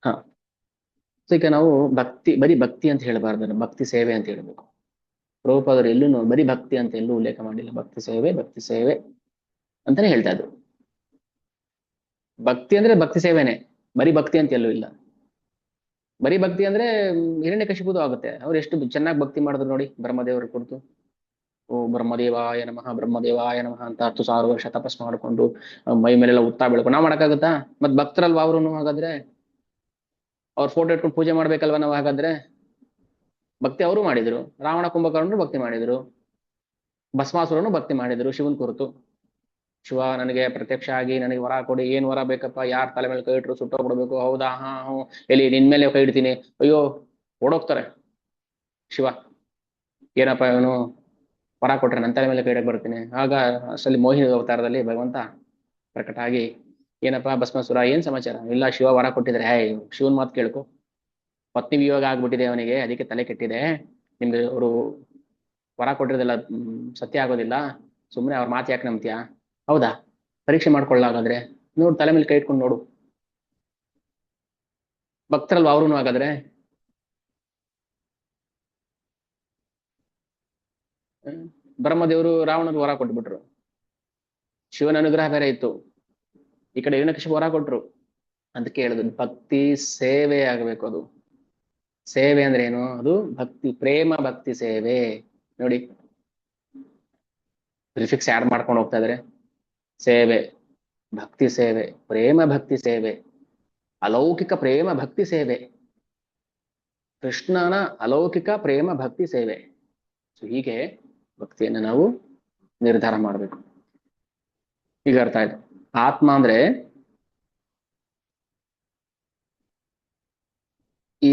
ಹಾ. ಸೊ ಈಗ ನಾವು ಬರೀ ಭಕ್ತಿ ಅಂತ ಹೇಳಬಾರ್ದು, ಭಕ್ತಿ ಸೇವೆ ಅಂತ ಹೇಳ್ಬೇಕು. ಪ್ರಭುಪಾದರು ಎಲ್ಲೂ ಬರೀ ಭಕ್ತಿ ಅಂತ ಎಲ್ಲೂ ಉಲ್ಲೇಖ ಮಾಡಿಲ್ಲ. ಭಕ್ತಿ ಸೇವೆ ಅಂತಾನೆ ಹೇಳ್ತಾ ಇದ್ರು. ಭಕ್ತಿ ಅಂದ್ರೆ ಭಕ್ತಿ ಸೇವೆನೆ, ಬರೀ ಭಕ್ತಿ ಅಂತ ಎಲ್ಲೂ ಇಲ್ಲ. ಬರೀ ಭಕ್ತಿ ಅಂದ್ರೆ ಹಿರಣ್ಯಕಶಿಪುದು ಆಗುತ್ತೆ. ಅವ್ರು ಎಷ್ಟು ಚೆನ್ನಾಗಿ ಭಕ್ತಿ ಮಾಡಿದ್ರು ನೋಡಿ ಬ್ರಹ್ಮದೇವರ ಕುರಿತು. ಓ ಬ್ರಹ್ಮದೇವಾಯ ನಮಃ ಅಂತ 10,000 ವರ್ಷ ತಪಸ್ ಮಾಡಿಕೊಂಡು ಮೈ ಮೇಲೆಲ್ಲ ಉತ್ತಾ ಬೆಳ್ಕೊಂಡು ನಾವು ಮಾಡಕ್ಕಾಗತ್ತಾ? ಮತ್ ಭಕ್ತರಲ್ವಾ ಅವ್ರು? ಹಾಗಾದ್ರೆ ಅವ್ರ ಫೋಟೋ ಇಟ್ಕೊಂಡು ಪೂಜೆ ಮಾಡ್ಬೇಕಲ್ವಾ ನಾವು? ಹಾಗಾದ್ರೆ ಭಕ್ತಿ ಅವರು ಮಾಡಿದ್ರು. ರಾವಣ ಕುಂಭಕರ್ಣರು ಭಕ್ತಿ ಮಾಡಿದ್ರು, ಭಸ್ಮಾಸುರನು ಭಕ್ತಿ ಮಾಡಿದ್ರು ಶಿವನ್ ಕುರಿತು. ಶಿವ ನನಗೆ ಪ್ರತ್ಯಕ್ಷ ಆಗಿ ನನಗೆ ವರ ಕೊಡಿ, ಏನ್ ವರ ಬೇಕಪ್ಪ? ಯಾರ ತಲೆ ಮೇಲೆ ಕೈ ಇಟ್ರು ಸುಟ್ಟೋಗ್ಬಿಡ್ಬೇಕು. ಹೌದಾ? ಹ್ಞೂ. ಎಲ್ಲಿ ನಿನ್ ಮೇಲೆ ಕೈ ಇಡ್ತೀನಿ. ಅಯ್ಯೋ ಓಡೋಗ್ತಾರೆ ಶಿವ. ಏನಪ್ಪ ಇವನು ವರ ಕೊಟ್ರೆ ನನ್ನ ತಲೆ ಮೇಲೆ ಕೈ ಇಡಕ್ ಬರ್ತೀನಿ. ಆಗ ಅಸಲಿ ಮೋಹಿನಿ ಅವತಾರದಲ್ಲಿ ಭಗವಂತ ಪ್ರಕಟ ಆಗಿ, ಏನಪ್ಪಾ ಭಸ್ಮಾಸುರ ಏನ್ ಸಮಾಚಾರ? ಇಲ್ಲ ಶಿವ ವರ ಕೊಟ್ಟಿದ್ರೆ. ಶಿವನ್ ಮಾತು ಕೇಳ್ಕೊ, ಪತ್ನಿ ವಿಯೋಗ ಆಗ್ಬಿಟ್ಟಿದೆ ಅವನಿಗೆ, ಅದಕ್ಕೆ ತಲೆ ಕೆಟ್ಟಿದೆ. ನಿಮ್ಗೆ ಅವರು ವರ ಕೊಟ್ಟಿರೋದೆಲ್ಲ ಸತ್ಯ ಆಗೋದಿಲ್ಲ, ಸುಮ್ಮನೆ ಅವ್ರ ಮಾತು ಯಾಕೆ ನಂಬ್ತೀಯಾ? ಹೌದಾ? ಪರೀಕ್ಷೆ ಮಾಡ್ಕೊಳ್ಳಾಗಾದ್ರೆ ನೋಡು, ತಲೆ ಮೇಲೆ ಕೈ ಇಟ್ಕೊಂಡು ನೋಡು. ಭಕ್ತರಲ್ವ ಅವ್ರು? ಹಾಗಾದ್ರೆ ಬ್ರಹ್ಮದೇವರು ರಾವಣರು ವರ ಕೊಟ್ಬಿಟ್ರು, ಶಿವನ ಅನುಗ್ರಹ ಬೇರೆ ಇತ್ತು. ಈ ಕಡೆ ಹಿರಣ್ಯಕಶಿಪು ವರ ಕೊಟ್ರು. ಅದಕ್ಕೆ ಹೇಳುದು ಭಕ್ತಿ ಸೇವೆ ಆಗಬೇಕು. ಅದು ಸೇವೆ ಅಂದ್ರೆ ಏನು? ಅದು ಭಕ್ತಿ, ಪ್ರೇಮ ಭಕ್ತಿ ಸೇವೆ. ನೋಡಿ ಪ್ರಿಫಿಕ್ಸ್ ಆಡ್ ಮಾಡ್ಕೊಂಡು ಹೋಗ್ತಾ ಇದಾರೆ. ಸೇವೆ, ಭಕ್ತಿ ಸೇವೆ, ಪ್ರೇಮ ಭಕ್ತಿ ಸೇವೆ, ಅಲೌಕಿಕ ಪ್ರೇಮ ಭಕ್ತಿ ಸೇವೆ, ಕೃಷ್ಣನ ಅಲೌಕಿಕ ಪ್ರೇಮ ಭಕ್ತಿ ಸೇವೆ. ಸೊ ಹೀಗೆ ಭಕ್ತಿಯನ್ನು ನಾವು ನಿರ್ಧಾರ ಮಾಡಬೇಕು. ಈಗ ಅರ್ಥ ಆಯ್ತು. ಆತ್ಮ ಅಂದ್ರೆ ಈ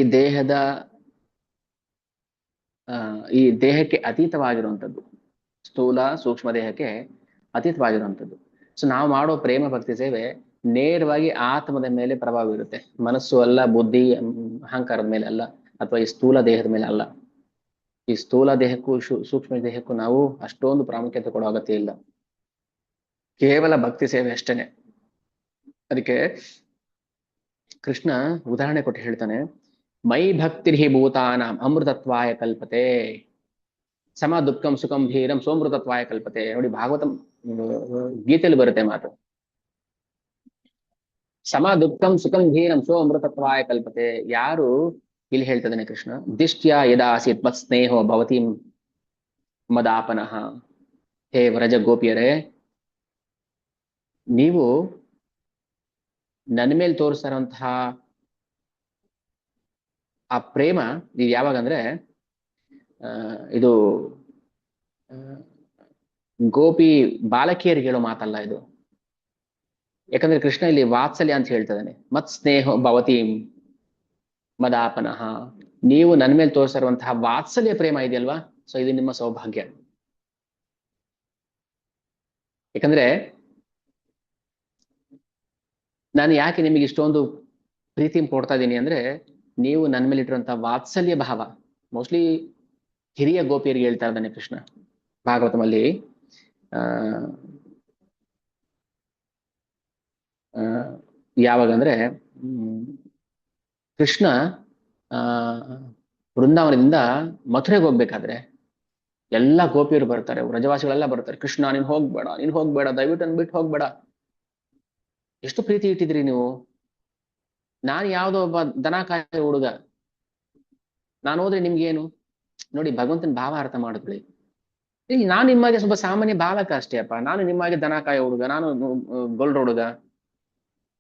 ದೇಹಕ್ಕೆ ಅತೀತವಾಗಿರುವಂಥದ್ದು, ಸ್ಥೂಲ ಸೂಕ್ಷ್ಮ ದೇಹಕ್ಕೆ ಅತೀತವಾಗಿರುವಂಥದ್ದು. ಸೊ ನಾವು ಮಾಡೋ ಪ್ರೇಮ ಭಕ್ತಿ ಸೇವೆ ನೇರವಾಗಿ ಆತ್ಮದ ಮೇಲೆ ಪ್ರಭಾವ ಬೀರುತ್ತೆ. ಮನಸ್ಸು ಅಲ್ಲ, ಬುದ್ಧಿ ಅಹಂಕಾರದ ಮೇಲೆ ಅಲ್ಲ, ಅಥವಾ ಈ ಸ್ಥೂಲ ದೇಹದ ಮೇಲೆ ಅಲ್ಲ. ಈ ಸ್ಥೂಲ ದೇಹಕ್ಕೂ ಸೂಕ್ಷ್ಮ ದೇಹಕ್ಕೂ ನಾವು ಅಷ್ಟೊಂದು ಪ್ರಾಮುಖ್ಯತೆ ಕೊಡೋ ಅಗತ್ಯ ಇಲ್ಲ. ಕೇವಲ ಭಕ್ತಿ ಸೇವೆ ಅಷ್ಟೇನೆ. ಅದಕ್ಕೆ ಕೃಷ್ಣ ಉದಾಹರಣೆ ಕೊಟ್ಟು ಹೇಳ್ತಾನೆ, ಮೈ ಭಕ್ತಿರ್ಹಿ ಭೂತಾನಾಂ ಅಮೃತತ್ವಾಯ ಕಲ್ಪತೆ, ಸಮ ದುಃಖಂ ಸುಖಂ ಧೀರಂ ಸೋಮೃತತ್ವಾಯ ಕಲ್ಪತೆ. ನೋಡಿ ಭಾಗವತ ಗೀತೆಯಲ್ಲಿ ಬರುತ್ತೆ ಮಾತು. ಸಮ ದುಃಖಂ ಸುಖಂ ಧೀರಂ ಸೋಮೃತತ್ವಾಯ ಕಲ್ಪತೆ. ಯಾರು ಇಲ್ಲಿ ಹೇಳ್ತದಾನೆ ಕೃಷ್ಣ, ದಿಷ್ಟ್ಯಾ ಯದಾಸಿತ್ ಮತ್ ಸ್ನೇಹೋ ಭವತಿ ಮದಾಪನಃ. ಹೇ ವ್ರಜ ಗೋಪಿಯರೇ, ನೀವು ನನ್ನ ಮೇಲೆ ತೋರಿಸ್ತಾ ಇರುವಂತಹ ಆ ಪ್ರೇಮ ಇದು ಯಾವಾಗಂದ್ರೆ, ಇದು ಗೋಪಿ ಬಾಲಕಿಯರಿಗೆ ಹೇಳೋ ಮಾತಲ್ಲ ಇದು. ಯಾಕಂದ್ರೆ ಕೃಷ್ಣ ಇಲ್ಲಿ ವಾತ್ಸಲ್ಯ ಅಂತ ಹೇಳ್ತಿದ್ದಾನೆ. ಮತ್ ಸ್ನೇಹ ಭವತಿ ಮದಾಪನಃ. ನೀವು ನನ್ನ ಮೇಲೆ ತೋರಿಸ್ತಾ ಇರುವಂತಹ ವಾತ್ಸಲ್ಯ ಪ್ರೇಮ ಇದೆಯಲ್ವಾ, ಸೊ ಇದು ನಿಮ್ಮ ಸೌಭಾಗ್ಯ. ಯಾಕಂದ್ರೆ ನಾನು ಯಾಕೆ ನಿಮಗೆ ಇಷ್ಟೊಂದು ಪ್ರೀತಿ ಕೊಡ್ತಾ ಇದ್ದೀನಿ ಅಂದ್ರೆ, ನೀವು ನನ್ನ ಮೇಲೆ ಇಟ್ಟಿರುವಂತಹ ವಾತ್ಸಲ್ಯ ಭಾವ. ಮೋಸ್ಟ್ಲಿ ಹಿರಿಯ ಗೋಪಿಯರಿಗೆ ಹೇಳ್ತಾ ಇದ್ದಾನೆ ಕೃಷ್ಣ ಭಾಗವತಮಲ್ಲಿ. ಯಾವಾಗಂದ್ರೆ ಕೃಷ್ಣ ವೃಂದಾವನದಿಂದ ಮಥುರೆಗೆ ಹೋಗ್ಬೇಕಾದ್ರೆ ಎಲ್ಲ ಗೋಪಿಯರು ಬರ್ತಾರೆ, ವ್ರಜವಾಸಿಗಳೆಲ್ಲ ಬರ್ತಾರೆ. ಕೃಷ್ಣ ನೀನ್ ಹೋಗ್ಬೇಡ, ದಯವಿಟ್ಟು ನನ್ ಬಿಟ್ಟು ಹೋಗ್ಬೇಡ. ಎಷ್ಟು ಪ್ರೀತಿ ಇಟ್ಟಿದ್ರಿ ನೀವು. ನಾನು ಯಾವ್ದೋ ಒಬ್ಬ ದನ ಕಾಯ ಹುಡುಗ, ನಾನು ಹೋದ್ರೆ ನಿಮ್ಗೇನು? ನೋಡಿ, ಭಗವಂತನ ಭಾವ ಅರ್ಥ ಮಾಡಿದ್ರಿ. ಇಲ್ಲಿ ನಾನು ನಿಮ್ಮಾಗೆ ಸ್ವಲ್ಪ ಸಾಮಾನ್ಯ ಬಾಲಕ ಅಷ್ಟೇ ಅಪ್ಪ. ನಾನು ನಿಮ್ಮಾಗೆ ದನ ಕಾಯ ಹುಡುಗ, ನಾನು ಗೊಲ್ರ ಹುಡುಗ,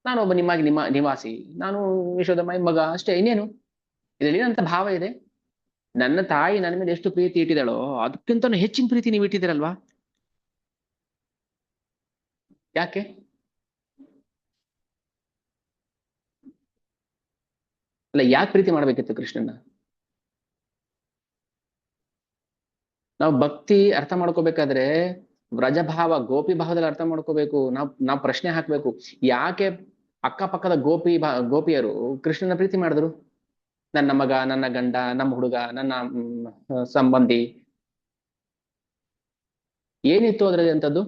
ನಾನು ಒಬ್ಬ ನಿಮ್ಮಾಗಿ ನಿವಾಸಿ, ನಾನು ಯಶೋದಮ್ಮ ಮಗ ಅಷ್ಟೇ, ಇನ್ನೇನು ಇದರಲ್ಲಿ ಏನಂತ ಭಾವ ಇದೆ? ನನ್ನ ತಾಯಿ ನನ್ನ ಮೇಲೆ ಎಷ್ಟು ಪ್ರೀತಿ ಇಟ್ಟಿದ್ದಾಳೋ ಅದಕ್ಕಿಂತ ಹೆಚ್ಚಿನ ಪ್ರೀತಿ ನೀವು ಇಟ್ಟಿದ್ದೀರಲ್ವಾ? ಯಾಕೆ? ಅಲ್ಲ, ಯಾಕೆ ಪ್ರೀತಿ ಮಾಡ್ಬೇಕಿತ್ತು ಕೃಷ್ಣನ? ನಾವು ಭಕ್ತಿ ಅರ್ಥ ಮಾಡ್ಕೋಬೇಕಾದ್ರೆ ವ್ರಜಭಾವ, ಗೋಪಿ ಭಾವದಲ್ಲಿ ಅರ್ಥ ಮಾಡ್ಕೋಬೇಕು. ನಾವ್ ಪ್ರಶ್ನೆ ಹಾಕ್ಬೇಕು, ಯಾಕೆ ಅಕ್ಕಪಕ್ಕದ ಗೋಪಿಯರು ಕೃಷ್ಣನ ಪ್ರೀತಿ ಮಾಡಿದ್ರು? ನನ್ನ ಮಗ, ನನ್ನ ಗಂಡ, ನಮ್ಮ ಹುಡುಗ, ನನ್ನ ಸಂಬಂಧಿ, ಏನಿತ್ತು ಅದ್ರಲ್ಲಿ ಅಂತದ್ದು?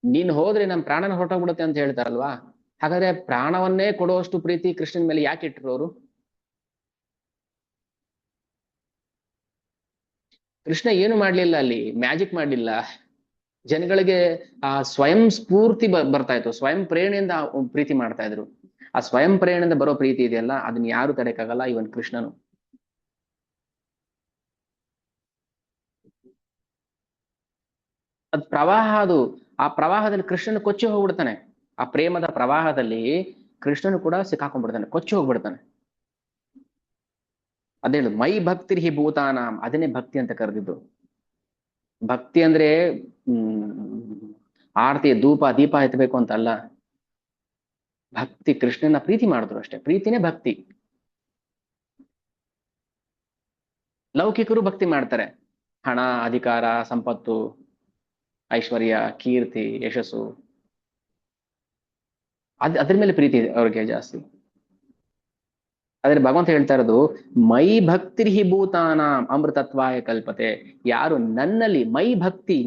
ನೀನ್ ಹೋದ್ರೆ ನಮ್ ಪ್ರಾಣನ ಹೊರಟೋಗ್ಬಿಡುತ್ತೆ ಅಂತ ಹೇಳ್ತಾರಲ್ವಾ? ಹಾಗಾದ್ರೆ ಪ್ರಾಣವನ್ನೇ ಕೊಡುವಷ್ಟು ಪ್ರೀತಿ ಕೃಷ್ಣನ ಮೇಲೆ ಯಾಕೆ ಇಟ್ರು ಅವರು? ಕೃಷ್ಣ ಏನು ಮಾಡ್ಲಿಲ್ಲ, ಅಲ್ಲಿ ಮ್ಯಾಜಿಕ್ ಮಾಡ್ಲಿಲ್ಲ. ಜನಗಳಿಗೆ ಆ ಸ್ವಯಂ ಸ್ಫೂರ್ತಿ ಬರ್ತಾ ಇತ್ತು, ಸ್ವಯಂ ಪ್ರೇರಣೆಯಿಂದ ಪ್ರೀತಿ ಮಾಡ್ತಾ ಇದ್ರು. ಆ ಸ್ವಯಂ ಪ್ರೇರಣೆಯಿಂದ ಬರೋ ಪ್ರೀತಿ ಇದೆಯಲ್ಲ, ಅದನ್ನ ಯಾರು ತಡೆಯಕ್ಕಾಗಲ್ಲ, ಇವನ್ ಕೃಷ್ಣನು. ಅದ್ ಪ್ರವಾಹ, ಅದು ಆ ಪ್ರವಾಹದಲ್ಲಿ ಕೃಷ್ಣನು ಕೊಚ್ಚಿ ಹೋಗ್ಬಿಡ್ತಾನೆ. ಆ ಪ್ರೇಮದ ಪ್ರವಾಹದಲ್ಲಿ ಕೃಷ್ಣನು ಕೂಡ ಸಿಕ್ಕಾಕೊಂಡ್ಬಿಡ್ತಾನೆ, ಕೊಚ್ಚಿ ಹೋಗ್ಬಿಡ್ತಾನೆ. ಅದೇಳು ಮೈ ಭಕ್ತಿರ್ ಹಿ ಭೂತಾನಾಂ, ಅದನ್ನೇ ಭಕ್ತಿ ಅಂತ ಕರೆದಿದ್ದು. ಭಕ್ತಿ ಅಂದ್ರೆ ಆರತಿ ಧೂಪ ದೀಪ ಎತ್ತಬೇಕು ಅಂತ ಅಲ್ಲ. ಭಕ್ತಿ ಕೃಷ್ಣನ ಪ್ರೀತಿ ಮಾಡಿದ್ರು ಅಷ್ಟೇ, ಪ್ರೀತಿನೇ ಭಕ್ತಿ. ಲೌಕಿಕರು ಭಕ್ತಿ ಮಾಡ್ತಾರೆ, ಹಣ, ಅಧಿಕಾರ, ಸಂಪತ್ತು, ಐಶ್ವರ್ಯ, ಕೀರ್ತಿ, ಯಶಸ್ಸು, ಅದ್ರ ಮೇಲೆ ಪ್ರೀತಿ ಅವ್ರಿಗೆ ಜಾಸ್ತಿ. ಆದ್ರೆ ಭಗವಂತ ಹೇಳ್ತಾ ಇರೋದು ಮೈ ಭಕ್ತಿರ್ ಹಿ ಭೂತಾನಾಂ ಅಮೃತತ್ವಾಯ ಕಲ್ಪತೆ. ಯಾರು ನನ್ನಲ್ಲಿ ಮೈ ಭಕ್ತಿ,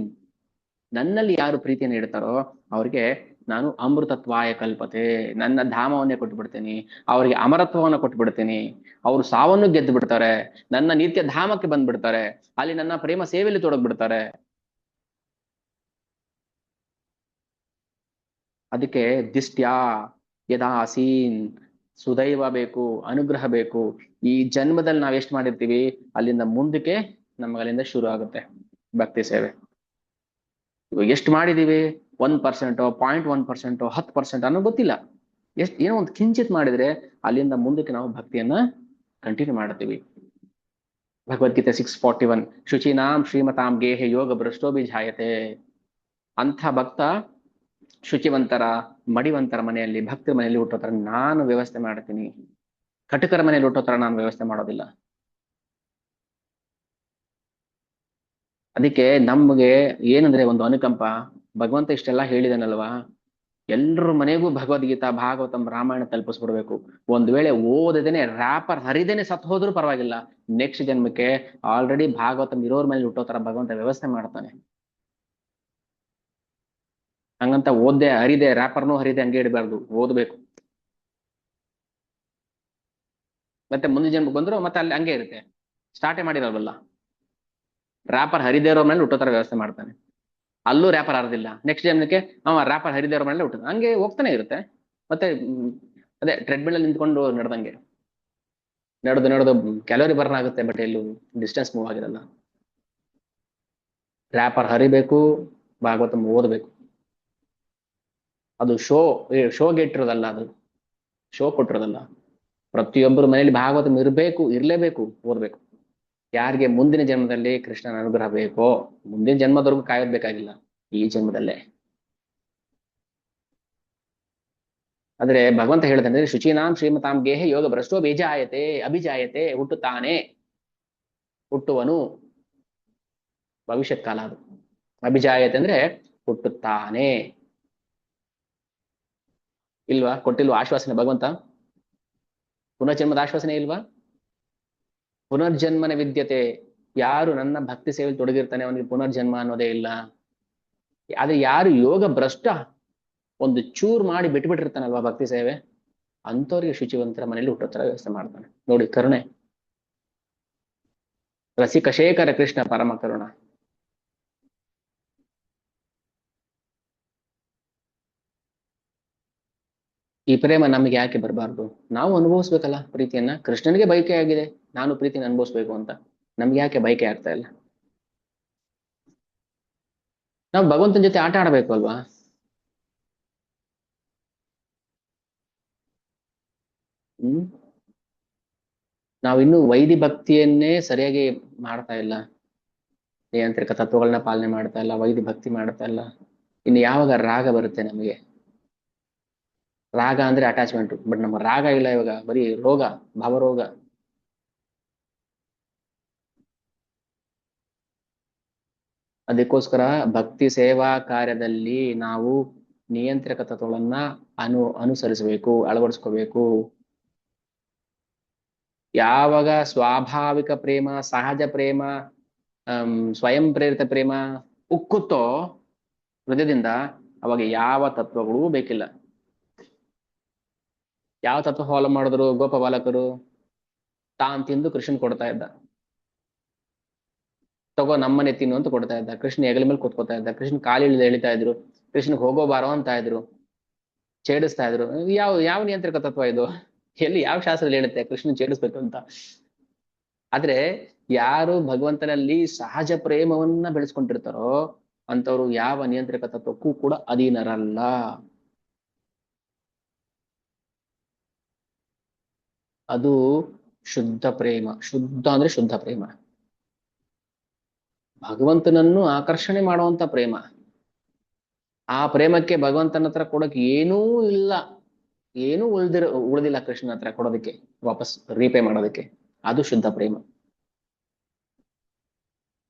ನನ್ನಲ್ಲಿ ಯಾರು ಪ್ರೀತಿಯನ್ನು ಇಡ್ತಾರೋ ಅವ್ರಿಗೆ ನಾನು ಅಮೃತತ್ವಾಯ ಕಲ್ಪತೆ, ನನ್ನ ಧಾಮವನ್ನೇ ಕೊಟ್ಟು ಬಿಡ್ತೀನಿ, ಅವರಿಗೆ ಅಮರತ್ವವನ್ನು ಕೊಟ್ಟು ಬಿಡ್ತೀನಿ. ಅವರು ಸಾವನ್ನು ಗೆದ್ದು ಬಿಡ್ತಾರೆ, ನನ್ನ ನಿತ್ಯ ಧಾಮಕ್ಕೆ ಬಂದ್ಬಿಡ್ತಾರೆ, ಅಲ್ಲಿ ನನ್ನ ಪ್ರೇಮ ಸೇವೆಯಲ್ಲಿ ತೊಡಗ್ಬಿಡ್ತಾರೆ. ಅದಕ್ಕೆ ದಿಷ್ಟ್ಯಾ ಯದಾಸೀನ್, ಸುದೈವ ಬೇಕು, ಅನುಗ್ರಹ ಬೇಕು. ಈ ಜನ್ಮದಲ್ಲಿ ನಾವ್ ಎಷ್ಟು ಮಾಡಿರ್ತೀವಿ, ಅಲ್ಲಿಂದ ಮುಂದಕ್ಕೆ ನಮಗಲ್ಲಿಂದ ಶುರು ಆಗುತ್ತೆ ಭಕ್ತಿ ಸೇವೆ. ಇವಾಗ ಎಷ್ಟು ಮಾಡಿದೀವಿ? 1%, 0.1%, 10% ಅನ್ನೋ ಗೊತ್ತಿಲ್ಲ. ಏನೋ ಒಂದು ಕಿಂಚಿತ್ ಮಾಡಿದ್ರೆ ಅಲ್ಲಿಂದ ಮುಂದಕ್ಕೆ ನಾವು ಭಕ್ತಿಯನ್ನ ಕಂಟಿನ್ಯೂ ಮಾಡ್ತೀವಿ. ಭಗವದ್ಗೀತೆ 6:41, ಶುಚೀನಾಂ ಶ್ರೀಮತಾಂ ಗೇಹೆ ಯೋಗ ಭ್ರಷ್ಟೋಭಿಜಾಯತೆ. ಅಂಥ ಭಕ್ತ ಶುಚಿವಂತರ, ಮಡಿವಂತರ ಮನೆಯಲ್ಲಿ, ಭಕ್ತರ ಮನೆಯಲ್ಲಿ ಹುಟ್ಟೋ ತರ ನಾನು ವ್ಯವಸ್ಥೆ ಮಾಡ್ತೀನಿ. ಕಟುಕರ ಮನೆಯಲ್ಲಿ ಹುಟ್ಟೋ ತರ ನಾನು ವ್ಯವಸ್ಥೆ ಮಾಡೋದಿಲ್ಲ. ಅದಕ್ಕೆ ನಮ್ಗೆ ಏನಂದ್ರೆ ಒಂದು ಅನುಕಂಪ. ಭಗವಂತ ಇಷ್ಟೆಲ್ಲ ಹೇಳಿದನಲ್ವಾ, ಎಲ್ರ ಮನೆಗೂ ಭಗವದ್ಗೀತಾ, ಭಾಗವತಂ, ರಾಮಾಯಣ ತಲುಪಿಸ್ಬಿಡ್ಬೇಕು. ಒಂದ್ ವೇಳೆ ಓದದೇನೆ ರ್ಯಾಪರ್ ಹರಿದೇನೆ ಸತ್ ಹೋದ್ರೂ ಪರವಾಗಿಲ್ಲ, ನೆಕ್ಸ್ಟ್ ಜನ್ಮಕ್ಕೆ ಆಲ್ರೆಡಿ ಭಾಗವತಂ ಇರೋರ್ ಮೇಲೆ ಹುಟ್ಟೋ ತರ ಭಗವಂತ ವ್ಯವಸ್ಥೆ ಮಾಡ್ತಾನೆ. ಹಂಗಂತ ಓದ್ದೆ ಹರಿದೆ, ರ್ಯಾಪರ್ನೂ ಹರಿದೆ ಹಂಗೆ ಇಡಬಾರ್ದು, ಓದ್ಬೇಕು. ಮತ್ತೆ ಮುಂದಿನ ಜನ್ಮಕ್ಕೆ ಬಂದ್ರು ಮತ್ತೆ ಅಲ್ಲಿ ಹಂಗೆ ಇರುತ್ತೆ, ಸ್ಟಾರ್ಟೇ ಮಾಡಿರೋಲ್ವಲ್ಲ. ರ್ಯಾಪರ್ ಹರಿದೇ ಇರೋ ಮೇಲೆ ಹುಟ್ಟೋ ತರ ವ್ಯವಸ್ಥೆ ಮಾಡ್ತಾನೆ. ಅಲ್ಲೂ ರ್ಯಾಪರ್ ಹರಿದಿಲ್ಲ, ನೆಕ್ಸ್ಟ್ ಜನ್ಮಕ್ಕೆ ರ್ಯಾಪರ್ ಹರಿದೇ ಇರೋ ಮೇಲೆ ಹುಟ್ಟದ, ಹಂಗೆ ಹೋಗ್ತಾನೆ ಇರುತ್ತೆ. ಮತ್ತೆ ಅದೇ ಟ್ರೆಡ್ಮಿಲ್ ಅಲ್ಲಿ ನಿಂತ್ಕೊಂಡು ನಡೆದಂಗೆ ನಡೆದು ಕ್ಯಾಲೋರಿ ಬರ್ನ್ ಆಗುತ್ತೆ, ಬಟ್ ಎಲ್ಲೂ ಡಿಸ್ಟೆನ್ಸ್ ಮೂವ್ ಆಗಿರಲ್ಲ. ರ್ಯಾಪರ್ ಹರಿಬೇಕು, ಭಾಗವತಂ ಓದಬೇಕು. ಅದು ಶೋಗೆ ಇಟ್ಟಿರೋದಲ್ಲ, ಅದು ಶೋ ಕೊಟ್ಟಿರೋದಲ್ಲ. ಪ್ರತಿಯೊಬ್ಬರ ಮನೆಯಲ್ಲಿ ಭಾಗವತಂ ಇರ್ಲೇಬೇಕು, ಓದ್ಬೇಕು. ಯಾರಿಗೆ ಮುಂದಿನ ಜನ್ಮದಲ್ಲಿ ಕೃಷ್ಣನ ಅನುಗ್ರಹ ಬೇಕೋ, ಮುಂದಿನ ಜನ್ಮದವರೆಗೂ ಕಾಯೋದ್ ಬೇಕಾಗಿಲ್ಲ, ಈ ಜನ್ಮದಲ್ಲೇ. ಆದ್ರೆ ಭಗವಂತ ಹೇಳ್ತಾನೆ, ಶುಚೀನಾಂ ಶ್ರೀಮತಾಂ ಗೇಹೆ ಯೋಗ ಭ್ರಷ್ಟೋ ಅಭಿಜಾಯತೆ, ಹುಟ್ಟುತ್ತಾನೆ, ಹುಟ್ಟುವನು, ಭವಿಷ್ಯತ್ ಕಾಲ ಅದು. ಅಭಿಜಾಯತೆ ಅಂದ್ರೆ ಹುಟ್ಟುತ್ತಾನೆ. ಇಲ್ವಾ? ಕೊಟ್ಟಿಲ್ವಾ ಆಶ್ವಾಸನೆ ಭಗವಂತ? ಪುನರ್ಜನ್ಮದ ಆಶ್ವಾಸನೆ ಇಲ್ವಾ? ಪುನರ್ಜನ್ಮನ ವಿದ್ಯತೆ. ಯಾರು ನನ್ನ ಭಕ್ತಿ ಸೇವೆಯಲ್ಲಿ ತೊಡಗಿರ್ತಾನೆ ಅವನಿಗೆ ಪುನರ್ಜನ್ಮ ಅನ್ನೋದೇ ಇಲ್ಲ. ಆದ್ರೆ ಯಾರು ಯೋಗ ಭ್ರಷ್ಟ, ಒಂದು ಚೂರ್ ಮಾಡಿ ಬಿಟ್ಬಿಟ್ಟಿರ್ತಾನಲ್ವಾ ಭಕ್ತಿ ಸೇವೆ, ಅಂಥವ್ರಿಗೆ ಶುಚಿವಂತರ ಮನೆಯಲ್ಲಿ ಹುಟ್ಟೋ ತರ ವ್ಯವಸ್ಥೆ ಮಾಡ್ತಾನೆ. ನೋಡಿ ಕರುಣೆ. ರಸಿಕಶೇಖರ ಕೃಷ್ಣ ಪರಮ ಕರುಣ. ಈ ಪ್ರೇಮ ನಮಗೆ ಯಾಕೆ ಬರಬಾರ್ದು? ನಾವು ಅನುಭವಿಸ್ಬೇಕಲ್ಲ ಪ್ರೀತಿಯನ್ನ. ಕೃಷ್ಣನಿಗೆ ಬಯಕೆ ಆಗಿದೆ ನಾನು ಪ್ರೀತಿನ ಅನುಭವಿಸ್ಬೇಕು ಅಂತ, ನಮ್ಗೆ ಯಾಕೆ ಬಯಕೆ ಆಗ್ತಾ ಇಲ್ಲ? ನಾವು ಭಗವಂತನ ಜೊತೆ ಆಟ ಆಡ್ಬೇಕು ಅಲ್ವಾ? ನಾವಿನ್ನು ವೈದಿ ಭಕ್ತಿಯನ್ನೇ ಸರಿಯಾಗಿ ಮಾಡ್ತಾ ಇಲ್ಲ, ನಿಯಂತ್ರಿತ ತತ್ವಗಳನ್ನ ಪಾಲನೆ ಮಾಡ್ತಾ ಇಲ್ಲ, ವೈದಿ ಭಕ್ತಿ ಮಾಡ್ತಾ ಇಲ್ಲ. ಇನ್ನು ಯಾವಾಗ ರಾಗ ಬರುತ್ತೆ ನಮಗೆ? ರಾಗ ಅಂದ್ರೆ ಅಟ್ಯಾಚ್ಮೆಂಟ್, ಬಟ್ ನಮ್ಮ ರಾಗ ಇಲ್ಲ ಇವಾಗ, ಬರೀ ರೋಗ, ಭಾವರೋಗ. ಅದಕ್ಕೋಸ್ಕರ ಭಕ್ತಿ ಸೇವಾ ಕಾರ್ಯದಲ್ಲಿ ನಾವು ನಿಯಂತ್ರಕ ತತ್ವಗಳನ್ನ ಅನುಸರಿಸಬೇಕು, ಅಳವಡಿಸ್ಕೋಬೇಕು. ಯಾವಾಗ ಸ್ವಾಭಾವಿಕ ಪ್ರೇಮ, ಸಹಜ ಪ್ರೇಮ, ಸ್ವಯಂ ಪ್ರೇರಿತ ಪ್ರೇಮ ಉಕ್ಕುತ್ತೋ ಹೃದಯದಿಂದ, ಅವಾಗ ಯಾವ ತತ್ವಗಳೂ ಬೇಕಿಲ್ಲ. ಯಾವ ತತ್ವ ಫಾಲೋ ಮಾಡಿದ್ರು ಗೋಪ ಬಾಲಕರು? ತಾನ್ ತಿಂದು ಕೃಷ್ಣ ಕೊಡ್ತಾ ಇದ್ದ, ತಗೋ ನಮ್ಮನೆ ತಿನ್ನು ಅಂತ ಕೊಡ್ತಾ ಇದ್ದ. ಕೃಷ್ಣ ಹೆಗಲ ಮೇಲೆ ಕೂತ್ಕೋತಾ ಇದ್ದ, ಕೃಷ್ಣ ಕಾಲಿಳಿದು ಎಳಿತಾ ಇದ್ರು, ಕೃಷ್ಣಗ್ ಹೋಗೋ ಬಾರೋ ಅಂತ ಇದ್ರು, ಛೇಡಿಸ್ತಾ ಇದ್ರು. ಯಾವ ನಿಯಂತ್ರಕ ತತ್ವ ಇದು? ಎಲ್ಲಿ ಯಾವ ಶಾಸ್ತ್ರದಲ್ಲಿ ಹೇಳುತ್ತೆ ಕೃಷ್ಣ ಛೇಡಿಸ್ಬೇಕು ಅಂತ? ಆದ್ರೆ ಯಾರು ಭಗವಂತನಲ್ಲಿ ಸಹಜ ಪ್ರೇಮವನ್ನ ಬೆಳೆಸ್ಕೊಂಡಿರ್ತಾರೋ ಅಂತವ್ರು ಯಾವ ನಿಯಂತ್ರಕ ತತ್ವಕ್ಕೂ ಕೂಡ ಅಧೀನರಲ್ಲ. ಅದು ಶುದ್ಧ ಪ್ರೇಮ. ಶುದ್ಧ ಅಂದ್ರೆ ಶುದ್ಧ ಪ್ರೇಮ, ಭಗವಂತನನ್ನು ಆಕರ್ಷಣೆ ಮಾಡುವಂತ ಪ್ರೇಮ. ಆ ಪ್ರೇಮಕ್ಕೆ ಭಗವಂತನ ಹತ್ರ ಕೊಡಕ್ಕೆ ಏನೂ ಇಲ್ಲ, ಏನೂ ಉಳಿದಿಲ್ಲ ಕೃಷ್ಣನ ಹತ್ರ ಕೊಡೋದಕ್ಕೆ, ವಾಪಸ್ ರೀಪೇ ಮಾಡೋದಕ್ಕೆ. ಅದು ಶುದ್ಧ ಪ್ರೇಮ.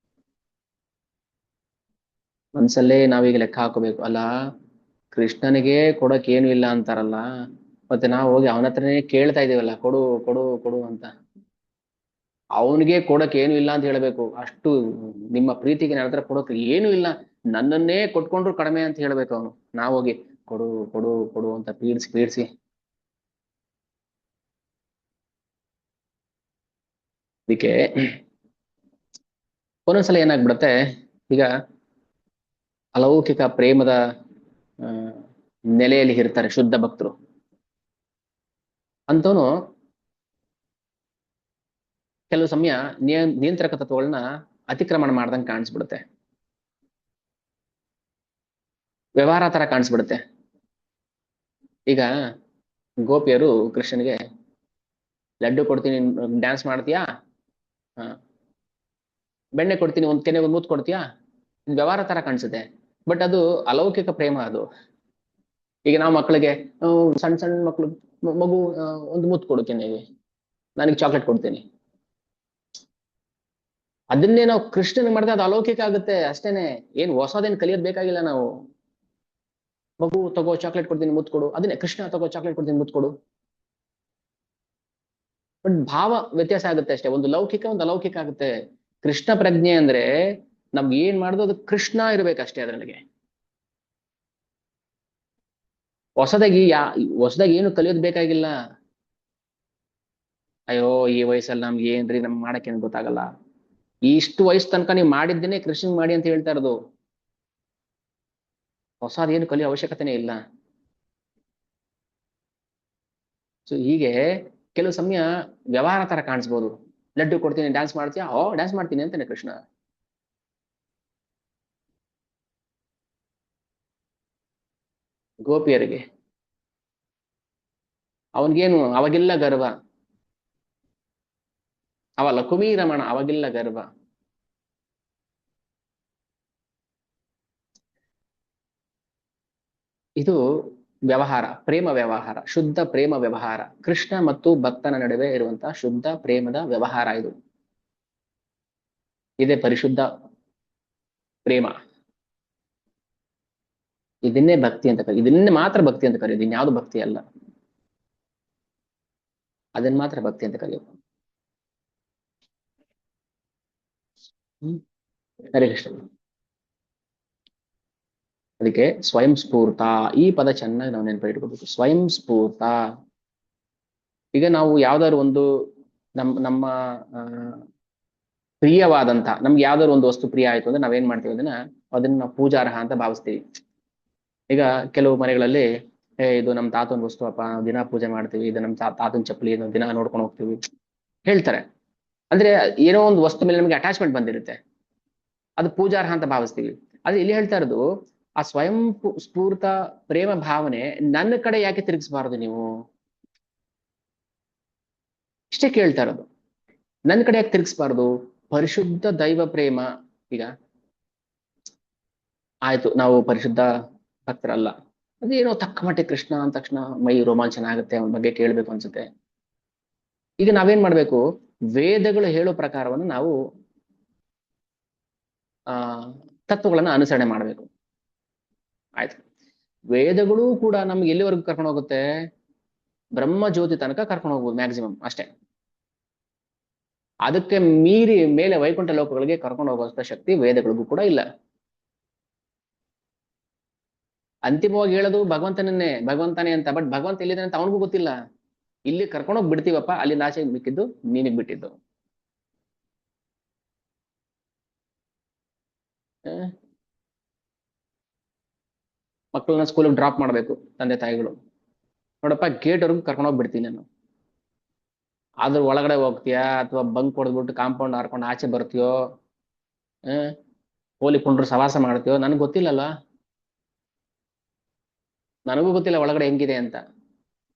ಮನ್ಸಲ್ಲೇ ನಾವೀಗ ಲೆಕ್ಕ ಹಾಕೋಬೇಕು, ಅಲ್ಲ ಕೃಷ್ಣನಿಗೆ ಕೊಡಕ್ ಏನು ಇಲ್ಲ ಅಂತಾರಲ್ಲ, ಮತ್ತೆ ನಾವು ಹೋಗಿ ಅವನ ಹತ್ರನೇ ಕೇಳ್ತಾ ಇದೀವಲ್ಲ, ಕೊಡು ಕೊಡು ಕೊಡು ಅಂತ. ಅವನಿಗೆ ಕೊಡಕ್ ಏನು ಇಲ್ಲ ಅಂತ ಹೇಳ್ಬೇಕು. ಅಷ್ಟು ನಿಮ್ಮ ಪ್ರೀತಿಗೆ ನನ್ನ ಹತ್ರ ಕೊಡಕ್ ಏನು ಇಲ್ಲ, ನನ್ನನ್ನೇ ಕೊಟ್ಕೊಂಡ್ರು ಕಡಿಮೆ ಅಂತ ಹೇಳ್ಬೇಕು ಅವನು. ನಾವು ಹೋಗಿ ಕೊಡು ಕೊಡು ಕೊಡು ಅಂತ ಪೀಡ್ಸಿ ಅದಕ್ಕೆ ಒಂದೊಂದ್ಸಲ ಏನಾಗ್ಬಿಡತ್ತೆ, ಈಗ ಅಲೌಕಿಕ ಪ್ರೇಮದ ನೆಲೆಯಲ್ಲಿ ಇರ್ತಾರೆ ಶುದ್ಧ ಭಕ್ತರು. ಅಂತವನು ಕೆಲವು ಸಮಯ ನಿಯಂತ್ರಕ ತತ್ವಗಳನ್ನ ಅತಿಕ್ರಮಣ ಮಾಡ್ದಂಗೆ ಕಾಣಿಸ್ಬಿಡುತ್ತೆ, ವ್ಯವಹಾರ ತರ ಕಾಣಿಸ್ಬಿಡುತ್ತೆ. ಈಗ ಗೋಪಿಯರು ಕೃಷ್ಣನಿಗೆ ಲಡ್ಡು ಕೊಡ್ತೀನಿ ಡ್ಯಾನ್ಸ್ ಮಾಡ್ತೀಯಾ, ಬೆಣ್ಣೆ ಕೊಡ್ತೀನಿ ಒಂದ್ ಕೆನೆ ಒಂದು ಮೂತ್ ಕೊಡ್ತೀಯಾ, ವ್ಯವಹಾರ ತರ ಕಾಣಿಸುತ್ತೆ. ಬಟ್ ಅದು ಅಲೌಕಿಕ ಪ್ರೇಮ. ಅದು ಈಗ ನಾವು ಮಕ್ಕಳಿಗೆ, ಸಣ್ಣ ಸಣ್ಣ ಮಕ್ಳು, ಮಗು ಒಂದು ಮುತ್ತು ಕೊಡು ಕೆನೆಗೆ, ನನಗೆ ಚಾಕ್ಲೇಟ್ ಕೊಡ್ತೀನಿ, ಅದನ್ನೇ ನಾವು ಕೃಷ್ಣನಿಗೆ ಮಾಡಿದ್ರೆ ಅದು ಅಲೌಕಿಕ ಆಗುತ್ತೆ ಅಷ್ಟೇನೆ. ಏನ್ ಹೊಸದೇನು ಕಲಿಯೋದ್ ಬೇಕಾಗಿಲ್ಲ ನಾವು. ಮಗು ತಗೋ ಚಾಕ್ಲೇಟ್ ಕೊಡ್ತೀನಿ ಮುತ್ತು ಕೊಡು, ಅದನ್ನೇ ಕೃಷ್ಣ ತಗೋ ಚಾಕ್ಲೇಟ್ ಕೊಡ್ತೀನಿ ಮುತ್ತು ಕೊಡು. ಬಟ್ ಭಾವ ವ್ಯತ್ಯಾಸ ಆಗುತ್ತೆ ಅಷ್ಟೇ, ಒಂದು ಲೌಕಿಕ ಒಂದು ಅಲೌಕಿಕ ಆಗುತ್ತೆ. ಕೃಷ್ಣ ಪ್ರಜ್ಞೆ ಅಂದ್ರೆ ನಮ್ಗೆ ಏನ್ ಮಾಡೋದು ಅದು ಕೃಷ್ಣ ಇರ್ಬೇಕಷ್ಟೇ ಅದ್ರೊಳಗೆ. ಹೊಸದಾಗಿ ಏನು ಕಲಿಯೋದ್ ಬೇಕಾಗಿಲ್ಲ. ಅಯ್ಯೋ ಈ ವಯಸ್ಸಲ್ಲಿ ನಮ್ಗೆ ಏನ್ರಿ ನಮ್ಗೆ ಮಾಡಕ್ಕೇನು ಗೊತ್ತಾಗಲ್ಲ, ಇಷ್ಟು ವಯಸ್ಸು ತನಕ ನೀವು ಮಾಡಿದ್ದೇನೆ ಕೃಷ್ಣ ಮಾಡಿ ಅಂತ ಹೇಳ್ತಾ ಇರೋದು. ಹೊಸದೇನು ಕಲಿಯೋ ಅವಶ್ಯಕತೆನೇ ಇಲ್ಲ. ಸೊ ಹೀಗೆ ಕೆಲವು ಸಮಯ ವ್ಯವಹಾರ ತರ ಕಾಣಿಸ್ಬೋದು. ಲಡ್ಡು ಕೊಡ್ತೀನಿ ಡ್ಯಾನ್ಸ್ ಮಾಡ್ತೀಯಾ, ಡ್ಯಾನ್ಸ್ ಮಾಡ್ತೀನಿ ಅಂತಾನೆ ಕೃಷ್ಣ. ಗೋಪಿಯರಿಗೆ ಅವನ್ಗೇನು ಅವಾಗಿಲ್ಲ ಗರ್ವ, ಅವ ಲಕುಮಿ ರಮಣ, ಅವಾಗಿಲ್ಲ ಗರ್ವ. ಇದು ವ್ಯವಹಾರ, ಪ್ರೇಮ ವ್ಯವಹಾರ, ಶುದ್ಧ ಪ್ರೇಮ ವ್ಯವಹಾರ. ಕೃಷ್ಣ ಮತ್ತು ಭಕ್ತನ ನಡುವೆ ಇರುವಂತಹ ಶುದ್ಧ ಪ್ರೇಮದ ವ್ಯವಹಾರ ಇದು. ಇದೇ ಪರಿಶುದ್ಧ ಪ್ರೇಮ. ಇದನ್ನೇ ಭಕ್ತಿ ಅಂತ ಕರೀ, ಇದನ್ನೇ ಮಾತ್ರ ಭಕ್ತಿ ಅಂತ ಕರೆಯೋದು, ಇನ್ಯಾವುದು ಭಕ್ತಿ ಅಲ್ಲ. ಅದನ್ನ ಮಾತ್ರ ಭಕ್ತಿ ಅಂತ ಕರೆಯೋದು. ಹರೇ ಕೃಷ್ಣ. ಅದಕ್ಕೆ ಸ್ವಯಂ ಸ್ಫೂರ್ತ ಈ ಪದ ಚೆನ್ನಾಗಿ ನಾವು ನೆನಪಿಟ್ಕೋಬೇಕು. ಸ್ವಯಂ ಸ್ಫೂರ್ತ. ಈಗ ನಾವು ಯಾವ್ದಾದ್ರು ಒಂದು ನಮ್ಮ ಪ್ರಿಯವಾದಂತ ನಮ್ಗೆ ಯಾವ್ದಾದ್ರು ಒಂದು ವಸ್ತು ಪ್ರಿಯ ಆಯ್ತು ಅಂದ್ರೆ ನಾವೇನ್ ಮಾಡ್ತೀವಿ ಅದನ್ನ ನಾವು ಪೂಜಾರ್ಹ ಅಂತ ಭಾವಿಸ್ತೀವಿ. ಈಗ ಕೆಲವು ಮನೆಗಳಲ್ಲಿ ಇದು ನಮ್ಮ ತಾತನ ವಸ್ತು ಅಪ್ಪ, ನಾವು ದಿನ ಪೂಜೆ ಮಾಡ್ತೀವಿ, ಇದು ನಮ್ಮ ತಾತನ ಚಪ್ಪಲಿ, ನಾವು ದಿನ ನೋಡ್ಕೊಂಡು ಹೋಗ್ತೀವಿ ಹೇಳ್ತಾರೆ. ಅಂದ್ರೆ ಏನೋ ಒಂದು ವಸ್ತು ಮೇಲೆ ನಮಗೆ ಅಟ್ಯಾಚ್ಮೆಂಟ್ ಬಂದಿರುತ್ತೆ, ಅದು ಪೂಜಾರ್ಹ ಅಂತ ಭಾವಿಸ್ತೀವಿ. ಆದ್ರೆ ಇಲ್ಲಿ ಹೇಳ್ತಾ ಇರೋದು ಆ ಸ್ವಯಂ ಸ್ಫೂರ್ತ ಪ್ರೇಮ ಭಾವನೆ ನನ್ನ ಕಡೆ ಯಾಕೆ ತಿರುಗಿಸಬಾರದು ನೀವು, ಇಷ್ಟೇ ಕೇಳ್ತಾ ಇರೋದು. ನನ್ನ ಕಡೆ ಯಾಕೆ ತಿರುಗಿಸಬಾರ್ದು? ಪರಿಶುದ್ಧ ದೈವ ಪ್ರೇಮ. ಈಗ ಆಯ್ತು ನಾವು ಪರಿಶುದ್ಧ ಭಕ್ತರಲ್ಲ, ಅದೇನೋ ತಕ್ಕ ಮಟ್ಟಿಗೆ ಕೃಷ್ಣ ಅಂದ ತಕ್ಷಣ ಮೈ ರೋಮಾಂಚನ ಆಗುತ್ತೆ, ಅವನ ಬಗ್ಗೆ ಕೇಳ್ಬೇಕು ಅನ್ಸುತ್ತೆ. ಈಗ ನಾವೇನ್ ಮಾಡ್ಬೇಕು, ವೇದಗಳು ಹೇಳೋ ಪ್ರಕಾರವನ್ನು ನಾವು ತತ್ವಗಳನ್ನ ಅನುಸರಣೆ ಮಾಡ್ಬೇಕು. ಆಯ್ತು, ವೇದಗಳು ಕೂಡ ನಮ್ಗೆ ಎಲ್ಲಿವರೆಗೂ ಕರ್ಕೊಂಡು ಹೋಗುತ್ತೆ? ಬ್ರಹ್ಮ ಜ್ಯೋತಿ ತನಕ ಕರ್ಕೊಂಡು ಹೋಗ್ಬೋದು ಮ್ಯಾಕ್ಸಿಮಮ್ ಅಷ್ಟೇ. ಅದಕ್ಕೆ ಮೀರಿ ಮೇಲೆ ವೈಕುಂಠ ಲೋಕಗಳಿಗೆ ಕರ್ಕೊಂಡು ಹೋಗುವಂತ ಶಕ್ತಿ ವೇದಗಳಿಗೂ ಕೂಡ ಇಲ್ಲ. ಅಂತಿಮವಾಗಿ ಹೇಳೋದು ಭಗವಂತನೇ ಅಂತ. ಬಟ್ ಭಗವಂತ ಎಲ್ಲಿದ್ದಾನೆ ಅಂತ ಅವನಿಗೂ ಗೊತ್ತಿಲ್ಲ. ಇಲ್ಲಿ ಕರ್ಕೊಂಡೋಗಿ ಬಿಡ್ತೀವಪ್ಪ, ಅಲ್ಲಿಂದ ಆಚೆ ಬಿಕ್ಕಿದ್ದು ನೀನಿಗೆ ಬಿಟ್ಟಿದ್ದು. ಮಕ್ಕಳನ್ನ ಸ್ಕೂಲಿಗೆ ಡ್ರಾಪ್ ಮಾಡ್ಬೇಕು ತಂದೆ ತಾಯಿಗಳು, ನೋಡಪ್ಪ ಗೇಟ್ ವರ್ಗು ಕರ್ಕೊಂಡೋಗಿ ಬಿಡ್ತೀನಿ ನಾನು, ಆದ್ರೂ ಒಳಗಡೆ ಹೋಗ್ತೀಯಾ ಅಥವಾ ಬಂಕ್ ಹೊಡೆದ್ಬಿಟ್ಟು ಕಾಂಪೌಂಡ್ ಹಾರ್ಕೊಂಡು ಆಚೆ ಬರ್ತೀಯೋ, ಹೋಲಿ ಪುಂಡ್ರು ಸವಾಸ ಮಾಡ್ತೀಯೋ ನನಗೆ ಗೊತ್ತಿಲ್ಲಲ್ವಾ, ನನಗೂ ಗೊತ್ತಿಲ್ಲ ಒಳಗಡೆ ಹೆಂಗಿದೆ ಅಂತ.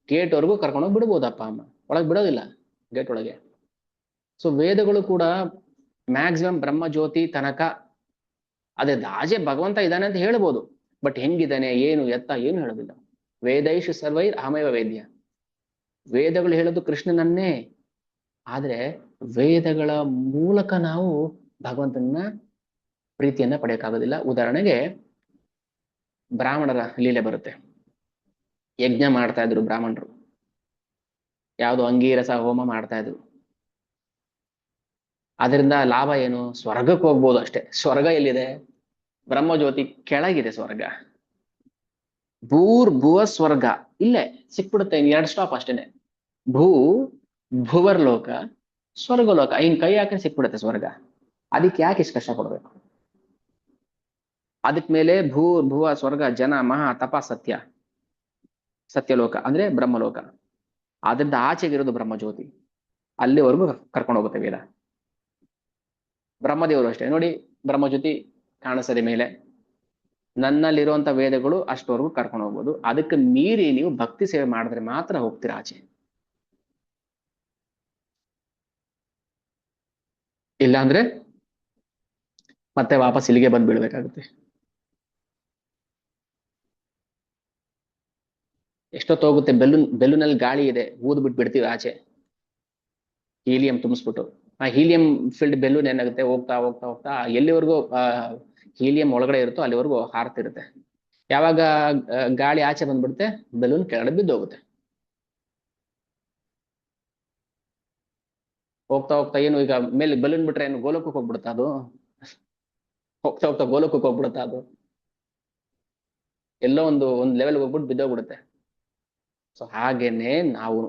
ಗೇಟ್ ವರ್ಗು ಕರ್ಕೊಂಡೋಗಿ ಬಿಡ್ಬೋದಪ್ಪ ಅಮ್ಮ, ಒಳಗೆ ಬಿಡೋದಿಲ್ಲ ಗೇಟ್ ಒಳಗೆ. ಸೊ ವೇದಗಳು ಕೂಡ ಮ್ಯಾಕ್ಸಿಮಮ್ ಬ್ರಹ್ಮ ಜ್ಯೋತಿ ತನಕ, ಅದೇ ಆಚೆ ಭಗವಂತ ಇದ್ದಾನೆ ಅಂತ ಹೇಳ್ಬೋದು, ಬಟ್ ಹೆಂಗಿದ್ದಾನೆ ಏನು ಎತ್ತ ಏನು ಹೇಳೋದಿಲ್ಲ. ವೇದೈಷು ಸರ್ವೈರ್ ಅಹಮೇವ ವೇದ್ಯ. ವೇದಗಳು ಹೇಳೋದು ಕೃಷ್ಣನನ್ನೇ, ಆದ್ರೆ ವೇದಗಳ ಮೂಲಕ ನಾವು ಭಗವಂತನ ಪ್ರೀತಿಯನ್ನ ಪಡೆಯಕ್ಕಾಗೋದಿಲ್ಲ. ಉದಾಹರಣೆಗೆ ಬ್ರಾಹ್ಮಣರ ಲೀಲೆ ಬರುತ್ತೆ. ಯಜ್ಞ ಮಾಡ್ತಾ ಇದ್ರು ಬ್ರಾಹ್ಮಣರು, ಯಾವುದು ಅಂಗೀರಸ ಹೋಮ ಮಾಡ್ತಾ ಇದ್ರು. ಅದರಿಂದ ಲಾಭ ಏನು? ಸ್ವರ್ಗಕ್ಕೆ ಹೋಗ್ಬೋದು ಅಷ್ಟೇ. ಸ್ವರ್ಗ ಎಲ್ಲಿದೆ? ಬ್ರಹ್ಮಜ್ಯೋತಿ ಕೆಳಗಿದೆ ಸ್ವರ್ಗ. ಭೂರ್ ಸ್ವರ್ಗ ಇಲ್ಲೇ ಸಿಕ್ಬಿಡುತ್ತೆ, 2 ಸ್ಟಾಪ್ ಅಷ್ಟೇನೆ. ಭುವರ್ಲೋಕ, ಸ್ವರ್ಗಲೋಕ, ಹಿಂಗ್ ಕೈ ಹಾಕಿ ಸಿಕ್ಬಿಡುತ್ತೆ ಸ್ವರ್ಗ. ಅದಕ್ಕೆ ಯಾಕೆ ಇಷ್ಟು ಕಷ್ಟ ಪಡ್ಬೇಕು? ಅದಕ್ ಮೇಲೆ ಭುವ ಸ್ವರ್ಗ ಜನ ಮಹಾ ತಪ ಸತ್ಯಲೋಕ ಅಂದ್ರೆ ಬ್ರಹ್ಮಲೋಕ. ಅದರಿಂದ ಆಚೆಗಿರೋದು ಬ್ರಹ್ಮಜ್ಯೋತಿ, ಅಲ್ಲಿವರೆಗೂ ಕರ್ಕೊಂಡು ಹೋಗುತ್ತೆ ವೇದ. ಬ್ರಹ್ಮದೇವರು ಅಷ್ಟೇ ನೋಡಿ, ಬ್ರಹ್ಮಜ್ಯೋತಿ ಕಾಣಿಸದೆ ಮೇಲೆ, ನನ್ನಲ್ಲಿರುವಂತ ವೇದಗಳು ಅಷ್ಟವರೆಗೂ ಕರ್ಕೊಂಡು ಹೋಗ್ಬೋದು. ಅದಕ್ಕೆ ಮೀರಿ ನೀವು ಭಕ್ತಿ ಸೇವೆ ಮಾಡಿದ್ರೆ ಮಾತ್ರ ಹೋಗ್ತೀರಾ ಆಚೆ, ಇಲ್ಲಾಂದ್ರೆ ಮತ್ತೆ ವಾಪಸ್ ಇಲ್ಲಿಗೆ ಬಂದು ಬೀಳ್ಬೇಕಾಗುತ್ತೆ. ಎಷ್ಟೊತ್ತೋಗುತ್ತೆ? ಬೆಲೂನಲ್ಲಿ ಗಾಳಿ ಇದೆ, ಊದ್ ಬಿಡ್ತೀವಿ ಆಚೆ, ಹೀಲಿಯಂ ತುಂಬಿಸ್ಬಿಟ್ಟು. ಆ ಹೀಲಿಯಂ ಫಿಲ್ಡ್ ಬೆಲೂನ್ ಏನಾಗುತ್ತೆ, ಹೋಗ್ತಾ ಹೋಗ್ತಾ ಹೋಗ್ತಾ ಎಲ್ಲಿವರೆಗೂ ಹೀಲಿಯಂ ಒಳಗಡೆ ಇರುತ್ತೋ ಅಲ್ಲಿವರೆಗೂ ಹಾರ್ತಿರುತ್ತೆ. ಯಾವಾಗ ಗಾಳಿ ಆಚೆ ಬಂದ್ಬಿಡುತ್ತೆ, ಬೆಲೂನ್ ಕೆಳಗಡೆ ಬಿದ್ದೋಗುತ್ತೆ. ಹೋಗ್ತಾ ಹೋಗ್ತಾ ಏನು, ಈಗ ಮೇಲೆ ಬೆಲೂನ್ ಬಿಟ್ರೆ ಏನು ಗೋಲೋಕಕ್ಕೆ ಹೋಗ್ಬಿಡುತ್ತಾ ಅದು? ಹೋಗ್ತಾ ಹೋಗ್ತಾ ಗೋಲೋಕಕ್ಕೆ ಹೋಗ್ಬಿಡುತ್ತಾ ಅದು? ಎಲ್ಲೋ ಒಂದು ಲೆವೆಲ್ ಹೋಗ್ಬಿಟ್ಟು ಬಿದ್ದೋಗ್ಬಿಡುತ್ತೆ. ಸೊ ಹಾಗೇನೆ ನಾವು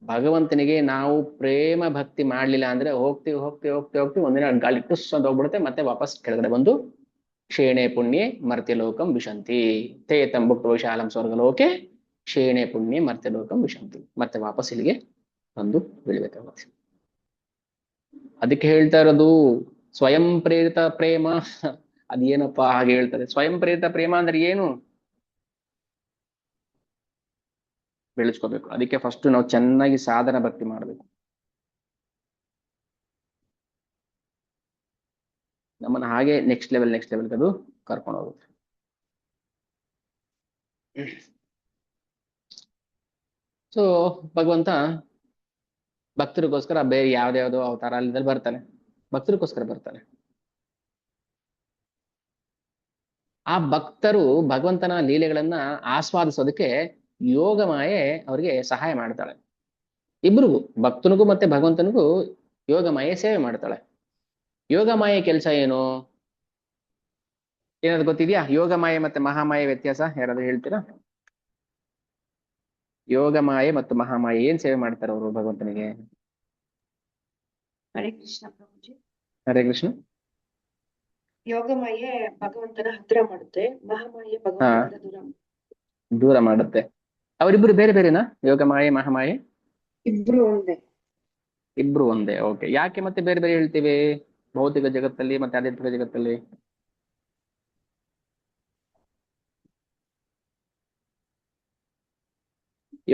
ಭಗವಂತನಿಗೆ ನಾವು ಪ್ರೇಮ ಭಕ್ತಿ ಮಾಡ್ಲಿಲ್ಲ ಅಂದ್ರೆ ಹೋಗ್ತೀವಿ ಹೋಗ್ತೀವಿ ಹೋಗ್ತೀವಿ ಹೋಗ್ತೀವಿ ಒಂದಿನ ಗಾಳಿ ಟುಸ್ ಅಂತ ಹೋಗ್ಬಿಡುತ್ತೆ, ಮತ್ತೆ ವಾಪಸ್ ಕೆಳಗಡೆ ಬಂದು ಕ್ಷೇಣೆ ಪುಣ್ಯೆ ಮರ್ತ್ಯಲೋಕಂ ವಿಶಂತಿ ತೇ ತಂಬುಕ್ತ ವಿಶಾಲಂ ಸ್ವರ್ಗಲೋಕೆ ಕ್ಷೇಣೆ ಪುಣ್ಯೆ ಮರ್ತ್ಯಲೋಕಂ ವಿಶಂತಿ. ಮತ್ತೆ ವಾಪಸ್ ಇಲ್ಲಿಗೆ ಬಂದು ಬೀಳ್ಬೇಕಾಗುತ್ತೆ. ಅದಕ್ಕೆ ಹೇಳ್ತಾ ಇರೋದು ಸ್ವಯಂ ಪ್ರೇರಿತ ಪ್ರೇಮ. ಅದೇನಪ್ಪ ಹಾಗೆ ಹೇಳ್ತಾರೆ? ಸ್ವಯಂ ಪ್ರೇರಿತ ಪ್ರೇಮ ಅಂದ್ರೆ ಏನು ಬೆಳೆಸ್ಕೋಬೇಕು. ಅದಕ್ಕೆ ಫಸ್ಟ್ ನಾವು ಚೆನ್ನಾಗಿ ಸಾಧನ ಭಕ್ತಿ ಮಾಡಬೇಕು. ನಮ್ಮನ್ನ ಹಾಗೆ ನೆಕ್ಸ್ಟ್ ಲೆವೆಲ್ ಅದು ಕರ್ಕೊಂಡು ಹೋಗುತ್ತೆ. ಸೊ ಭಗವಂತ ಭಕ್ತರಿಗೋಸ್ಕರ ಬೇರೆ ಯಾವ್ದಾವ್ದೋ ಅವತಾರ ಅಲ್ಲಿಂದಲ್ಲಿ ಬರ್ತಾನೆ, ಭಕ್ತರಿಗೋಸ್ಕರ ಬರ್ತಾನೆ. ಆ ಭಕ್ತರು ಭಗವಂತನ ಲೀಲೆಗಳನ್ನ ಆಸ್ವಾದಿಸೋದಕ್ಕೆ ಯೋಗ ಮಾಯೆ ಅವರಿಗೆ ಸಹಾಯ ಮಾಡ್ತಾಳೆ. ಇಬ್ರಿಗೂ, ಭಕ್ತನಿಗೂ ಮತ್ತೆ ಭಗವಂತನಿಗೂ ಯೋಗ ಮಾಯೆ ಸೇವೆ ಮಾಡ್ತಾಳೆ. ಯೋಗ ಮಾಯೆ ಕೆಲಸ ಏನು ಏನಾದ್ರು ಗೊತ್ತಿದ್ಯಾ? ಯೋಗ ಮಾಯೆ ಮತ್ತೆ ಮಹಾಮಾಯೆ ವ್ಯತ್ಯಾಸ ಯಾರಾದ್ರೂ ಹೇಳ್ತೀರಾ? ಯೋಗ ಮಾಯೆ ಮತ್ತು ಮಹಾಮಾಯೆ ಏನ್ ಸೇವೆ ಮಾಡ್ತಾರೆ ಅವರು ಭಗವಂತನಿಗೆ? ಹರೇ ಕೃಷ್ಣ ಪ್ರಭುಜಿ. ಹರೇ ಕೃಷ್ಣ. ಯೋಗಮಾಯೆ ಭಗವಂತನ ಹತ್ರ ಮಾಡುತ್ತೆ, ಮಹಾಮಾಯೆ ಭಗವಂತನಿಂದ ದೂರ ಮಾಡುತ್ತೆ. ಅವರಿಬ್ರು ಬೇರೆ ಬೇರೆನಾ? ಯೋಗಮಾಯೆ ಮಹಾಮಾಯೆ ಇಬ್ರು ಒಂದೇ. ಇಬ್ರು ಒಂದೇ. ಓಕೆ. ಯಾಕೆ ಮತ್ತೆ ಬೇರೆ ಬೇರೆ ಹೇಳ್ತೀವಿ ಭೌತಿಕ ಜಗತ್ತಲ್ಲಿ ಮತ್ತೆ ಆಧ್ಯಾತ್ಮಿಕ ಜಗತ್ತಲ್ಲಿ?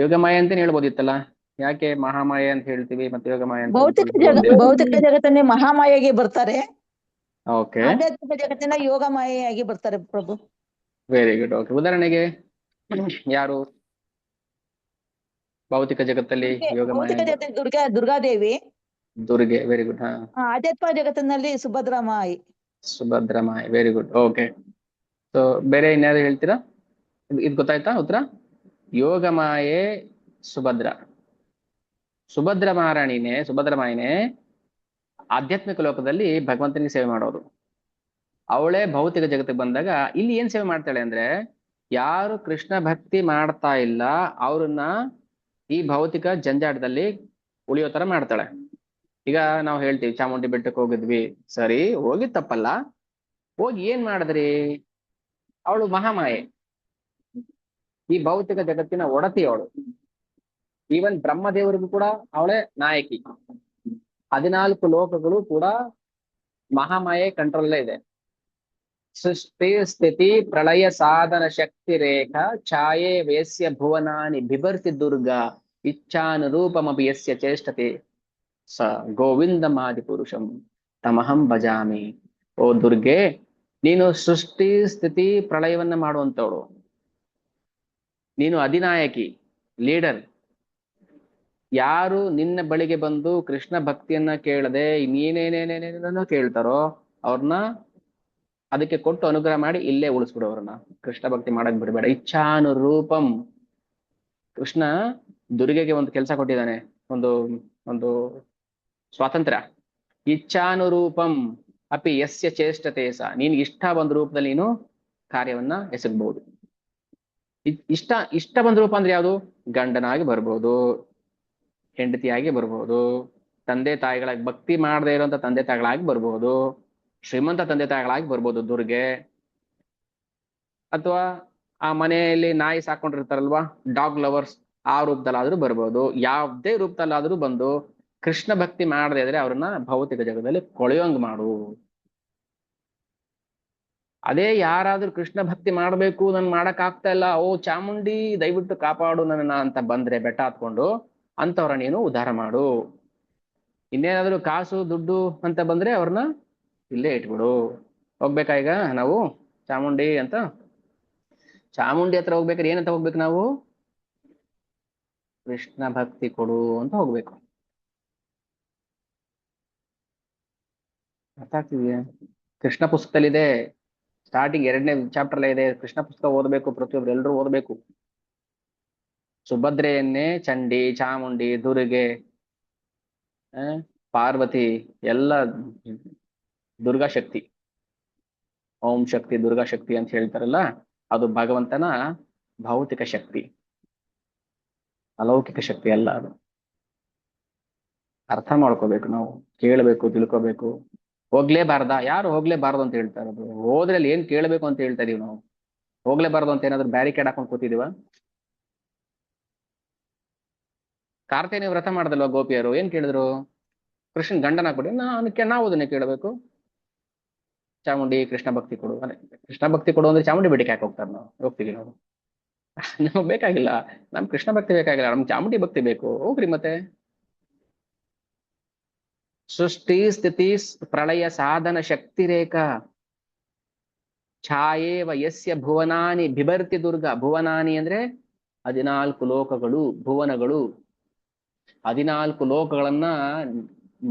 ಯೋಗಮಾಯೆ ಅಂತಾನೆ ಹೇಳ್ಬೋದಿತ್ತಲ್ಲ, ಯಾಕೆ ಮಹಾಮಾಯೆ ಅಂತ ಹೇಳ್ತೀವಿ ಮತ್ತೆ ಯೋಗಮಾಯೆ ಅಂತ ಭೌತಿಕ ಜಗತ್ತನ್ನೇ ಮಹಾಮಾಯೆಗೆ ಬರ್ತಾರೆ, ಓಕೆ. ಆಧ್ಯಾತ್ಮಿಕ ಜಗತ್ತಿನ ಯೋಗ ಮಾಯೆಯಾಗಿ ಬರ್ತಾರೆ ಪ್ರಭು. Very good. ಓಕೆ. ಉದಾಹರಣೆಗೆ ಯಾರು ಭೌತಿಕ ಜಗತ್ತಲ್ಲಿ ಯೋಗಮಾಯೆ? ಭೌತಿಕ ಜಗತ್ತಿನ ದುರ್ಗಾದೇವಿ. ದುರ್ಗೆ. Very good. ಹಾ. ಆಧ್ಯಾತ್ಮಿಕ ಜಗತ್ತಿನಲ್ಲಿ ಸುಭದ್ರಮಾಯಿ. ಸುಭದ್ರಮಾಯೆ. Very good. ಓಕೆ. ಸೊ ಬೇರೆ ಇನ್ಯಾರು ಹೇಳ್ತೀರಾ? ಇದು ಗೊತ್ತಾಯ್ತಾ ಉತ್ತರ? ಯೋಗಮಾಯೆ ಸುಭದ್ರ. ಸುಭದ್ರ ಸುಭದ್ರಮಾಯಿನೇ ಆಧ್ಯಾತ್ಮಿಕ ಲೋಕದಲ್ಲಿ ಭಗವಂತನಿಗೆ ಸೇವೆ ಮಾಡೋದು. ಅವಳೇ ಭೌತಿಕ ಜಗತ್ತಿಗೆ ಬಂದಾಗ ಇಲ್ಲಿ ಏನ್ ಸೇವೆ ಮಾಡ್ತಾಳೆ ಅಂದ್ರೆ, ಯಾರು ಕೃಷ್ಣ ಭಕ್ತಿ ಮಾಡ್ತಾ ಇಲ್ಲ ಅವ್ರನ್ನ ಈ ಭೌತಿಕ ಜಂಜಾಟದಲ್ಲಿ ಉಳಿಯೋ ತರ ಮಾಡ್ತಾಳೆ. ಈಗ ನಾವು ಹೇಳ್ತೀವಿ ಚಾಮುಂಡಿ ಬೆಟ್ಟಕ್ಕೆ ಹೋಗಿದ್ವಿ, ಸರಿ ಹೋಗಿ ತಪ್ಪಲ್ಲ, ಹೋಗಿ ಏನ್ ಮಾಡಿದ್ರಿ? ಅವಳು ಮಹಾಮಾಯೆ, ಈ ಭೌತಿಕ ಜಗತ್ತಿನ ಒಡತಿ ಅವಳು. ಈವನ್ ಬ್ರಹ್ಮದೇವರಿಗೂ ಕೂಡ ಅವಳೇ ನಾಯಕಿ. 14 ಲೋಕಗಳು ಕೂಡ ಮಹಾಮಾಯೆ ಕಂಟ್ರೋಲ್ಲೇ ಇದೆ. ಸೃಷ್ಟಿ ಸ್ಥಿತಿ ಪ್ರಳಯ ಸಾಧನ ಶಕ್ತಿ ರೇಖಾ ಛಾಯೆ ವೇಸ್ಯ ಭುವನಾನಿ ಬಿಭರ್ತಿ ದುರ್ಗಾ ಇಚ್ಛಾನುರೂಪಮಪಿ ಯಸ್ಯ ಚೇಷ್ಟತೆ ಸ ಗೋವಿಂದಮಾದಿ ಪುರುಷಂ ತಮಹಂ ಭಜಾಮಿ. ಓ ದುರ್ಗೆ, ನೀನು ಸೃಷ್ಟಿ ಸ್ಥಿತಿ ಪ್ರಳಯವನ್ನ ಮಾಡುವಂತವಳು, ನೀನು ಅಧಿನಾಯಕಿ, ಲೀಡರ್. ಯಾರು ನಿನ್ನ ಬಳಿಗೆ ಬಂದು ಕೃಷ್ಣ ಭಕ್ತಿಯನ್ನ ಕೇಳದೆ ಇನ್ನೇನೇನೇನೇನೇನೋ ಕೇಳ್ತಾರೋ ಅವ್ರನ್ನ ಅದಕ್ಕೆ ಕೊಟ್ಟು ಅನುಗ್ರಹ ಮಾಡಿ ಇಲ್ಲೇ ಉಳಿಸ್ಬಿಡು ಅವ್ರನ್ನ. ಕೃಷ್ಣ ಭಕ್ತಿ ಮಾಡಕ್ ಬಿಡಬೇಡ. ಇಚ್ಛಾನುರೂಪಂ. ಕೃಷ್ಣ ದುರ್ಗೆಗೆ ಒಂದು ಕೆಲಸ ಕೊಟ್ಟಿದ್ದಾನೆ, ಒಂದು ಒಂದು ಸ್ವಾತಂತ್ರ್ಯ. ಇಚ್ಛಾನುರೂಪಂ ಅಪಿ ಯಸ್ಯ ಚೇಷ್ಟತೆ ಸ. ನಿನ್ಗೆ ಇಷ್ಟ ಬಂದ ರೂಪದಲ್ಲಿ ನೀನು ಕಾರ್ಯವನ್ನ ಎಸಗಬಹುದು. ಇಷ್ಟ ಬಂದ ರೂಪ ಅಂದ್ರೆ ಯಾವುದು? ಗಂಡನಾಗಿ ಬರ್ಬೋದು, ಹೆಂಡತಿಯಾಗಿ ಬರ್ಬೋದು, ತಂದೆ ತಾಯಿಗಳಾಗಿ ಭಕ್ತಿ ಮಾಡದೇ ಇರುವಂತ ತಂದೆ ತಾಯಿಗಳಾಗಿ ಬರ್ಬೋದು, ಶ್ರೀಮಂತ ತಂದೆ ತಾಯಿಗಳಾಗಿ ಬರ್ಬೋದು ದುರ್ಗೆ. ಅಥವಾ ಆ ಮನೆಯಲ್ಲಿ ನಾಯಿ ಸಾಕೊಂಡಿರ್ತಾರಲ್ವಾ, ಡಾಗ್ ಲವರ್ಸ್, ಆ ರೂಪದಲ್ಲಾದ್ರೂ ಬರ್ಬೋದು. ಯಾವುದೇ ರೂಪದಲ್ಲಾದ್ರೂ ಬಂದು ಕೃಷ್ಣ ಭಕ್ತಿ ಮಾಡದೇ ಇದ್ರೆ ಅವ್ರನ್ನ ಭೌತಿಕ ಜಗದಲ್ಲಿ ಕೊಳೆಯೋಂಗ್ ಮಾಡು. ಅದೇ ಯಾರಾದ್ರೂ ಕೃಷ್ಣ ಭಕ್ತಿ ಮಾಡ್ಬೇಕು, ನನ್ ಮಾಡಕ್ ಆಗ್ತಾ ಇಲ್ಲ, ಓ ಚಾಮುಂಡಿ ದಯವಿಟ್ಟು ಕಾಪಾಡು ನನ್ನ ಅಂತ ಬಂದ್ರೆ ಬೆಟ್ಟ ಹತ್ಕೊಂಡು, ಅಂತವ್ರ ನೀನು ಉದ್ಧಾರ ಮಾಡು. ಇನ್ನೇನಾದ್ರೂ ಕಾಸು ದುಡ್ಡು ಅಂತ ಬಂದ್ರೆ ಅವ್ರನ್ನ ಇಲ್ಲೇ ಇಟ್ಬಿಡು. ಹೋಗ್ಬೇಕಾ ಈಗ ನಾವು ಚಾಮುಂಡಿ ಅಂತ? ಚಾಮುಂಡಿ ಹತ್ರ ಹೋಗ್ಬೇಕಾದ್ರೆ ಏನಂತ ಹೋಗ್ಬೇಕು ನಾವು? ಕೃಷ್ಣ ಭಕ್ತಿ ಕೊಡು ಅಂತ ಹೋಗ್ಬೇಕು. ಅರ್ಥ ಆಗ್ತಿದೆಯಾ? ಕೃಷ್ಣ ಪುಸ್ತಕದಲ್ಲಿದೆ, ಸ್ಟಾರ್ಟಿಂಗ್ 2ನೇ ಚಾಪ್ಟರ್ ಇದೆ. ಕೃಷ್ಣ ಪುಸ್ತಕ ಓದಬೇಕು, ಪ್ರತಿಯೊಬ್ರು ಎಲ್ಲರೂ ಓದಬೇಕು. ಸುಭದ್ರೆಯನ್ನೇ ಚಂಡಿ, ಚಾಮುಂಡಿ, ದುರ್ಗೆ, ಪಾರ್ವತಿ ಎಲ್ಲ ದುರ್ಗಾ ಶಕ್ತಿ, ಓಂ ಶಕ್ತಿ, ದುರ್ಗಾ ಶಕ್ತಿ ಅಂತ ಹೇಳ್ತಾರಲ್ಲ, ಅದು ಭಗವಂತನ ಭೌತಿಕ ಶಕ್ತಿ, ಅಲೌಕಿಕ ಶಕ್ತಿ ಅಲ್ಲ. ಅದು ಅರ್ಥ ಮಾಡ್ಕೋಬೇಕು ನಾವು, ಕೇಳಬೇಕು, ತಿಳ್ಕೋಬೇಕು. ಹೋಗ್ಲೇಬಾರ್ದಾ? ಯಾರು ಹೋಗ್ಲೇಬಾರ್ದು ಅಂತ ಹೇಳ್ತಾ ಇರೋದು? ಹೋದ್ರೆ ಅಲ್ಲಿ ಏನ್ ಕೇಳಬೇಕು ಅಂತ ಹೇಳ್ತಾ ಇದೀವಿ ನಾವು? ಹೋಗ್ಲೇಬಾರ್ದು ಅಂತ ಏನಾದ್ರು ಬ್ಯಾರಿಕೇಡ್ ಹಾಕೊಂಡು ಕೂತಿದೀವ? ಕಾರ್ತಿನಿ ವ್ರತ ಮಾಡ್ದಲ್ವಾ ಗೋಪಿಯರು? ಏನ್ ಕೇಳಿದ್ರು? ಕೃಷ್ಣನ್ ಗಂಡನ ಕೊಡಿ. ನಾವು ಅದನ್ನೇ ಕೇಳಬೇಕು. ಚಾಮುಂಡಿ ಕೃಷ್ಣ ಭಕ್ತಿ ಕೊಡು. ಕೃಷ್ಣ ಭಕ್ತಿ ಕೊಡು ಅಂದ್ರೆ ಚಾಮುಂಡಿ ಬೆಟ್ಟಿಗೆ ಯಾಕೆ ಹೋಗ್ತಾರೆ? ನಾವು ಹೋಗ್ತೀವಿ ನಾವು? ನಮಗ್ ಬೇಕಾಗಿಲ್ಲ, ನಮ್ ಕೃಷ್ಣ ಭಕ್ತಿ ಬೇಕಾಗಿಲ್ಲ, ನಮ್ ಚಾಮುಂಡಿ ಭಕ್ತಿ ಬೇಕು. ಹೋಗ್ರಿ ಮತ್ತೆ. ಸೃಷ್ಟಿ ಸ್ಥಿತಿ ಪ್ರಳಯ ಸಾಧನ ಶಕ್ತಿ ರೇಖಾ ಛಾಯೇವ ಯಸ್ಯ ಭುವನಾನಿ ಬಿಭರ್ತಿ ದುರ್ಗಾ. ಭುವನಾನಿ ಅಂದ್ರೆ 14 ಲೋಕಗಳು, ಭುವನಗಳು. 14 ಲೋಕಗಳನ್ನ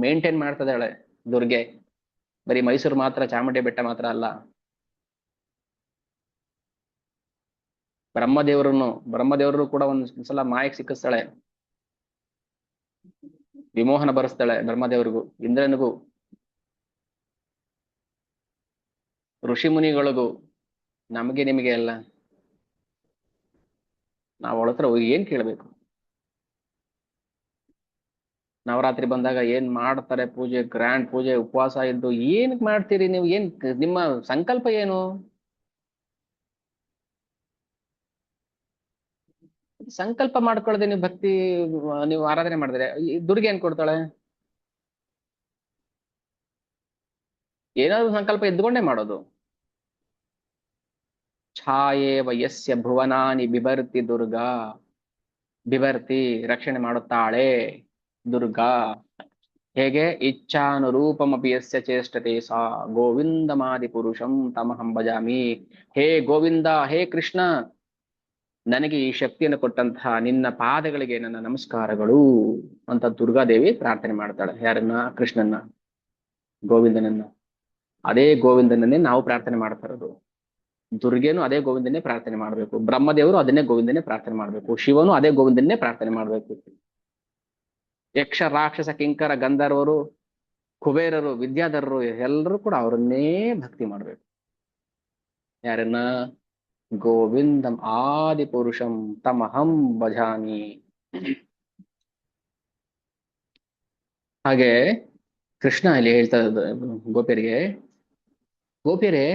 ಮೇಂಟೈನ್ ಮಾಡ್ತದಾಳೆ ದುರ್ಗೆ. ಬರೀ ಮೈಸೂರು ಮಾತ್ರ, ಚಾಮುಂಡಿ ಬೆಟ್ಟ ಮಾತ್ರ ಅಲ್ಲ. ಬ್ರಹ್ಮದೇವರು ಕೂಡ ಒಂದ್ಸಲ ಮಾಯಕ್ಕೆ ಸಿಕ್ಕಿಸ್ತಾಳೆ, ವಿಮೋಹನ ಬರೆಸ್ತಾಳೆ ಬ್ರಹ್ಮದೇವರಿಗೂ, ಇಂದ್ರನಿಗೂ, ಋಷಿ ಮುನಿಗಳಿಗೂ, ನಮಗೆ ನಿಮಗೆ ಎಲ್ಲ. ನಾವು ಅವಳ ಹತ್ರ ಹೋಗಿ ಏನ್ ಕೇಳಬೇಕು? ನವರಾತ್ರಿ ಬಂದಾಗ ಏನ್ ಮಾಡ್ತಾರೆ ಪೂಜೆ, ಗ್ರ್ಯಾಂಡ್ ಪೂಜೆ, ಉಪವಾಸ ಇದ್ದು ಏನಕ್ ಮಾಡ್ತೀರಿ ನೀವು? ನಿಮ್ಮ ಸಂಕಲ್ಪ ಏನು? ಸಂಕಲ್ಪ ಮಾಡ್ಕೊಳ್ಳದೆ ನೀವು ಭಕ್ತಿ, ನೀವು ಆರಾಧನೆ ಮಾಡಿದ್ರೆ ಈ ದುರ್ಗೆ ಏನ್ ಕೊಡ್ತಾಳೆ? ಏನಾದ್ರು ಸಂಕಲ್ಪ ಎದ್ದುಕೊಂಡೇ ಮಾಡೋದು. ಛಾಯೇ ವಯಸ್ಯ ಭುವನಾನಿ ಬಿಭರ್ತಿ ದುರ್ಗಾ, ಬಿಭರ್ತಿ ರಕ್ಷಣೆ ಮಾಡುತ್ತಾಳೆ ದುರ್ಗಾ. ಹೇಗೆ? ಇಚ್ಛಾನುರೂಪಮಪಿ ಯಸ್ಯ ಚೇಷ್ಟತೆ ಸಾ ಗೋವಿಂದಮಾದಿ ಪುರುಷಂ ತಮಹಂ ಭಜಾಮಿ. ಹೇ ಗೋವಿಂದ, ಹೇ ಕೃಷ್ಣ, ನನಗೆ ಈ ಶಕ್ತಿಯನ್ನು ಕೊಟ್ಟಂತಹ ನಿನ್ನ ಪಾದಗಳಿಗೆ ನನ್ನ ನಮಸ್ಕಾರಗಳು ಅಂತ ದುರ್ಗಾದೇವಿ ಪ್ರಾರ್ಥನೆ ಮಾಡ್ತಾಳೆ. ಯಾರನ್ನ? ಕೃಷ್ಣನ್ನ, ಗೋವಿಂದನನ್ನ. ಅದೇ ಗೋವಿಂದನನ್ನೇ ನಾವು ಪ್ರಾರ್ಥನೆ ಮಾಡ್ತಾ ಇರೋದು. ದುರ್ಗೆನೂ ಅದೇ ಗೋವಿಂದನ್ನೇ ಪ್ರಾರ್ಥನೆ ಮಾಡ್ಬೇಕು, ಬ್ರಹ್ಮದೇವರು ಅದನ್ನೇ ಗೋವಿಂದನ್ನೇ ಪ್ರಾರ್ಥನೆ ಮಾಡ್ಬೇಕು, ಶಿವನು ಅದೇ ಗೋವಿಂದನ್ನೇ ಪ್ರಾರ್ಥನೆ ಮಾಡ್ಬೇಕು. ಯಕ್ಷ, ರಾಕ್ಷಸ, ಕಿಂಕರ, ಗಂಧರ್ವರು, ಕುಬೇರರು, ವಿದ್ಯಾಧರರು ಎಲ್ಲರೂ ಕೂಡ ಅವರನ್ನೇ ಭಕ್ತಿ ಮಾಡ್ಬೇಕು. ಯಾರನ್ನ? ಗೋವಿಂದಂ ಆದಿ ಪುರುಷಂ ತಮಹಂ ಭಜಾಮಿ. ಹಾಗೆ ಕೃಷ್ಣ ಇಲ್ಲಿ ಹೇಳ್ತಾ ಗೋಪಿಯರಿಗೆ, ಗೋಪಿಯರೇ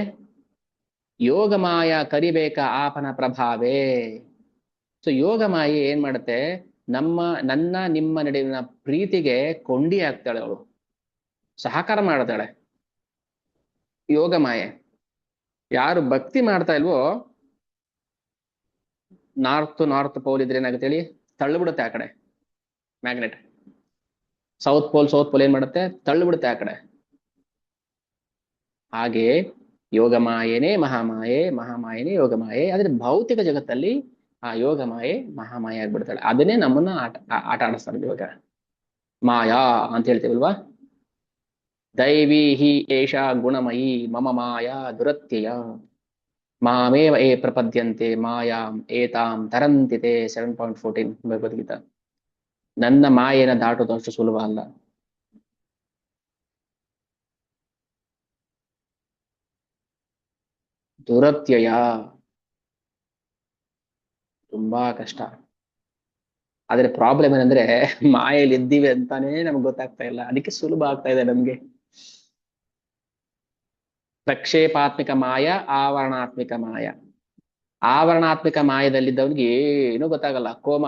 ಯೋಗ ಮಾಯ ಕರಿಬೇಕ ಆಪನ ಪ್ರಭಾವೇ. ಸೊ ಯೋಗ ಮಾಯೆ ಏನ್ ಮಾಡುತ್ತೆ? ನನ್ನ ನಿಮ್ಮ ನಡುವಿನ ಪ್ರೀತಿಗೆ ಕೊಂಡಿ ಆಗ್ತಾಳೆ, ಅವಳು ಸಹಕಾರ ಮಾಡ್ತಾಳೆ. ಯೋಗ ಮಾಯೆ ಯಾರು ಭಕ್ತಿ ಮಾಡ್ತಾ ಇಲ್ವೋ, ನಾರ್ತ್ ಪೋಲ್ ಇದ್ರೆ ಏನಾಗುತ್ತೆ ಹೇಳಿ? ತಳ್ಳಿಬಿಡುತ್ತೆ ಆ ಕಡೆ ಮ್ಯಾಗ್ನೆಟ್. ಸೌತ್ ಪೋಲ್ ಏನ್ ಮಾಡುತ್ತೆ? ತಳ್ಳಿಬಿಡುತ್ತೆ ಆ ಕಡೆ. ಹಾಗೆ ಯೋಗ ಮಾಯೇನೇ ಮಹಾಮಾಯೆ, ಮಹಾಮಾಯೇನೇ ಯೋಗ ಮಾಯೆ. ಆದ್ರೆ ಭೌತಿಕ ಜಗತ್ತಲ್ಲಿ ಆ ಯೋಗ ಮಾಯೆ ಮಹಾಮಾಯೆ ಆಗ್ಬಿಡ್ತಾಳೆ. ಅದನ್ನೇ ನಮ್ಮನ್ನ ಆಟ ಆಡಿಸ್ತಾರೆ ಇವಾಗ. ಮಾಯಾ ಅಂತ ಹೇಳ್ತೀವಲ್ವಾ? ದೈವಿ ಹಿ ಏಷಾ ಗುಣಮಯಿ ಮಮ ಮಾಯಾ ದುರತ್ಯಯ ಮಾಮೇವ ಏ ಪ್ರಪದ್ಯಂತೆ ಮಾಯಾಂ ಏತಾಂ ತರಂತಿತೆ. 7.14 ಭಗವದ್ಗೀತಾ. ನನ್ನ ಮಾಯೆನ ದಾಟೋದು ಅಷ್ಟು ಸುಲಭ ಅಲ್ಲ. ದುರತ್ಯಯ ತುಂಬಾ ಕಷ್ಟ. ಆದ್ರೆ ಪ್ರಾಬ್ಲಮ್ ಏನಂದ್ರೆ ಮಾಯೆಯಲ್ಲಿ ಇದ್ದೀವಿ ಅಂತಾನೆ ನಮ್ಗೆ ಗೊತ್ತಾಗ್ತಾ ಇಲ್ಲ, ಅದಕ್ಕೆ ಸುಲಭ ಆಗ್ತಾ ಇದೆ ನಮ್ಗೆ. ಪ್ರಕ್ಷೇಪಾತ್ಮಿಕ ಮಾಯ, ಆವರಣಾತ್ಮಿಕ ಮಾಯ. ಆವರಣಾತ್ಮಿಕ ಮಾಯದಲ್ಲಿದ್ದವನಿಗೆ ಏನೂ ಗೊತ್ತಾಗಲ್ಲ. ಕೋಮ,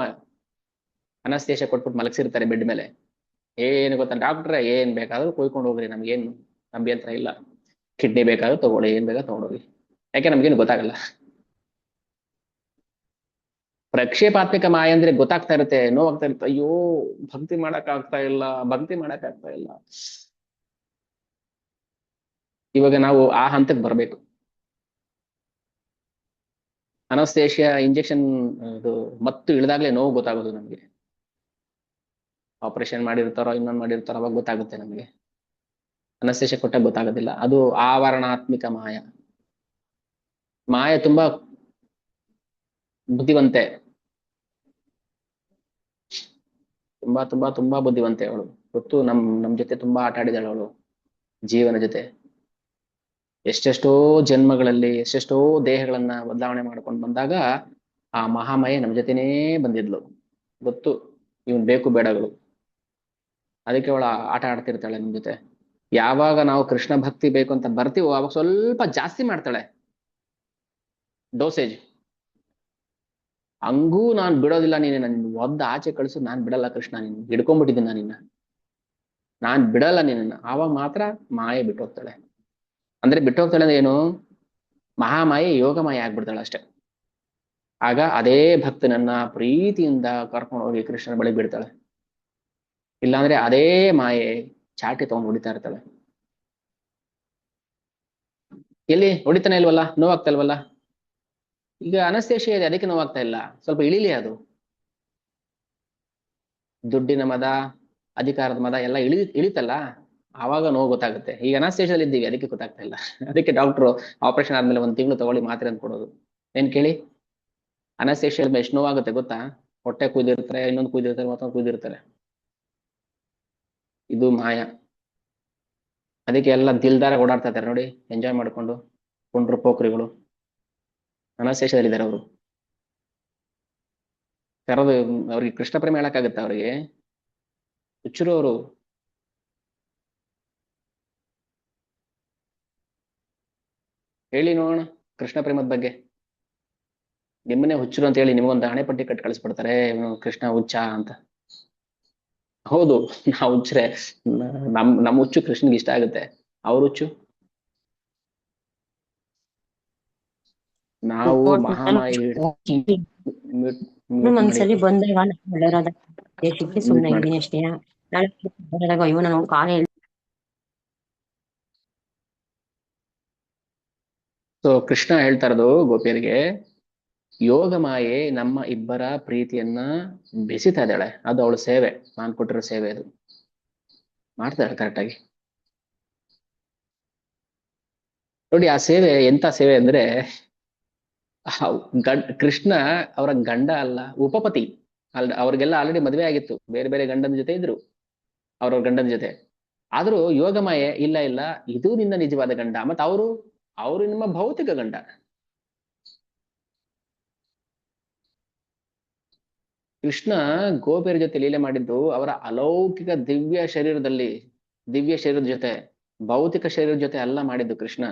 ಅನಸ್ತೇಶ ಕೊಟ್ಬಿಟ್ಟು ಮಲಗಿಸಿರ್ತಾರೆ ಬೆಡ್ ಮೇಲೆ. ಏನು ಗೊತ್ತಾ? ಡಾಕ್ಟ್ರೆ ಏನ್ ಬೇಕಾದ್ರೂ ಕೊಯ್ಕೊಂಡು ಹೋಗ್ರಿ, ನಮ್ಗೇನು ಅಭ್ಯಂತರ ಇಲ್ಲ. ಕಿಡ್ನಿ ಬೇಕಾದ್ರೂ ತಗೊಳ್ಳಿ, ಏನ್ ಬೇಕಾದ್ರೂ ತಗೊಂಡೋಗಿ, ಯಾಕೆ ನಮ್ಗೇನು ಗೊತ್ತಾಗಲ್ಲ. ಪ್ರಕ್ಷೇಪಾತ್ಮಿಕ ಮಾಯ ಅಂದ್ರೆ ಗೊತ್ತಾಗ್ತಾ ಇರುತ್ತೆ, ನೋವಾಗ್ತಾ ಇರುತ್ತೆ. ಅಯ್ಯೋ ಭಕ್ತಿ ಮಾಡಕ್ ಆಗ್ತಾ ಇಲ್ಲ. ಇವಾಗ ನಾವು ಆ ಹಂತಕ್ಕೆ ಬರ್ಬೇಕು. ಅನಸ್ತೇಶಿಯಾ ಇಂಜೆಕ್ಷನ್ ಇದು ಮತ್ತು ಇಳಿದಾಗ್ಲೇ ನೋವು ಗೊತ್ತಾಗೋದು ನಮ್ಗೆ. ಆಪರೇಷನ್ ಮಾಡಿರ್ತಾರೋ ಇನ್ನೊಂದು ಮಾಡಿರ್ತಾರೋ ಅವಾಗ ಗೊತ್ತಾಗುತ್ತೆ ನಮ್ಗೆ. ಅನಸ್ತೇಶಿಯಾ ಕೊಟ್ಟಾಗ ಗೊತ್ತಾಗೋದಿಲ್ಲ. ಅದು ಆವರಣಾತ್ಮಿಕ ಮಾಯ. ಮಾಯ ತುಂಬಾ ಬುದ್ಧಿವಂತೆ, ತುಂಬಾ ತುಂಬಾ ತುಂಬಾ ಬುದ್ಧಿವಂತೆ ಅವಳು. ಗೊತ್ತು, ನಮ್ ಜೊತೆ ತುಂಬಾ ಆಟ ಆಡಿದಾಳು ಅವಳು ಜೀವನ ಜೊತೆ. ಎಷ್ಟೆಷ್ಟೋ ಜನ್ಮಗಳಲ್ಲಿ ಎಷ್ಟೆಷ್ಟೋ ದೇಹಗಳನ್ನ ಬದಲಾವಣೆ ಮಾಡ್ಕೊಂಡು ಬಂದಾಗ ಆ ಮಹಾಮಾಯೆ ನಮ್ಮ ಜೊತೆನೇ ಬಂದಿದ್ಲು. ಗೊತ್ತು ಇವನ್ ಬೇಕು ಬೇಡಗಳು. ಅದಕ್ಕೆ ಅವಳು ಆಟ ಆಡ್ತಿರ್ತಾಳೆ ನಿಮ್ ಜೊತೆ. ಯಾವಾಗ ನಾವು ಕೃಷ್ಣ ಭಕ್ತಿ ಬೇಕು ಅಂತ ಬರ್ತೀವೋ ಅವಾಗ ಸ್ವಲ್ಪ ಜಾಸ್ತಿ ಮಾಡ್ತಾಳೆ ಡೋಸೇಜ್. ಹಂಗೂ ನಾನ್ ಬಿಡೋದಿಲ್ಲ, ನೀನು ನನ್ನ ಒದ್ದ ಆಚೆ ಕಳಿಸು, ನಾನ್ ಬಿಡಲ್ಲ ಕೃಷ್ಣ, ನೀನು ಹಿಡ್ಕೊಂಡ್ಬಿಟ್ಟಿದ್ದೀನಿ ನಾನ್ ಬಿಡಲ್ಲ ನಿನ್ನ. ಆವಾಗ ಮಾತ್ರ ಮಾಯೆ ಬಿಟ್ಟು ಹೋಗ್ತಾಳೆ. ಅಂದ್ರೆ ಬಿಟ್ಟು ಹೋಗ್ತಾಳೆ ಅಂದ್ರೆ ಏನು? ಮಹಾಮಾಯೆ ಯೋಗ ಮಾಯೆ ಆಗ್ಬಿಡ್ತಾಳೆ ಅಷ್ಟೆ. ಆಗ ಅದೇ ಭಕ್ತನನ್ನ ಪ್ರೀತಿಯಿಂದ ಕರ್ಕೊಂಡು ಹೋಗಿ ಕೃಷ್ಣನ ಬಳಿ ಬಿಡ್ತಾಳೆ. ಇಲ್ಲಾಂದ್ರೆ ಅದೇ ಮಾಯೆ ಚಾಟಿ ತಗೊಂಡು ಹೊಡಿತಾ ಇರ್ತಾಳೆ. ಎಲ್ಲಿ ಹೊಡಿತಾನೆ ಇಲ್ವಲ್ಲ, ನೋವಾಗ್ತಾ ಇಲ್ವಲ್ಲ. ಈಗ ಅನಸ್ತೇಶಿಯಾ ಇದೆ, ಅದಕ್ಕೆ ನೋವಾಗ್ತಾ ಇಲ್ಲ. ಸ್ವಲ್ಪ ಇಳಿಲಿ ಅದು. ದುಡ್ಡಿನ ಮದ, ಅಧಿಕಾರದ ಮದ ಎಲ್ಲ ಇಳಿತಲ್ಲ, ಆವಾಗ ನೋವು ಗೊತ್ತಾಗುತ್ತೆ. ಈಗ ಅನಸ್ತೇಶಿಯಾದಲ್ಲಿ ಇದ್ದೀವಿ, ಅದಕ್ಕೆ ಗೊತ್ತಾಗ್ತಾ ಇಲ್ಲ. ಅದಕ್ಕೆ ಡಾಕ್ಟ್ರು ಆಪರೇಷನ್ ಆದ್ಮೇಲೆ 1 ತಿಂಗಳು ತಗೊಳ್ಳಿ ಮಾತ್ರೆ ಅಂತ ಕೊಡೋದು. ಏನ್ ಕೇಳಿ? ಅನಸ್ತೇಶಿಯಾದ ಎಷ್ಟು ನೋವಾಗುತ್ತೆ ಗೊತ್ತಾ? ಹೊಟ್ಟೆ ಕುಯ್ದಿರ್ತಾರೆ, ಇನ್ನೊಂದು ಕುಯ್ದಿರ್ತಾರೆ, ಮತ್ತೊಂದು ಕುಯ್ದಿರ್ತಾರೆ. ಇದು ಮಾಯ. ಅದಕ್ಕೆ ಎಲ್ಲ ದಿಲ್ದಾರ ಓಡಾಡ್ತಾ ಇದ್ದಾರೆ ನೋಡಿ, ಎಂಜಾಯ್ ಮಾಡ್ಕೊಂಡು. ಕೊಂಡ್ರು ಪೋಖ್ರಿಗಳು ಅನಸ್ತೇಶಿಯಾದಲ್ಲಿದ್ದಾರೆ ಅವರು. ಕರೆದು ಅವ್ರಿಗೆ ಕೃಷ್ಣ ಪ್ರೇಮ ಹೇಳಕ್ಕಾಗತ್ತ? ಅವ್ರಿಗೆ ಹುಚ್ಚರು ಅವರು. ಹೇಳಿ ನೋಡೋಣ ಕೃಷ್ಣ ಪ್ರೇಮದ ಬಗ್ಗೆ. ನಿಮ್ಮನ್ನೇ ಹುಚ್ಚರು ಅಂತ ಹೇಳಿ ನಿಮಗೊಂದು ಹಣೆ ಪಟ್ಟಿ ಕಟ್ಟಿ ಕಳಿಸ್ಬಿಡ್ತಾರೆ, ಇವ್ನು ಕೃಷ್ಣ ಹುಚ್ಚ ಅಂತ. ಹೌದು, ನಾವು ಹುಚ್ಚರೆ. ನಮ್ಮ ಹುಚ್ಚು ಕೃಷ್ಣನ್ಗೆ ಇಷ್ಟ ಆಗುತ್ತೆ. ಅವ್ರ ಹುಚ್ಚು ನಾವು ಮಹಾಮಾಯಿ ಒಂದ್ಸಲಿ ಬಂದಾಗ ನಾನು ಒಳ್ಳೆಯವ್ರಾದ ದೇಶಕ್ಕೆ ಸುಮ್ಮನೆ ಇದ್ದೀನಿ ಅಷ್ಟೇ. ನಾಳೆ ಬರೋದಾಗ ಅಯ್ಯೋ ನಾನು ಕಾಲ ಸೊ ಕೃಷ್ಣ ಹೇಳ್ತಾ ಇರೋದು ಗೋಪಿಯರಿಗೆ, ಯೋಗ ಮಾಯೆ ನಮ್ಮ ಇಬ್ಬರ ಪ್ರೀತಿಯನ್ನ ಬೆಸಿತಾ ಇದ್ದಾಳೆ. ಅದು ಅವಳ ಸೇವೆ, ನಾನ್ ಕೊಟ್ಟಿರೋ ಸೇವೆ. ಅದು ಮಾಡ್ತಾಳೆ ಕರೆಕ್ಟಾಗಿ. ನೋಡಿ ಆ ಸೇವೆ ಎಂತ ಸೇವೆ ಅಂದ್ರೆ, ಕೃಷ್ಣ ಅವರ ಗಂಡ ಅಲ್ಲ, ಉಪಪತಿ. ಅವ್ರಿಗೆಲ್ಲ ಆಲ್ರೆಡಿ ಮದುವೆ ಆಗಿತ್ತು, ಬೇರೆ ಬೇರೆ ಗಂಡನ ಜೊತೆ ಇದ್ರು ಅವ್ರವ್ರ ಗಂಡನ ಜೊತೆ. ಆದ್ರೂ ಯೋಗಮಾಯೆ ಇಲ್ಲ ಇಲ್ಲ, ಇದು ನಿನ್ನ ನಿಜವಾದ ಗಂಡ. ಮತ್ತ ಅವರು ನಿಮ್ಮ ಭೌತಿಕ ಗಂಡ. ಕೃಷ್ಣ ಗೋಪಿಯರ ಜೊತೆ ಲೀಲೆ ಮಾಡಿದ್ದು ಅವರ ಅಲೌಕಿಕ ದಿವ್ಯ ಶರೀರದ ಜೊತೆ, ಭೌತಿಕ ಶರೀರದ ಜೊತೆ ಅಲ್ಲ ಮಾಡಿದ್ದು. ಕೃಷ್ಣ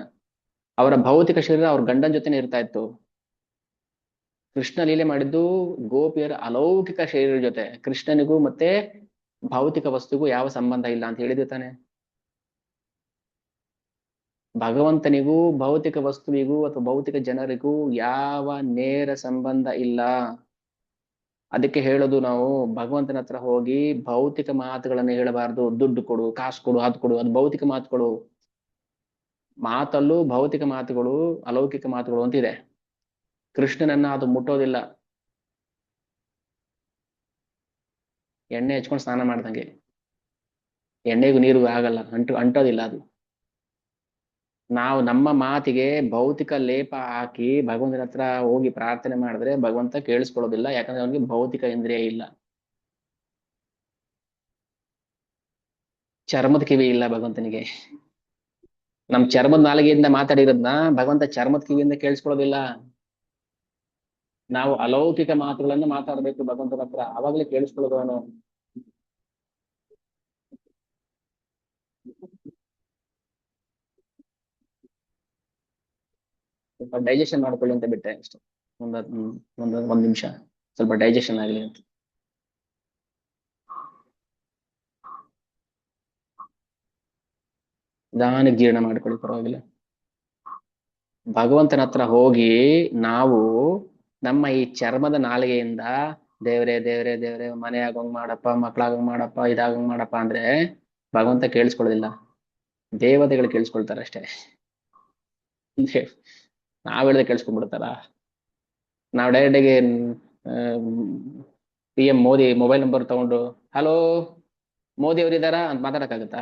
ಅವರ ಭೌತಿಕ ಶರೀರ ಅವ್ರ ಗಂಡನ ಜೊತೆನೆ ಇರ್ತಾ ಇತ್ತು. ಕೃಷ್ಣ ಲೀಲೆ ಮಾಡಿದ್ದು ಗೋಪಿಯರ ಅಲೌಕಿಕ ಶರೀರದ ಜೊತೆ. ಕೃಷ್ಣನಿಗೂ ಮತ್ತೆ ಭೌತಿಕ ವಸ್ತುಗೂ ಯಾವ ಸಂಬಂಧ ಇಲ್ಲ ಅಂತ ಹೇಳಿದ್ವಿ ತಾನೆ. ಭಗವಂತನಿಗೂ ಭೌತಿಕ ವಸ್ತುವಿಗೂ ಅಥವಾ ಭೌತಿಕ ಜನರಿಗೂ ಯಾವ ನೇರ ಸಂಬಂಧ ಇಲ್ಲ. ಅದಕ್ಕೆ ಹೇಳೋದು ನಾವು ಭಗವಂತನ ಹತ್ರ ಹೋಗಿ ಭೌತಿಕ ಮಾತುಗಳನ್ನು ಹೇಳಬಾರ್ದು. ದುಡ್ಡು ಕೊಡು, ಕಾಸು ಕೊಡು, ಅದು ಕೊಡು, ಅದು ಭೌತಿಕ ಮಾತುಗಳು. ಮಾತಲ್ಲೂ ಭೌತಿಕ ಮಾತುಗಳು, ಅಲೌಕಿಕ ಮಾತುಗಳು ಅಂತಿದೆ. ಕೃಷ್ಣನನ್ನ ಅದು ಮುಟ್ಟೋದಿಲ್ಲ. ಎಣ್ಣೆ ಹಚ್ಕೊಂಡು ಸ್ನಾನ ಮಾಡ್ದಂಗೆ, ಎಣ್ಣೆಗೂ ನೀರಿಗೂ ಆಗಲ್ಲ, ಅಂಟೋದಿಲ್ಲ ಅದು. ನಾವು ನಮ್ಮ ಮಾತಿಗೆ ಭೌತಿಕ ಲೇಪ ಹಾಕಿ ಭಗವಂತನ ಹತ್ರ ಹೋಗಿ ಪ್ರಾರ್ಥನೆ ಮಾಡಿದ್ರೆ ಭಗವಂತ ಕೇಳಿಸ್ಕೊಳ್ಳೋದಿಲ್ಲ. ಯಾಕಂದ್ರೆ ಅವನಿಗೆ ಭೌತಿಕ ಇಂದ್ರಿಯ ಇಲ್ಲ, ಚರ್ಮದ ಕಿವಿ ಇಲ್ಲ ಭಗವಂತನಿಗೆ. ನಮ್ ಚರ್ಮದ ನಾಲಿಗೆಯಿಂದ ಮಾತಾಡಿರೋದ್ನ ಭಗವಂತ ಚರ್ಮದ ಕಿವಿಯಿಂದ ಕೇಳಿಸ್ಕೊಳ್ಳೋದಿಲ್ಲ. ನಾವು ಅಲೌಕಿಕ ಮಾತುಗಳನ್ನು ಮಾತಾಡ್ಬೇಕು ಭಗವಂತನ ಹತ್ರ, ಅವಾಗ್ಲೇ ಕೇಳಿಸ್ಕೊಳ್ಳೋದು ಅವನು. ಸ್ವಲ್ಪ ಡೈಜೆಷನ್ ಮಾಡ್ಕೊಳ್ಳಿ ಅಂತ ಬಿಟ್ಟೆ ಅಷ್ಟೇ. ಒಂದ್ ನಿಮಿಷ ಸ್ವಲ್ಪ ಡೈಜೆಷನ್ ಆಗ್ಲಿ ಅಂತ. ನಿಧಾನಕ್ಕೆ ಜೀರ್ಣ ಮಾಡ್ಕೊಳ್ಳಿ, ಪರವಾಗಿಲ್ಲ. ಭಗವಂತನ ಹತ್ರ ಹೋಗಿ ನಾವು ನಮ್ಮ ಈ ಚರ್ಮದ ನಾಲಿಗೆಯಿಂದ ದೇವ್ರೇ ದೇವ್ರೇ ದೇವ್ರೇ ಮನೆ ಆಗೋಂಗ್ ಮಾಡಪ್ಪ, ಮಕ್ಳಾಗಂಗ್ ಮಾಡಪ್ಪ, ಇದಾಗಂಗ್ ಮಾಡಪ್ಪ ಅಂದ್ರೆ ಭಗವಂತ ಕೇಳಿಸ್ಕೊಳ್ಳೋದಿಲ್ಲ. ದೇವತೆಗಳು ಕೇಳಿಸ್ಕೊಳ್ತಾರೆ ಅಷ್ಟೇ. ನಾವ್ ಹೇಳ್ದೆ ಕೇಳಿಸ್ಕೊಂಡ್ಬಿಡ್ತಾರ? ನಾವು ಡೈರೆಕ್ಟಾಗಿ PM ಮೋದಿ ಮೊಬೈಲ್ ನಂಬರ್ ತಗೊಂಡು ಹಲೋ ಮೋದಿ ಅವರಿದ್ದಾರಾ ಅಂತ ಮಾತಾಡಕ್ಕಾಗತ್ತಾ?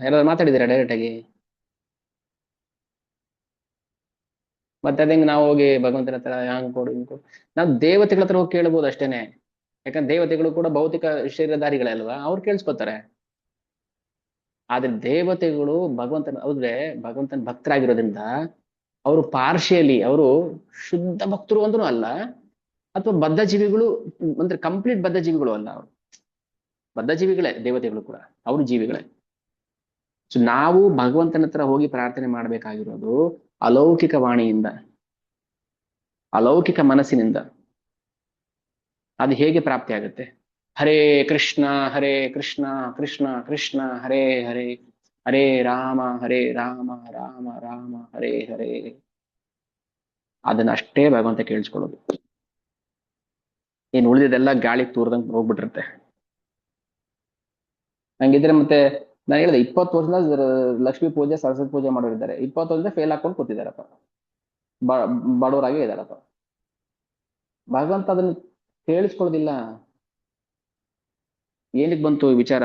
ಯಾರಾದ್ರು ಮಾತಾಡಿದ್ದೀರಾ ಡೈರೆಕ್ಟ್ ಆಗಿ? ಮತ್ತೆ ಅದಂಗೆ ನಾವು ಹೋಗಿ ಭಗವಂತನ ಹತ್ರ ಹಂಗ್ ಕೊಡು ಹಿಂಗ್ ಕೊಡು. ನಾವು ದೇವತೆಗಳ ಹತ್ರ ಹೋಗಿ ಕೇಳ್ಬೋದು ಅಷ್ಟೇನೆ. ಯಾಕಂದ್ರೆ ದೇವತೆಗಳು ಕೂಡ ಭೌತಿಕ ಶರೀರಧಾರಿಗಳೇ ಅಲ್ವಾ, ಅವ್ರು ಕೇಳಿಸ್ಕೊತಾರೆ. ಆದ್ರೆ ದೇವತೆಗಳು ಭಗವಂತನ ಭಕ್ತರಾಗಿರೋದ್ರಿಂದ ಅವರು ಪಾರ್ಶಿಯಲಿ, ಅವರು ಶುದ್ಧ ಭಕ್ತರು ಅಂದ್ರೂ ಅಲ್ಲ, ಅಥವಾ ಬದ್ಧ ಜೀವಿಗಳು ಅಂದ್ರೆ ಕಂಪ್ಲೀಟ್ ಬದ್ಧ ಜೀವಿಗಳು ಅಲ್ಲ. ಅವರು ಬದ್ಧ ಜೀವಿಗಳೇ, ದೇವತೆಗಳು ಕೂಡ ಅವರು ಜೀವಿಗಳೇ. ಸೊ ನಾವು ಭಗವಂತನ ಹತ್ರ ಹೋಗಿ ಪ್ರಾರ್ಥನೆ ಮಾಡ್ಬೇಕಾಗಿರೋದು ಅಲೌಕಿಕ ವಾಣಿಯಿಂದ, ಅಲೌಕಿಕ ಮನಸ್ಸಿನಿಂದ. ಅದು ಹೇಗೆ ಪ್ರಾಪ್ತಿ ಆಗುತ್ತೆ? ಹರೇ ಕೃಷ್ಣ ಕೃಷ್ಣ ಕೃಷ್ಣ ಹರೇ ಹರೇ, ಹರೇ ರಾಮ ರಾಮ ರಾಮ ಹರೇ ಹರೇ. ಅದನ್ನಷ್ಟೇ ಭಗವಂತ ಕೇಳಿಸ್ಕೊಳ್ಳೋದು. ಇನ್ನು ಉಳಿದಿದ್ದೆಲ್ಲ ಗಾಳಿಗೆ ತೂರ್ದಂಗೆ ಹೋಗ್ಬಿಟ್ಟಿರುತ್ತೆ. ಹಂಗಿದ್ರೆ ಮತ್ತೆ ನಾನು ಹೇಳಿದೆ 20 ವರ್ಷದಿಂದ ಲಕ್ಷ್ಮೀ ಪೂಜೆ ಸರಸ್ವತಿ ಪೂಜೆ ಮಾಡೋರಿದ್ದಾರೆ, 20 ವರ್ಷದಿಂದ ಫೇಲ್ ಹಾಕೊಂಡು ಕೂತಿದಾರಪ್ಪ, ಬಡವರಾಗಿ ಇದಾರಪ್ಪ. ಭಗವಂತ ಅದನ್ನ ಕೇಳಿಸ್ಕೊಳ್ಳೋದಿಲ್ಲ. ಏನಕ್ಕೆ ಬಂತು ಈ ವಿಚಾರ?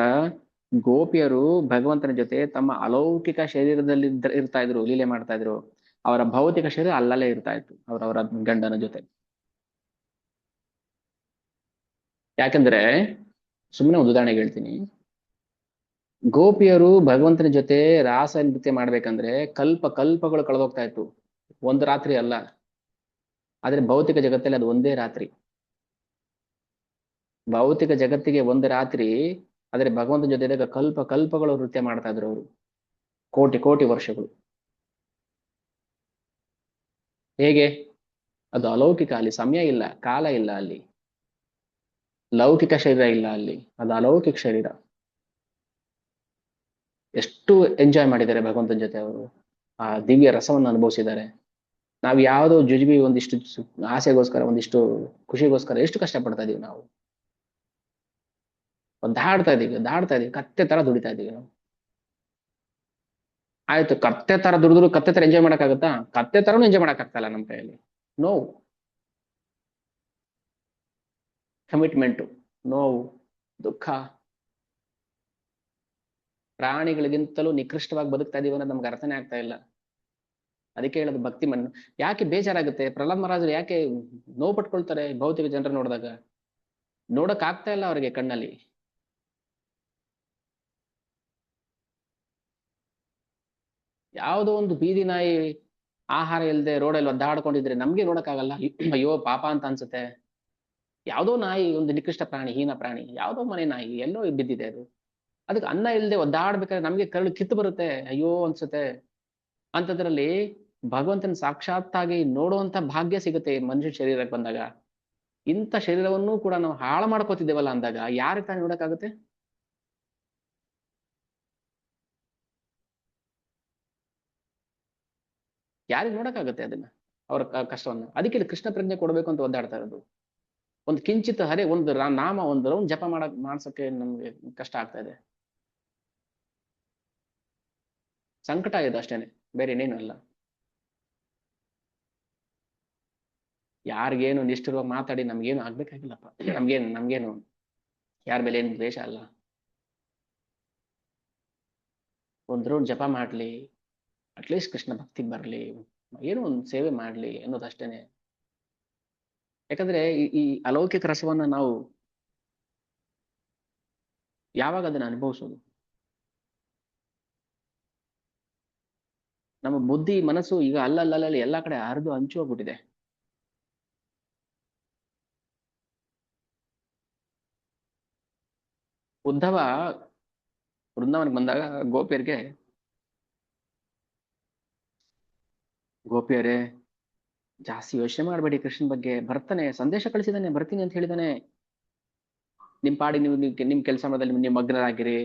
ಗೋಪಿಯರು ಭಗವಂತನ ಜೊತೆ ತಮ್ಮ ಅಲೌಕಿಕ ಶರೀರದಲ್ಲಿ ಇರ್ತಾ ಇದ್ರು, ಲೀಲೆ ಮಾಡ್ತಾ ಇದ್ರು. ಅವರ ಭೌತಿಕ ಶರೀರ ಅಲ್ಲಲ್ಲೇ ಇರ್ತಾ ಇತ್ತು ಅವರವರ ಗಂಡನ ಜೊತೆ. ಯಾಕಂದ್ರೆ ಸುಮ್ಮನೆ ಒಂದು ಉದಾಹರಣೆಗೆ ಹೇಳ್ತೀನಿ. ಗೋಪಿಯರು ಭಗವಂತನ ಜೊತೆ ರಾಸ ನೃತ್ಯ ಮಾಡ್ಬೇಕಂದ್ರೆ ಕಲ್ಪಗಳು ಕಳೆದೋಗ್ತಾ ಇತ್ತು, ಒಂದು ರಾತ್ರಿ ಅಲ್ಲ. ಆದ್ರೆ ಭೌತಿಕ ಜಗತ್ತಲ್ಲಿ ಅದು ಒಂದೇ ರಾತ್ರಿ. ಭೌತಿಕ ಜಗತ್ತಿಗೆ ಒಂದು ರಾತ್ರಿ, ಆದ್ರೆ ಭಗವಂತನ ಜೊತೆ ಇದ್ದಾಗ ಕಲ್ಪ ಕಲ್ಪಗಳು ನೃತ್ಯ ಮಾಡ್ತಾ ಇದ್ರು ಅವರು, ಕೋಟಿ ಕೋಟಿ ವರ್ಷಗಳು. ಹೇಗೆ? ಅದು ಅಲೌಕಿಕ, ಅಲ್ಲಿ ಸಮಯ ಇಲ್ಲ, ಕಾಲ ಇಲ್ಲ, ಅಲ್ಲಿ ಲೌಕಿಕ ಶರೀರ ಇಲ್ಲ, ಅಲ್ಲಿ ಅದು ಅಲೌಕಿಕ ಶರೀರ. ಎಷ್ಟು ಎಂಜಾಯ್ ಮಾಡಿದ್ದಾರೆ ಭಗವಂತನ ಜೊತೆ ಅವರು, ಆ ದಿವ್ಯ ರಸವನ್ನು ಅನುಭವಿಸಿದ್ದಾರೆ. ನಾವು ಯಾವುದೋ ಜುಜುಬಿ ಒಂದಿಷ್ಟು ಆಸೆಗೋಸ್ಕರ, ಒಂದಿಷ್ಟು ಖುಷಿಗೋಸ್ಕರ ಎಷ್ಟು ಕಷ್ಟಪಡ್ತಾ ಇದೀವಿ ನಾವು. ದಾಡ್ತಾ ಇದೀವಿ, ಕತ್ತೆ ತರ ದುಡಿತಾ ಇದೀವಿ ನಾವು. ಆಯ್ತು, ಕತ್ತೆ ತರ ದುಡಿದ್ರು ಕತ್ತೆ ತರ ಎಂಜಾಯ್ ಮಾಡಕ್ಕಾಗತ್ತಾ? ಕತ್ತೆ ತರನು ಎಂಜಾಯ್ ಮಾಡಕ್ಕಾಗ್ತಲ್ಲ ನಮ್ಮ ಕೈಯಲ್ಲಿ. ನೋವು, ಕಮಿಟ್ಮೆಂಟು, ನೋವು, ದುಃಖ. ಪ್ರಾಣಿಗಳಿಗಿಂತಲೂ ನಿಕೃಷ್ಟವಾಗಿ ಬದುಕ್ತಾ ಇದೀವಿ ಅನ್ನೋದು ನಮ್ಗೆ ಅರ್ಥನೇ ಆಗ್ತಾ ಇಲ್ಲ. ಅದಕ್ಕೆ ಹೇಳೋದು ಭಕ್ತಿ ಮಣ್ಣು. ಯಾಕೆ ಬೇಜಾರಾಗುತ್ತೆ? ಪ್ರಹ್ಲಾದ್ ಮಹಾರಾಜರು ಯಾಕೆ ನೋವು ಪಟ್ಕೊಳ್ತಾರೆ ಭೌತಿಕ ಜನರ ನೋಡಿದಾಗ? ನೋಡಕ್ ಆಗ್ತಾ ಇಲ್ಲ ಅವರಿಗೆ ಕಣ್ಣಲ್ಲಿ. ಯಾವುದೋ ಒಂದು ಬೀದಿ ನಾಯಿ ಆಹಾರ ಇಲ್ಲದೆ ರೋಡಲ್ಲಿ ಒದ್ದಾಡ್ಕೊಂಡಿದ್ರೆ ನಮ್ಗೆ ನೋಡಕ್ಕಾಗಲ್ಲ, ಅಯ್ಯೋ ಪಾಪ ಅಂತ ಅನ್ಸುತ್ತೆ. ಯಾವುದೋ ನಾಯಿ, ಒಂದು ನಿಕೃಷ್ಟ ಪ್ರಾಣಿ, ಹೀನ ಪ್ರಾಣಿ, ಯಾವುದೋ ಮನೆ ನಾಯಿ ಎಲ್ಲೋ ಬಿದ್ದಿದೆ, ಅದಕ್ಕೆ ಅನ್ನ ಇಲ್ಲದೆ ಒದ್ದಾಡ್ಬೇಕಾದ್ರೆ ನಮ್ಗೆ ಕರಳು ಕಿತ್ತು ಬರುತ್ತೆ, ಅಯ್ಯೋ ಅನ್ಸುತ್ತೆ. ಅಂಥದ್ರಲ್ಲಿ ಭಗವಂತನ ಸಾಕ್ಷಾತ್ತಾಗಿ ನೋಡುವಂತ ಭಾಗ್ಯ ಸಿಗುತ್ತೆ ಮನುಷ್ಯ ಶರೀರಕ್ಕೆ ಬಂದಾಗ. ಇಂಥ ಶರೀರವನ್ನು ಕೂಡ ನಾವು ಹಾಳು ಮಾಡ್ಕೋತಿದ್ದೇವಲ್ಲ ಅಂದಾಗ ಯಾರಿಗೆ ತಾನೇ ನೋಡಕ್ಕಾಗುತ್ತೆ? ಯಾರಿಗೆ ನೋಡಕ್ಕಾಗುತ್ತೆ ಅದನ್ನ, ಅವರ ಕಷ್ಟವನ್ನ? ಅದಕ್ಕೆ ಕೃಷ್ಣ ಪ್ರಜ್ಞೆ ಕೊಡ್ಬೇಕು ಅಂತ ಒದ್ದಾಡ್ತಾ ಇರೋದು. ಒಂದು ಕಿಂಚಿತ್ ಒಂದು ನಾಮ, ಒಂದು ರೌಂಡ್ ಜಪ ಮಾಡ್ಸಕ್ಕೆ ನಮ್ಗೆ ಕಷ್ಟ ಆಗ್ತಾ ಇದೆ. ಸಂಕಟ ಇದೆ ಅಷ್ಟೇನೆ, ಬೇರೆ ಇನ್ನೇನು ಅಲ್ಲ. ಯಾರಿಗೇನು ನಿಷ್ಠುರವಾಗಿ ಮಾತಾಡಿ ನಮ್ಗೇನು ಆಗ್ಬೇಕಾಗಿಲ್ಲಪ್ಪ. ನಮ್ಗೇನು ಯಾರ ಮೇಲೆ ಏನು ದ್ವೇಷ ಅಲ್ಲ. ಒಂದ್ ರೌಂಡ್ ಜಪ ಮಾಡ್ಲಿ, ಅಟ್ಲೀಸ್ಟ್ ಕೃಷ್ಣ ಭಕ್ತಿ ಬರ್ಲಿ, ಏನೋ ಒಂದು ಸೇವೆ ಮಾಡ್ಲಿ ಅನ್ನೋದಷ್ಟೇನೆ. ಯಾಕಂದ್ರೆ ಈ ಅಲೌಕಿಕ ರಸವನ್ನ ನಾವು ಯಾವಾಗ ಅದನ್ನ ಅನುಭವಿಸೋದು? ನಮ್ಮ ಬುದ್ಧಿ ಮನಸ್ಸು ಈಗ ಅಲ್ಲಲ್ಲಿ ಎಲ್ಲಾ ಕಡೆ ಹರಿದು ಹಂಚು ಹೋಗ್ಬಿಟ್ಟಿದೆ. ಉದ್ಧವ ವೃಂದಾವನಕ್ಕೆ ಬಂದಾಗ ಗೋಪಿಯರೇ ಜಾಸ್ತಿ ಯೋಚನೆ ಮಾಡಬೇಡಿ, ಕೃಷ್ಣನ ಬಗ್ಗೆ ಬರ್ತಾನೆ, ಸಂದೇಶ ಕಳಿಸಿದಾನೆ, ಬರ್ತೀನಿ ಅಂತ ಹೇಳಿದಾನೆ. ನಿಮ್ ಪಾಡಿ ನೀವು ನಿಮ್ ಕೆಲಸ ಮಾಡೋದ್ರಲ್ಲಿ ನೀವು ಮಗ್ನರಾಗಿರಿ,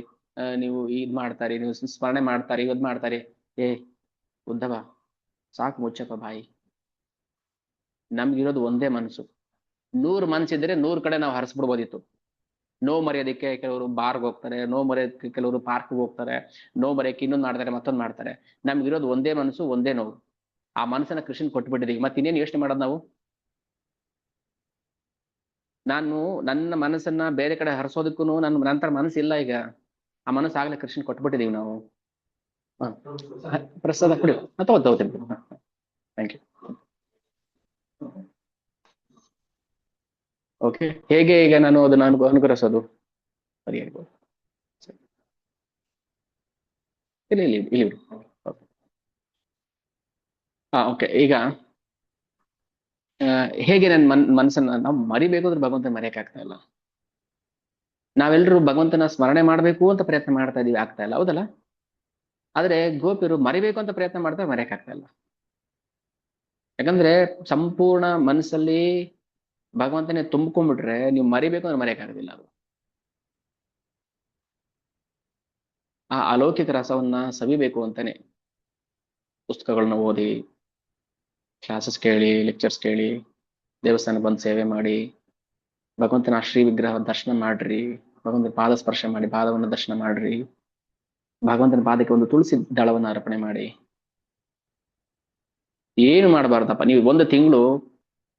ನೀವು ಇದ್ ಮಾಡ್ತಾರಿ, ನೀವು ಸ್ಮರಣೆ ಮಾಡ್ತಾರಿ, ಇವದ್ ಮಾಡ್ತಾರಿ. ಏ ಉದ್ಧವ, ಸಾಕು ಮುಚ್ಚಪ್ಪ ಬಾಯಿ. ನಮ್ಗಿರೋದು ಒಂದೇ ಮನಸ್ಸು. 100 ಮನ್ಸಿದ್ರೆ 100 ಕಡೆ ನಾವು ಹರಿಸ್ಬಿಡ್ಬೋದಿತ್ತು. ನೋವು ಮರೆಯೋದಕ್ಕೆ ಕೆಲವರು ಬಾರ್ಗೆ ಹೋಗ್ತಾರೆ, ನೋವು ಮರೆಯೋದಕ್ಕೆ ಕೆಲವರು ಪಾರ್ಕ್ಗೆ ಹೋಗ್ತಾರೆ, ನೋವು ಮರೆಯಕ್ಕೆ ಇನ್ನೊಂದು ಮಾಡ್ತಾರೆ, ಮತ್ತೊಂದು ಮಾಡ್ತಾರೆ. ನಮ್ಗಿರೋದು ಒಂದೇ ಮನಸ್ಸು, ಒಂದೇ ನೋವು. ಆ ಮನಸ್ಸನ್ನ ಕೃಷ್ಣನ್ ಕೊಟ್ಬಿಟ್ಟಿದೀವಿ. ಮತ್ತೆ ಇನ್ನೇನು ಯೋಚನೆ ಮಾಡೋದು ನಾವು? ನಾನು ನನ್ನ ಮನಸ್ಸನ್ನ ಬೇರೆ ಕಡೆ ಹರಿಸೋದಕ್ಕೂ ನನ್ನ ನಂತರ ಮನಸ್ಸಿಲ್ಲ ಈಗ. ಆ ಮನಸ್ಸು ಆಗ್ಲೇ ಕೃಷ್ಣನ್ ಕೊಟ್ಬಿಟ್ಟಿದೀವಿ ನಾವು. ಪ್ರಸಾದ ಕೊಡಿ, ತಗೋತೀನಿ. Thank you. ಓಕೆ, ಹೇಗೆ ಈಗ ನಾನು ಅದನ್ನ ಅನುಕರಿಸೋದು? ಸರಿ ಆಗ್ಬೋದು. ಇಲ್ಲಿ ಓಕೆ. ಈಗ ಹೇಗೆ ನನ್ನ ಮನಸ್ಸನ್ನ ನಾವು ಮರಿಬೇಕು ಅಂದ್ರೆ ಭಗವಂತನ ಮರೆಯಕ್ಕಾಗ್ತಾ ಇಲ್ಲ. ನಾವೆಲ್ಲರೂ ಭಗವಂತನ ಸ್ಮರಣೆ ಮಾಡ್ಬೇಕು ಅಂತ ಪ್ರಯತ್ನ ಮಾಡ್ತಾ ಇದೀವಿ, ಆಗ್ತಾ ಇಲ್ಲ, ಹೌದಲ್ಲ? ಆದ್ರೆ ಗೋಪಿಯರು ಮರಿಬೇಕು ಅಂತ ಪ್ರಯತ್ನ ಮಾಡ್ತಾರೆ, ಮರೆಯಕ್ಕಾಗ್ತಾ ಇಲ್ಲ. ಯಾಕಂದ್ರೆ ಸಂಪೂರ್ಣ ಮನಸ್ಸಲ್ಲಿ ಭಗವಂತನೇ ತುಂಬ್ಕೊಂಡ್ಬಿಟ್ರೆ ನೀವು ಮರಿಬೇಕು ಅಂದ್ರೆ ಮರೆಯಕ್ಕಾಗೋದಿಲ್ಲ. ಅದು ಆ ಅಲೌಕಿಕ ರಸವನ್ನ ಸವಿಬೇಕು ಅಂತಾನೆ ಪುಸ್ತಕಗಳನ್ನ ಓದಿ, ಕ್ಲಾಸಸ್ ಕೇಳಿ, ಲೆಕ್ಚರ್ಸ್ ಕೇಳಿ, ದೇವಸ್ಥಾನ ಬಂದು ಸೇವೆ ಮಾಡಿ, ಭಗವಂತನ ಶ್ರೀ ವಿಗ್ರಹ ದರ್ಶನ ಮಾಡ್ರಿ, ಭಗವಂತನ ಪಾದ ಸ್ಪರ್ಶ ಮಾಡಿ, ಪಾದವನ್ನು ದರ್ಶನ ಮಾಡ್ರಿ, ಭಗವಂತನ ಪಾದಕ್ಕೆ ಒಂದು ತುಳಸಿ ದಳವನ್ನು ಅರ್ಪಣೆ ಮಾಡಿ. ಏನು ಮಾಡಬಾರ್ದಪ್ಪ. ನೀವು 1 ತಿಂಗಳು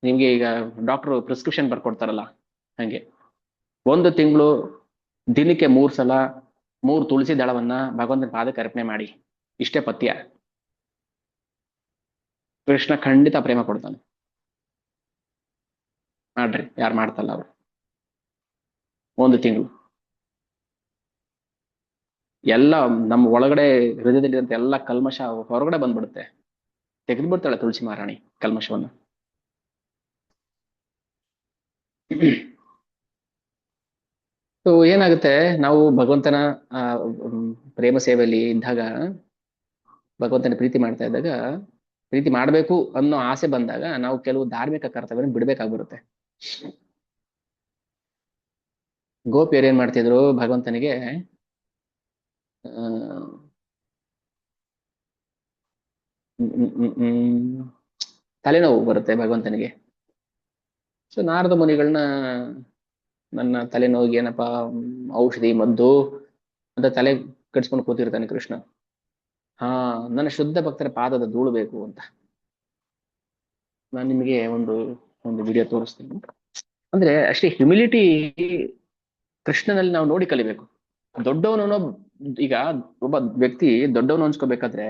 ನಿಮ್ಗೆ ಈಗ ಡಾಕ್ಟರ್ ಪ್ರಿಸ್ಕ್ರಿಪ್ಷನ್ ಬರ್ಕೊಡ್ತಾರಲ್ಲ, ಹಂಗೆ 1 ತಿಂಗಳು ದಿನಕ್ಕೆ 3 ಸಲ 3 ತುಳಸಿ ದಳವನ್ನ ಭಗವಂತನ ಪಾದಕ್ಕೆ ಅರ್ಪಣೆ ಮಾಡಿ. ಇಷ್ಟೇ ಪಥ್ಯ. ಕೃಷ್ಣ ಖಂಡಿತ ಪ್ರೇಮ ಕೊಡ್ತಾನೆ. ಮಾಡ್ರಿ, ಯಾರು ಮಾಡ್ತಲ್ಲ ಅವ್ರು. 1 ತಿಂಗಳು ಎಲ್ಲ ನಮ್ಮ ಒಳಗಡೆ ಹೃದಯದಲ್ಲಿರುವಂತ ಎಲ್ಲ ಕಲ್ಮಶ ಹೊರಗಡೆ ಬಂದ್ಬಿಡುತ್ತೆ. ತೆಗೆದ್ಬಿಡ್ತಾಳೆ ತುಳಸಿ ಮಹಾರಾಣಿ ಕಲ್ಮಶವನ್ನು. ಸೊ ಏನಾಗುತ್ತೆ, ನಾವು ಭಗವಂತನ ಆ ಪ್ರೇಮ ಸೇವೆಯಲ್ಲಿ ಇದ್ದಾಗ, ಭಗವಂತನ ಪ್ರೀತಿ ಮಾಡ್ತಾ ಇದ್ದಾಗ, ಪ್ರೀತಿ ಮಾಡ್ಬೇಕು ಅನ್ನೋ ಆಸೆ ಬಂದಾಗ ನಾವು ಕೆಲವು ಧಾರ್ಮಿಕ ಕರ್ತವ್ಯ ಬಿಡ್ಬೇಕಾಗ್ಬಿಡುತ್ತೆ. ಗೋಪಿಯರು ಏನ್ ಮಾಡ್ತಿದ್ರು, ಭಗವಂತನಿಗೆ ತಲೆನೋವು ಬರುತ್ತೆ ಭಗವಂತನಿಗೆ. ಸೊ ನಾರದ ಮುನಿಗಳನ್ನ, ನನ್ನ ತಲೆನೋವಿಗೆ ಏನಪ್ಪಾ ಔಷಧಿ ಮದ್ದು ಅಂತ ತಲೆ ಕಟ್ಸ್ಕೊಂಡು ಕೂತಿರ್ತಾನೆ ಕೃಷ್ಣ. ನನ್ನ ಶುದ್ಧ ಭಕ್ತರ ಪಾದದ ಧೂಳು ಬೇಕು ಅಂತ. ನಾನು ನಿಮಗೆ ಒಂದು ವಿಡಿಯೋ ತೋರಿಸ್ತೀನಿ. ಅಂದ್ರೆ ಅಷ್ಟೇ ಹ್ಯುಮಿಲಿಟಿ ಕೃಷ್ಣನಲ್ಲಿ ನಾವು ನೋಡಿ ಕಲಿಬೇಕು. ದೊಡ್ಡವನು, ಈಗ ಒಬ್ಬ ವ್ಯಕ್ತಿ ದೊಡ್ಡವನು ಅನ್ಸ್ಕೋಬೇಕಾದ್ರೆ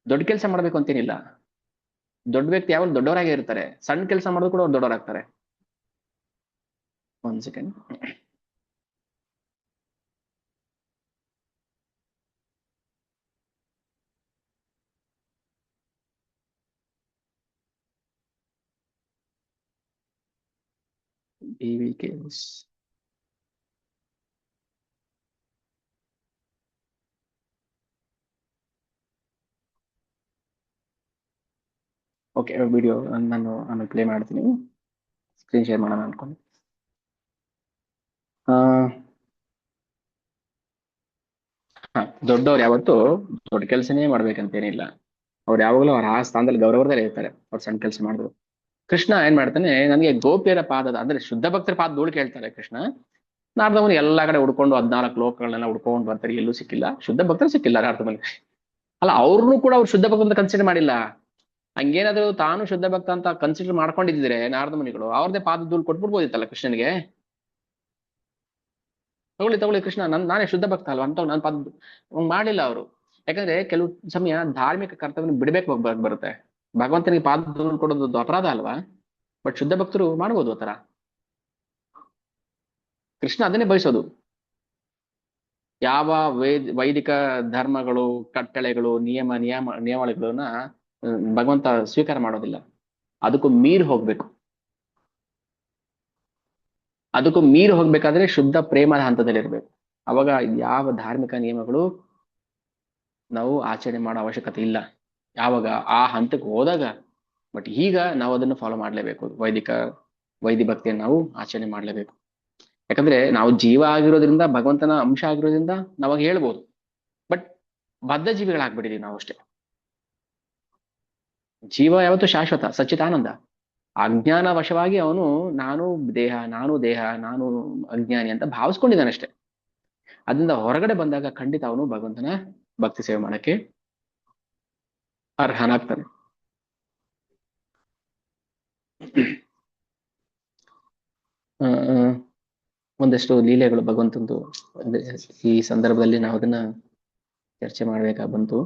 ದೊಡ್ಡ ಕೆಲಸ ಮಾಡ್ಬೇಕು ಅಂತೇನಿಲ್ಲ. ದೊಡ್ಡ ವ್ಯಕ್ತಿ ಯಾವಾಗ ದೊಡ್ಡವರಾಗೇ ಇರ್ತಾರೆ, ಸಣ್ಣ ಕೆಲಸ ಮಾಡೋದು ಕೂಡ ಅವ್ರು ದೊಡ್ಡವರಾಗ್ತಾರೆ. ಒಂದ್ ಸೆಕೆಂಡ್. BVKs. ಓಕೆ, ವಿಡಿಯೋ ನಾನು ಆಮೇಲೆ ಪ್ಲೇ ಮಾಡ್ತೀನಿ. ಸ್ಕ್ರೀನ್ ಶೇರ್ ಮಾಡೋಣ ಅನ್ಕೊಂಡು. ದೊಡ್ಡವ್ರು ಯಾವತ್ತು ದೊಡ್ಡ ಕೆಲಸನೇ ಮಾಡ್ಬೇಕಂತೇನಿಲ್ಲ. ಅವ್ರು ಯಾವಾಗಲೂ ಅವ್ರ ಆ ಸ್ಥಾನದಲ್ಲಿ ಗೌರವದಲ್ಲೇ ಇರ್ತಾರೆ, ಅವ್ರು ಸಣ್ಣ ಕೆಲಸ ಮಾಡಿದ್ರು. ಕೃಷ್ಣ ಏನ್ ಮಾಡ್ತಾನೆ, ನನಗೆ ಗೋಪಿಯರ ಪಾದದ, ಅಂದ್ರೆ ಶುದ್ಧ ಭಕ್ತರ ಪಾದ ಧೂಳು ಕೇಳ್ತಾರೆ ಕೃಷ್ಣ. ನಾರದವನು ಎಲ್ಲಾ ಕಡೆ ಹುಡ್ಕೊಂಡು 14 ಲೋಕಗಳನ್ನೆಲ್ಲ ಹುಡ್ಕೊಂಡು ಬರ್ತಾರೆ, ಎಲ್ಲೂ ಸಿಕ್ಕಿಲ್ಲ. ಶುದ್ಧ ಭಕ್ತರು ಸಿಕ್ಕಿಲ್ಲ ನಾರದವನಿಗೆ. ಅಲ್ಲ, ಅವ್ರನ್ನೂ ಕೂಡ ಅವ್ರು ಶುದ್ಧ ಭಕ್ತ ಅಂತ ಕನ್ಸಿಡರ್ ಮಾಡಿಲ್ಲ. ಹಂಗೇನಾದ್ರು ತಾನು ಶುದ್ಧ ಭಕ್ತ ಅಂತ ಕನ್ಸಿಡರ್ ಮಾಡ್ಕೊಂಡಿದ್ರೆ ನಾರದ ಮುನಿಗಳು ಅವ್ರದೇ ಪಾದ ಧೂಳು ಕೊಟ್ಬಿಡ್ಬೋದಿತ್ತಲ್ಲ ಕೃಷ್ಣನಿಗೆ. ತಗೊಳ್ಳಿ ಕೃಷ್ಣ, ನಾನೇ ಶುದ್ಧ ಭಕ್ತ ಅಲ್ವಾ ಅಂತ ನನ್ನ ಪಾದ ಮಾಡಿಲ್ಲ ಅವರು. ಯಾಕಂದ್ರೆ ಕೆಲವು ಸಮಯ ಧಾರ್ಮಿಕ ಕರ್ತವ್ಯ ಬಿಡ್ಬೇಕು ಬರುತ್ತೆ. ಭಗವಂತನಿಗೆ ಪಾದ ಧೂಳು ಕೊಡೋದು ಅಪರಾಧ ಅಲ್ವಾ? ಬಟ್ ಶುದ್ಧ ಭಕ್ತರು ಮಾಡ್ಬೋದು ಆ ತರ. ಕೃಷ್ಣ ಅದನ್ನೇ ಬಯಸೋದು. ಯಾವ ವೈದಿಕ ಧರ್ಮಗಳು, ಕಟ್ಟಳೆಗಳು, ನಿಯಮಾವಳಿಗಳನ್ನ ಭಗವಂತ ಸ್ವೀಕಾರ ಮಾಡೋದಿಲ್ಲ. ಅದಕ್ಕೂ ಮೀರಿ ಹೋಗ್ಬೇಕು. ಅದಕ್ಕೂ ಮೀರಿ ಹೋಗ್ಬೇಕಾದ್ರೆ ಶುದ್ಧ ಪ್ರೇಮದ ಹಂತದಲ್ಲಿ ಇರ್ಬೇಕು. ಅವಾಗ ಯಾವ ಧಾರ್ಮಿಕ ನಿಯಮಗಳು ನಾವು ಆಚರಣೆ ಮಾಡೋ ಅವಶ್ಯಕತೆ ಇಲ್ಲ. ಯಾವಾಗ ಆ ಹಂತಕ್ಕೆ ಹೋದಾಗ. ಬಟ್ ಈಗ ನಾವು ಅದನ್ನು ಫಾಲೋ ಮಾಡ್ಲೇಬೇಕು. ವೈದಿ ಭಕ್ತಿಯನ್ನು ನಾವು ಆಚರಣೆ ಮಾಡ್ಲೇಬೇಕು. ಯಾಕಂದ್ರೆ ನಾವು ಜೀವ ಆಗಿರೋದ್ರಿಂದ, ಭಗವಂತನ ಅಂಶ ಆಗಿರೋದ್ರಿಂದ ನಾವಾಗ ಹೇಳ್ಬೋದು. ಬಟ್ ಬದ್ಧ ಜೀವಿಗಳಾಗ್ಬಿಟ್ಟಿದೀವಿ ನಾವು ಅಷ್ಟೇ. ಜೀವ ಯಾವತ್ತೂ ಶಾಶ್ವತ, ಸಚ್ಚಿದಾನಂದ. ಅಜ್ಞಾನ ವಶವಾಗಿ ಅವನು ನಾನು ದೇಹ, ನಾನು ಅಜ್ಞಾನಿ ಅಂತ ಭಾವಿಸ್ಕೊಂಡಿದ್ದಾನಷ್ಟೆ. ಅದರಿಂದ ಹೊರಗಡೆ ಬಂದಾಗ ಖಂಡಿತ ಅವನು ಭಗವಂತನ ಭಕ್ತಿ ಸೇವೆ ಮಾಡಕ್ಕೆ ಅರ್ಹನಾಗ್ತಾನೆ. ಒಂದಷ್ಟು ಲೀಲೆಗಳು ಭಗವಂತಂದು ಈ ಸಂದರ್ಭದಲ್ಲಿ ನಾವು ಅದನ್ನ ಚರ್ಚೆ ಮಾಡ್ಬೇಕಾಗಿ ಬಂತು.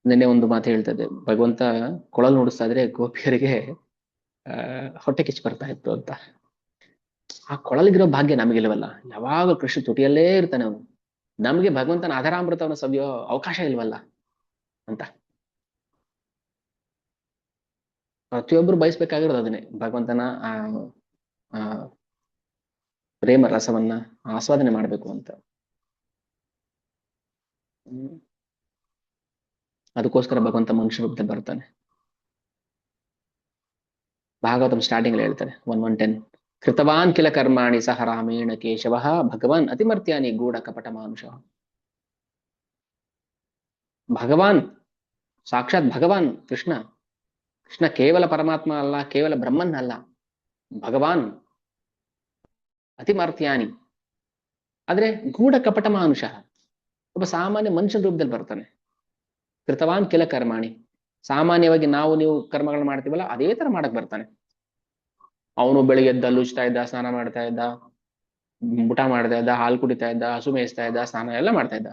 ನಿನ್ನೆ ಒಂದು ಮಾತು ಹೇಳ್ತದೆ, ಭಗವಂತ ಕೊಳಲು ನುಡಿಸ್ತಾ ಇದ್ರೆ ಗೋಪಿಯರಿಗೆ ಹೊಟ್ಟೆ ಕಿಚ್ಚು ಬರ್ತಾ ಇತ್ತು ಅಂತ. ಆ ಕೊಳಲಿಗಿರೋ ಭಾಗ್ಯ ನಮಗಿಲ್ವಲ್ಲ. ಯಾವಾಗ ಕೃಷ್ಣ ತುಟಿಯಲ್ಲೇ ಇರ್ತಾನೆ ಅವನು. ನಮ್ಗೆ ಭಗವಂತನ ಆಧಾರಾಮೃತವನ್ನ ಸವಿಯೋ ಅವಕಾಶ ಇಲ್ವಲ್ಲ ಅಂತ ಪ್ರತಿಯೊಬ್ರು ಬಯಸ್ಬೇಕಾಗಿರೋದು ಅದನ್ನೇ, ಭಗವಂತನ ಆ ಪ್ರೇಮ ರಸವನ್ನ ಆಸ್ವಾದನೆ ಮಾಡ್ಬೇಕು ಅಂತ. ಅದಕ್ಕೋಸ್ಕರ ಭಗವಂತ ಮನುಷ್ಯ ರೂಪದಲ್ಲಿ ಬರ್ತಾನೆ. ಭಾಗವತಂ ಸ್ಟಾರ್ಟಿಂಗ್ ಅಲ್ಲಿ ಹೇಳ್ತಾರೆ 1:10, ಕೃತವಾನ್ ಕಿಲ ಕರ್ಮಾಣಿ ಸಹ ರಾಮೇಣ ಕೇಶವ ಭಗವಾನ್ ಅತಿಮರ್ತ್ಯಾನಿ ಗೂಢ ಕಪಟ ಮಾನುಷ. ಭಗವಾನ್ ಸಾಕ್ಷಾತ್ ಭಗವಾನ್ ಕೃಷ್ಣ ಕೇವಲ ಪರಮಾತ್ಮ ಅಲ್ಲ, ಕೇವಲ ಬ್ರಹ್ಮನ್ ಅಲ್ಲ, ಭಗವಾನ್ ಅತಿಮರ್ತ್ಯಾನಿ. ಆದ್ರೆ ಗೂಢ ಕಪಟ ಮಾನುಷ, ಒಬ್ಬ ಸಾಮಾನ್ಯ ಮನುಷ್ಯನ ರೂಪದಲ್ಲಿ ಬರ್ತಾನೆ. ಕೃತವಾನ್ ಕಿಲ ಕರ್ಮಾಣಿ, ಸಾಮಾನ್ಯವಾಗಿ ನೀವು ಕರ್ಮಗಳು ಮಾಡ್ತೀವಲ್ಲ ಅದೇ ತರ ಮಾಡಕ್ ಬರ್ತಾನೆ. ಅವನು ಬೆಳಿಗ್ಗೆ ಎದ್ದ ಲುಚ್ತಾ ಇದ್ದ, ಸ್ನಾನ ಮಾಡ್ತಾ ಇದ್ದ, ಊಟ ಮಾಡ್ತಾ ಇದ್ದ, ಹಾಲು ಕುಡಿತಾ ಇದ್ದ, ಹಸು ಮೇಯಿಸ್ತಾ ಇದ್ದ, ಸ್ನಾನ ಎಲ್ಲ ಮಾಡ್ತಾ ಇದ್ದ.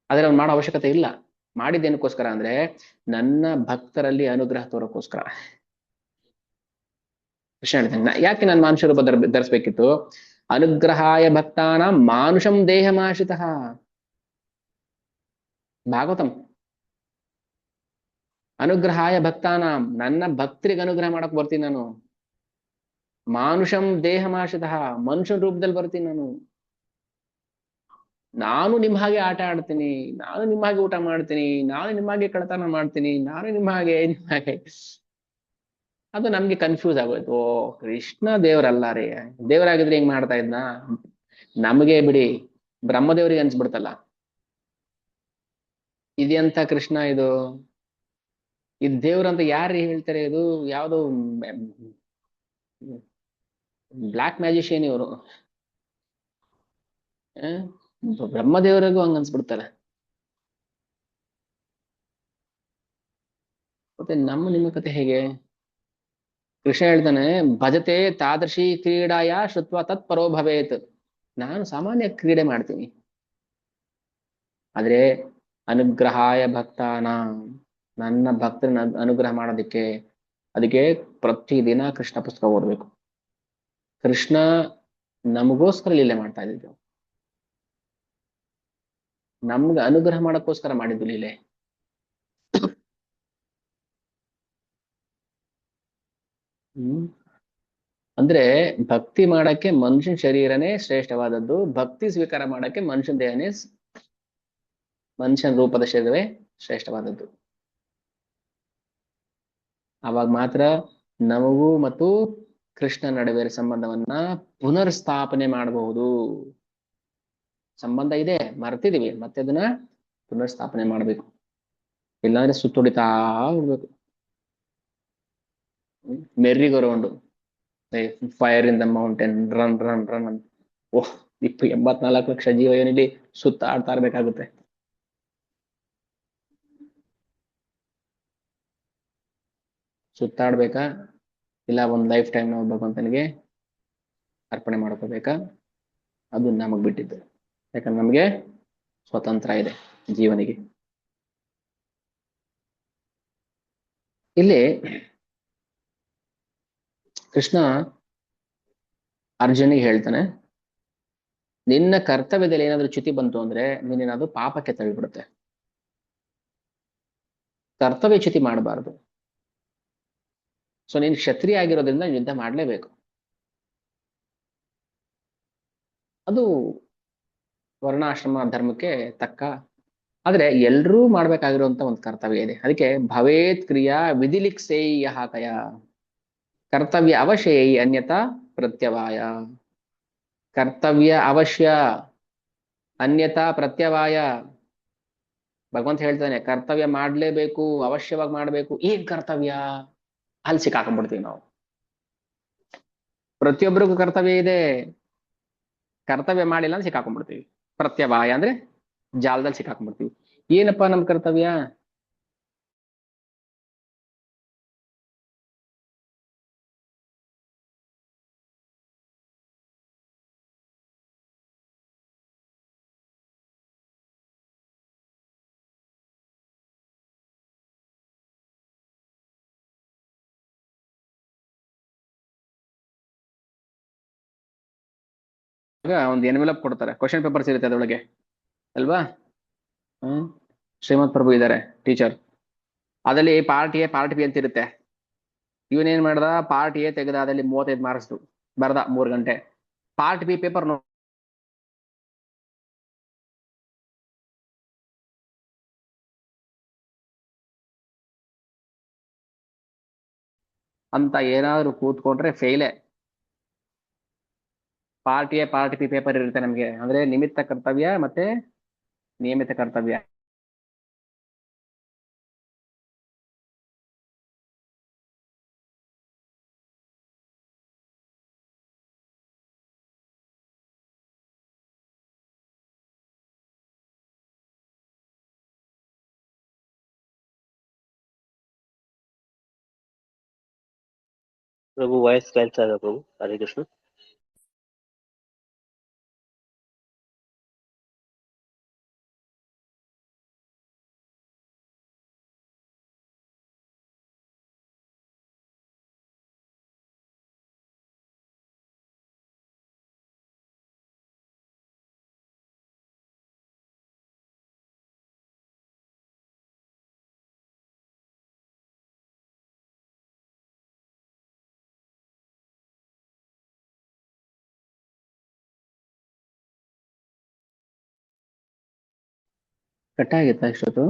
ಆದ್ರೆ ಅವ್ನು ಮಾಡೋ ಅವಶ್ಯಕತೆ ಇಲ್ಲ. ಮಾಡಿದ್ದೇನಕ್ಕೋಸ್ಕರ ಅಂದ್ರೆ ನನ್ನ ಭಕ್ತರಲ್ಲಿ ಅನುಗ್ರಹ ತೋರಕ್ಕೋಸ್ಕರ. ಕೃಷ್ಣ ಹೇಳ್ತಾನೆ, ಯಾಕೆ ನಾನು ಮಾನುಷ ರೂಪ ಧರಿಸ್ಬೇಕಿತ್ತು? ಅನುಗ್ರಹಾಯ ಭಕ್ತಾನ ಮಾನುಷಂ ದೇಹಮಾಶ್ರಿತ. ಭಾಗವತಂ. ಅನುಗ್ರಹಾಯ ಭಕ್ತಾನ, ನನ್ನ ಭಕ್ತರಿಗೆ ಅನುಗ್ರಹ ಮಾಡಕ್ ಬರ್ತೀನಿ ನಾನು. ಮಾನುಷಂ ದೇಹಮಾಶ್ರಿತಃ, ಮನುಷ್ಯನ ರೂಪದಲ್ಲಿ ಬರ್ತೀನಿ ನಾನು. ನಾನು ನಿಮ್ಮ ಹಾಗೆ ಆಟ ಆಡ್ತೀನಿ, ನಾನು ನಿಮ್ಮ ಹಾಗೆ ಊಟ ಮಾಡ್ತೀನಿ, ನಾನು ನಿಮ್ಮ ಹಾಗೆ ಕಳತನ ಮಾಡ್ತೀನಿ, ನಾನು ನಿಮ್ಮ ಹಾಗೆ. ಅದು ನಮ್ಗೆ ಕನ್ಫ್ಯೂಸ್ ಆಗೋಯ್ತು. ಓ, ಕೃಷ್ಣ ದೇವರಲ್ಲ ರೀ, ದೇವರಾಗಿದ್ರೆ ಹಿಂಗ್ ಮಾಡ್ತಾ ಇದ್ನ? ನಮಗೆ ಬಿಡಿ, ಬ್ರಹ್ಮದೇವರಿಗೆ ಅನ್ಸ್ಬಿಡ್ತಲ್ಲ ಇದೆಂತ ಕೃಷ್ಣ ಇದು ದೇವ್ರಂತ ಯಾರು ಹೇಳ್ತಾರೆ? ಇದು ಯಾವ್ದೋ ಬ್ಲ್ಯಾಕ್ ಮ್ಯಾಜಿಷಿಯನ್ ಇವರು. ಬ್ರಹ್ಮದೇವರಿಗೂ ಹಂಗ ಅನ್ಸ್ಬಿಡ್ತಾರೆ. ಮತ್ತೆ ನಿಮ್ಮ ಕತೆ ಹೇಗೆ? ಕೃಷ್ಣ ಹೇಳ್ತಾನೆ, ಭಜತೆ ತಾದೃಶಿ ಕ್ರೀಡಾಯ ಶ್ರುತ್ವ ತತ್ಪರೋ ಭವೇತ್. ನಾನು ಸಾಮಾನ್ಯ ಕ್ರೀಡೆ ಮಾಡ್ತೀನಿ, ಆದ್ರೆ ಅನುಗ್ರಹಾಯ ಭಕ್ತಾನ, ನನ್ನ ಭಕ್ತರನ್ನ ಅನುಗ್ರಹ ಮಾಡೋದಕ್ಕೆ, ಅದಕ್ಕೆ ಪ್ರತಿದಿನ ಕೃಷ್ಣ ಪುಸ್ತಕ ಓದ್ಬೇಕು. ಕೃಷ್ಣ ನಮಗೋಸ್ಕರ ಲೀಲೆ ಮಾಡ್ತಾ ಇದ್ದಿದ್ದು, ನಮ್ಗೆ ಅನುಗ್ರಹ ಮಾಡಕ್ಕೋಸ್ಕರ ಮಾಡಿದ್ದು ಲೀಲೆ. ಅಂದ್ರೆ ಭಕ್ತಿ ಮಾಡಕ್ಕೆ ಮನುಷ್ಯನ ಶರೀರನೇ ಶ್ರೇಷ್ಠವಾದದ್ದು, ಭಕ್ತಿ ಸ್ವೀಕಾರ ಮಾಡಕ್ಕೆ ಮನುಷ್ಯನ ದೇಹನೇ, ಮನುಷ್ಯನ ರೂಪದ ಶರೀರವೇ ಶ್ರೇಷ್ಠವಾದದ್ದು. ಅವಾಗ ಮಾತ್ರ ನಮಗೂ ಮತ್ತು ಕೃಷ್ಣ ನಡುವೆ ಸಂಬಂಧವನ್ನ ಪುನರ್ ಸ್ಥಾಪನೆ ಮಾಡಬಹುದು. ಸಂಬಂಧ ಇದೆ, ಮರ್ತಿದೀವಿ, ಮತ್ತೆ ಅದನ್ನ ಪುನರ್ ಸ್ಥಾಪನೆ ಮಾಡ್ಬೇಕು. ಇಲ್ಲಾಂದ್ರೆ ಸುತ್ತೊಡಿತಾ ಹೋಗ್ಬೇಕು. Merry go round, fire in the mountain, run run run ಅಂತ. ಓಹ್, 84 ಲಕ್ಷ ಜೀವ ಏನಿಲ್ಲಿ ಸುತ್ತ ಆಡ್ತಾ ಇರ್ಬೇಕಾಗುತ್ತೆ. ಸುತ್ತಾಡ್ಬೇಕಾ, ಇಲ್ಲ ಒಂದ್ ಲೈಫ್ ಟೈಮ್ ನಾವು ಭಗವಂತನಿಗೆ ಅರ್ಪಣೆ ಮಾಡ್ಕೋಬೇಕಾ? ಅದು ನಮಗ್ ಬಿಟ್ಟಿದ್ದು. ಯಾಕಂದ್ರೆ ನಮ್ಗೆ ಸ್ವತಂತ್ರ ಇದೆ ಜೀವನಿಗೆ. ಇಲ್ಲಿ ಕೃಷ್ಣ ಅರ್ಜುನಿಗೆ ಹೇಳ್ತಾನೆ, ನಿನ್ನ ಕರ್ತವ್ಯದಲ್ಲಿ ಏನಾದ್ರೂ ಚ್ಯುತಿ ಬಂತು ಅಂದ್ರೆ ನೀನೇನಾದ್ರೂ ಪಾಪಕ್ಕೆ ತಳ್ಳಿಬಿಡುತ್ತೆ. ಕರ್ತವ್ಯ ಚ್ಯುತಿ ಮಾಡಬಾರ್ದು. ಸೊ ನೀನ್ ಕ್ಷತ್ರಿಯ ಆಗಿರೋದ್ರಿಂದ ಯುದ್ಧ ಮಾಡ್ಲೇಬೇಕು. ಅದು ವರ್ಣಾಶ್ರಮ ಧರ್ಮಕ್ಕೆ ತಕ್ಕ. ಆದ್ರೆ ಎಲ್ರೂ ಮಾಡ್ಬೇಕಾಗಿರುವಂತ ಒಂದು ಕರ್ತವ್ಯ ಇದೆ. ಅದಕ್ಕೆ ಭವೇತ್ ಕ್ರಿಯಾ ವಿಧಿಲಿಕ್ಸೇಯ ಹಾಕಯ, ಕರ್ತವ್ಯ ಅವಶ್ಯ ಅನ್ಯತಾ ಪ್ರತ್ಯವಾಯ. ಕರ್ತವ್ಯ ಅವಶ್ಯ ಅನ್ಯತಾ ಪ್ರತ್ಯವಾಯ. ಭಗವಂತ ಹೇಳ್ತಾನೆ, ಕರ್ತವ್ಯ ಮಾಡ್ಲೇಬೇಕು, ಅವಶ್ಯವಾಗಿ ಮಾಡ್ಬೇಕು. ಏನ್ ಕರ್ತವ್ಯ? ಅಲ್ಲಿ ಸಿಕ್ಕಾಕೊಂಡ್ಬಿಡ್ತೀವಿ ನಾವು. ಪ್ರತಿಯೊಬ್ಬರಿಗೂ ಕರ್ತವ್ಯ ಇದೆ, ಕರ್ತವ್ಯ ಮಾಡಿಲ್ಲ ಅಂದ್ರೆ ಸಿಕ್ಕಾಕೊಂಡ್ಬಿಡ್ತೀವಿ. ಪ್ರತ್ಯವಾಯ ಅಂದ್ರೆ ಜಾಲದಲ್ಲಿ ಸಿಕ್ಕಾಕೊಂಡ್ಬಿಡ್ತೀವಿ. ಏನಪ್ಪಾ ನಮ್ ಕರ್ತವ್ಯ? ಒಂದು ಎನ್ವೆಲಪ್ ಕೊಡ್ತಾರೆ, ಕ್ವಶನ್ ಪೇಪರ್ಸ್ ಇರುತ್ತೆ ಅದರೊಳಗೆ ಅಲ್ವಾ? ಶ್ರೀಮಂತ್ ಪ್ರಭು ಇದ್ದಾರೆ ಟೀಚರ್, ಅದಲ್ಲಿ ಪಾರ್ಟ್ ಎ ಪಾರ್ಟ್ ಬಿ ಅಂತ ಇರುತ್ತೆ. ಇವನೇನ್ ಮಾಡ್ದ, ಪಾರ್ಟ್ ಎ ತೆಗೆದ, ಅದಲ್ಲಿ 35 ಮಾರ್ಕ್ಸ್ ಬರ್ದ 3 ಗಂಟೆ. ಪಾರ್ಟ್ ಬಿ ಪೇಪರ್ ಅಂತ ಏನಾದ್ರು ಕೂತ್ಕೊಂಡ್ರೆ ಫೇಲೇ. Part A part B paper ಇರುತ್ತೆ ನಮ್ಗೆ, ಅಂದ್ರೆ ನಿಮಿತ್ತ ಕರ್ತವ್ಯ ಮತ್ತೆ ನಿಯಮಿತ ಕರ್ತವ್ಯ. प्रभु वॉइस कैसा है प्रभु? हरे कृष्ण। ಕಟ್ಟಾಗಿತ್ತಾ ಇಷ್ಟೊತ್ತು?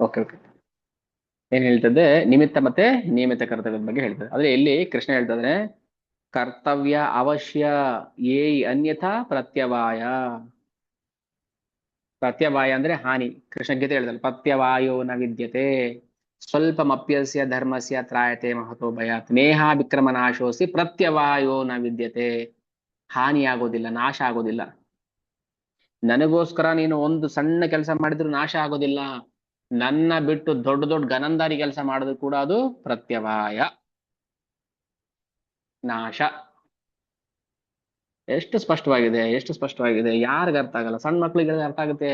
Okay okay. ಏನ್ ಹೇಳ್ತದೆ? ನಿಮಿತ್ತ ಮತ್ತೆ ನಿಯಮಿತ ಕರ್ತವ್ಯದ ಬಗ್ಗೆ ಹೇಳ್ತದೆ. ಆದ್ರೆ ಇಲ್ಲಿ ಕೃಷ್ಣ ಹೇಳ್ತದೆ ಕರ್ತವ್ಯ ಅವಶ್ಯ ಏ ಅನ್ಯಥಾ ಪ್ರತ್ಯವಾಯ. ಪ್ರತ್ಯವಾಯ ಅಂದ್ರೆ ಹಾನಿ. ಕೃಷ್ಣ ಗೀತೆ ಹೇಳ್ತಾರೆ ಪ್ರತ್ಯವಾಯೋ ನ ವಿದ್ಯತೆ ಸ್ವಲ್ಪಮಪ್ಯಸ್ಯ ಧರ್ಮಸ್ಯ ತ್ರಾಯತೆ ಮಹತೋ ಭಯಾತ್ ನೇಹ ವಿಕ್ರಮ ನಾಶೋಸಿ ಪ್ರತ್ಯವಾಯೋ ನ ವಿದ್ಯತೆ. ಹಾನಿ ಆಗೋದಿಲ್ಲ, ನಾಶ ಆಗೋದಿಲ್ಲ. ನನಗೋಸ್ಕರ ನೀನು ಒಂದು ಸಣ್ಣ ಕೆಲಸ ಮಾಡಿದ್ರು ನಾಶ ಆಗೋದಿಲ್ಲ. ನನ್ನ ಬಿಟ್ಟು ದೊಡ್ಡ ದೊಡ್ಡ ಗನಂದಾರಿ ಕೆಲಸ ಮಾಡಿದ್ರು ಕೂಡ ಅದು ಪ್ರತ್ಯವಾಯ, ನಾಶ. ಎಷ್ಟು ಸ್ಪಷ್ಟವಾಗಿದೆ, ಎಷ್ಟು ಸ್ಪಷ್ಟವಾಗಿದೆ. ಯಾರಿಗ ಅರ್ಥ ಆಗಲ್ಲ? ಸಣ್ಣ ಮಕ್ಳಿಗೆ ಅರ್ಥ ಆಗುತ್ತೆ.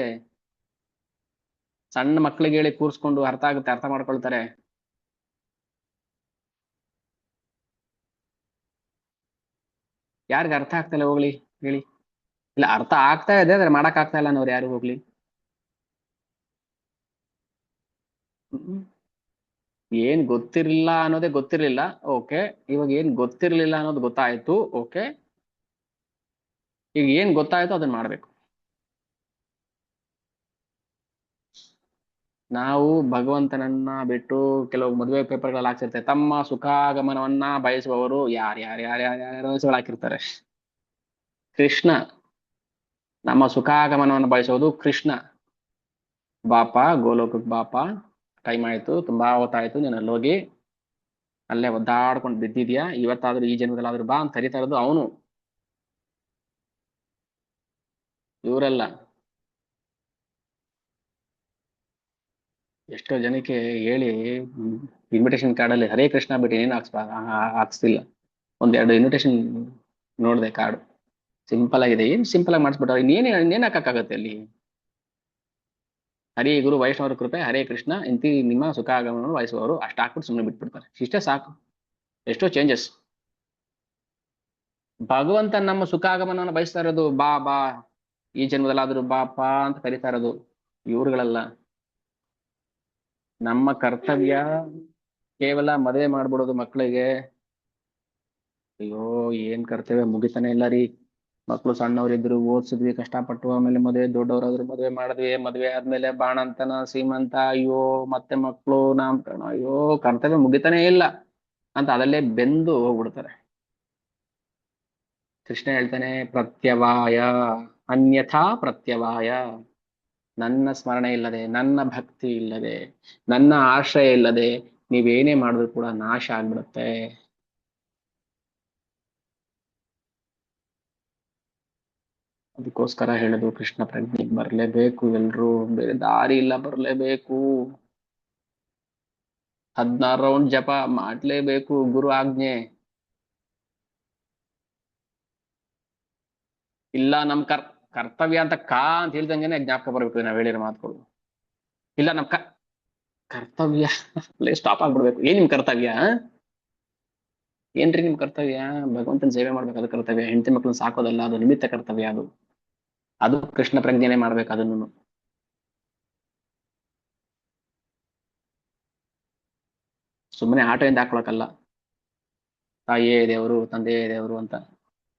ಸಣ್ಣ ಮಕ್ಳಿಗೆ ಹೇಳಿ ಕೂರ್ಸ್ಕೊಂಡು ಅರ್ಥ ಆಗುತ್ತೆ, ಅರ್ಥ ಮಾಡ್ಕೊಳ್ತಾರೆ. ಯಾರಿಗ ಅರ್ಥ ಆಗ್ತಾ ಇಲ್ಲ ಹೋಗ್ಲಿ ಹೇಳಿ. ಇಲ್ಲ, ಅರ್ಥ ಆಗ್ತಾ ಇದೆ ಆದ್ರೆ ಮಾಡಕ್ ಆಗ್ತಾ ಇಲ್ಲ ಅನ್ನೋರು ಯಾರು ಹೋಗ್ಲಿ. ಏನ್ ಗೊತ್ತಿರ್ಲಿಲ್ಲ ಅನ್ನೋದೇ ಗೊತ್ತಿರ್ಲಿಲ್ಲ. ಓಕೆ, ಇವಾಗ ಏನ್ ಗೊತ್ತಿರ್ಲಿಲ್ಲ ಅನ್ನೋದು ಗೊತ್ತಾಯ್ತು. ಓಕೆ, ಈಗ ಏನ್ ಗೊತ್ತಾಯ್ತು ಅದನ್ನ ಮಾಡ್ಬೇಕು. ನಾವು ಭಗವಂತನನ್ನ ಬಿಟ್ಟು ಕೆಲವು ಮದುವೆ ಪೇಪರ್ಗಳಲ್ಲಿ ಹಾಕ್ಸಿರ್ತಾರೆ ತಮ್ಮ ಸುಖಾಗಮನವನ್ನ ಬಯಸುವವರು ಯಾರ್ಯಾರು ಹಾಕಿರ್ತಾರೆ. ಕೃಷ್ಣ ನಮ್ಮ ಸುಖಾಗಮನವನ್ನು ಬಯಸೋದು ಕೃಷ್ಣ. ಬಾಪ ಗೋಲೋಕಕ್ಕೆ ಬಾಪ, ಟೈಮ್ ಆಯ್ತು, ತುಂಬಾ ಹೊತ್ತಾಯ್ತು, ನೀನು ಅಲ್ಲೋಗಿ ಅಲ್ಲೇ ಒದ್ದಾಡ್ಕೊಂಡು ಬಿದ್ದಿದ್ಯಾ, ಇವತ್ತಾದ್ರೂ ಈ ಜನ್ಮದಲ್ಲಾದ್ರೂ ಬಾ ಅಂತ ಕರಿತಾ ಇರೋದು ಅವನು, ಇವರೆಲ್ಲ. ಎಷ್ಟೋ ಜನಕ್ಕೆ ಹೇಳಿ ಇನ್ವಿಟೇಷನ್ ಕಾರ್ಡಲ್ಲಿ ಹರೇ ಕೃಷ್ಣ ಬಿಟ್ಟು ಏನೇನು ಹಾಕ್ಸ್ತಿಲ್ಲ. ಒಂದೆರಡು ಇನ್ವಿಟೇಷನ್ ನೋಡಿದೆ, ಕಾರ್ಡು ಸಿಂಪಲ್ ಆಗಿದೆ. ಏನ್ ಸಿಂಪಲ್ ಆಗಿ ಮಾಡಿಸ್ಬಿಟ್ಟಾರೆ. ಇನ್ನೇನ್ ಹಾಕಕ್ಕಾಗತ್ತೆ ಅಲ್ಲಿ? ಹರಿ ಗುರು ವೈಷ್ಣವರ ಕೃಪೆ ಹರೇ ಕೃಷ್ಣ ಇಂತಿ ನಿಮ್ಮ ಸುಖ ಆಗಮನವನ್ನು ವಹಿಸುವವರು ಅಷ್ಟು ಹಾಕ್ಬಿಟ್ಟು ಸುಮ್ಮನೆ ಬಿಟ್ಬಿಡ್ತಾರೆ. ಇಷ್ಟೇ ಸಾಕು. ಎಷ್ಟೋ ಚೇಂಜಸ್. ಭಗವಂತ ನಮ್ಮ ಸುಖ ಆಗಮನವನ್ನು ಬಯಸ್ತಾ ಇರೋದು ಬಾ ಬಾ, ಈ ಜನ್ಮದಲ್ಲಾದ್ರೂ ಬಾಪ ಅಂತ ಕರೀತಾ ಇರೋದು ಇವ್ರುಗಳೆಲ್ಲ. ನಮ್ಮ ಕರ್ತವ್ಯ ಕೇವಲ ಮದುವೆ ಮಾಡ್ಬಿಡೋದು ಮಕ್ಕಳಿಗೆ. ಅಯ್ಯೋ ಏನ್ ಕರ್ತವ್ಯ ಮುಗಿತಾನೆ ಇಲ್ಲ ರೀ. ಮಕ್ಳು ಸಣ್ಣವ್ರಿದ್ರು ಓದ್ಸಿದ್ವಿ ಕಷ್ಟಪಟ್ಟು, ಆಮೇಲೆ ಮದುವೆ, ದೊಡ್ಡವರಾದ್ರು ಮದುವೆ ಮಾಡಿದ್ವಿ, ಮದುವೆ ಆದ್ಮೇಲೆ ಬಾಣಂತನ, ಸೀಮಂತ, ಅಯ್ಯೋ ಮತ್ತೆ ಮಕ್ಳು, ನಾಮಕರಣ, ಅಯ್ಯೋ ಕರ್ತವ್ಯ ಮುಗಿತಾನೆ ಇಲ್ಲ ಅಂತ ಅದಲ್ಲೇ ಬೆಂದು ಹೋಗ್ಬಿಡ್ತಾರೆ. ಕೃಷ್ಣ ಹೇಳ್ತಾನೆ ಪ್ರತ್ಯವಾಯ ಅನ್ಯಥಾ ಪ್ರತ್ಯವಾಯ. ನನ್ನ ಸ್ಮರಣೆ ಇಲ್ಲದೆ, ನನ್ನ ಭಕ್ತಿ ಇಲ್ಲದೆ, ನನ್ನ ಆಶ್ರಯ ಇಲ್ಲದೆ ನೀವೇನೇ ಮಾಡಿದ್ರು ಕೂಡ ನಾಶ ಆಗ್ಬಿಡುತ್ತೆ. ಅದಕ್ಕೋಸ್ಕರ ಹೇಳುದು ಕೃಷ್ಣ ಪ್ರಜ್ಞೆಗೆ ಬರ್ಲೇಬೇಕು ಎಲ್ರು, ಬೇರೆ ದಾರಿ ಇಲ್ಲ, ಬರ್ಲೇಬೇಕು. 16 ರೌಂಡ್ ಜಪ ಮಾಡ್ಲೇಬೇಕು, ಗುರು ಆಜ್ಞೆ. ಇಲ್ಲ ನಮ್ ಕರ್ತವ್ಯ ಅಂತ ಅಂತ ಹೇಳ್ದಂಗೆನೆ ಜ್ಞಾಪಕ ಬರ್ಬೇಕು ನಾವ್ ಹೇಳಿರೋ ಮಾತುಗಳು. ಇಲ್ಲ ನಮ್ ಕರ್ತವ್ಯ ಸ್ಟಾಪ್ ಆಗ್ಬಿಡ್ಬೇಕು. ಏನ್ ನಿಮ್ ಕರ್ತವ್ಯ? ಏನ್ರಿ ನಿಮ್ ಕರ್ತವ್ಯ? ಭಗವಂತನ ಸೇವೆ ಮಾಡ್ಬೇಕು, ಅದು ಕರ್ತವ್ಯ. ಹೆಂಡತಿ ಮಕ್ಳನ್ನ ಸಾಕೋದಲ್ಲ, ಅದು ನಿಮಿತ್ತ ಕರ್ತವ್ಯ. ಅದು ಕೃಷ್ಣ ಪ್ರಜ್ಞೆನೆ ಮಾಡ್ಬೇಕು. ಅದನ್ನು ಸುಮ್ಮನೆ ಆಟೋಯಿಂದ ಹಾಕೊಳಕಲ್ಲ. ತಾಯಿಯೇ ದೇವರು, ತಂದೆಯೇ ದೇವರು ಅಂತ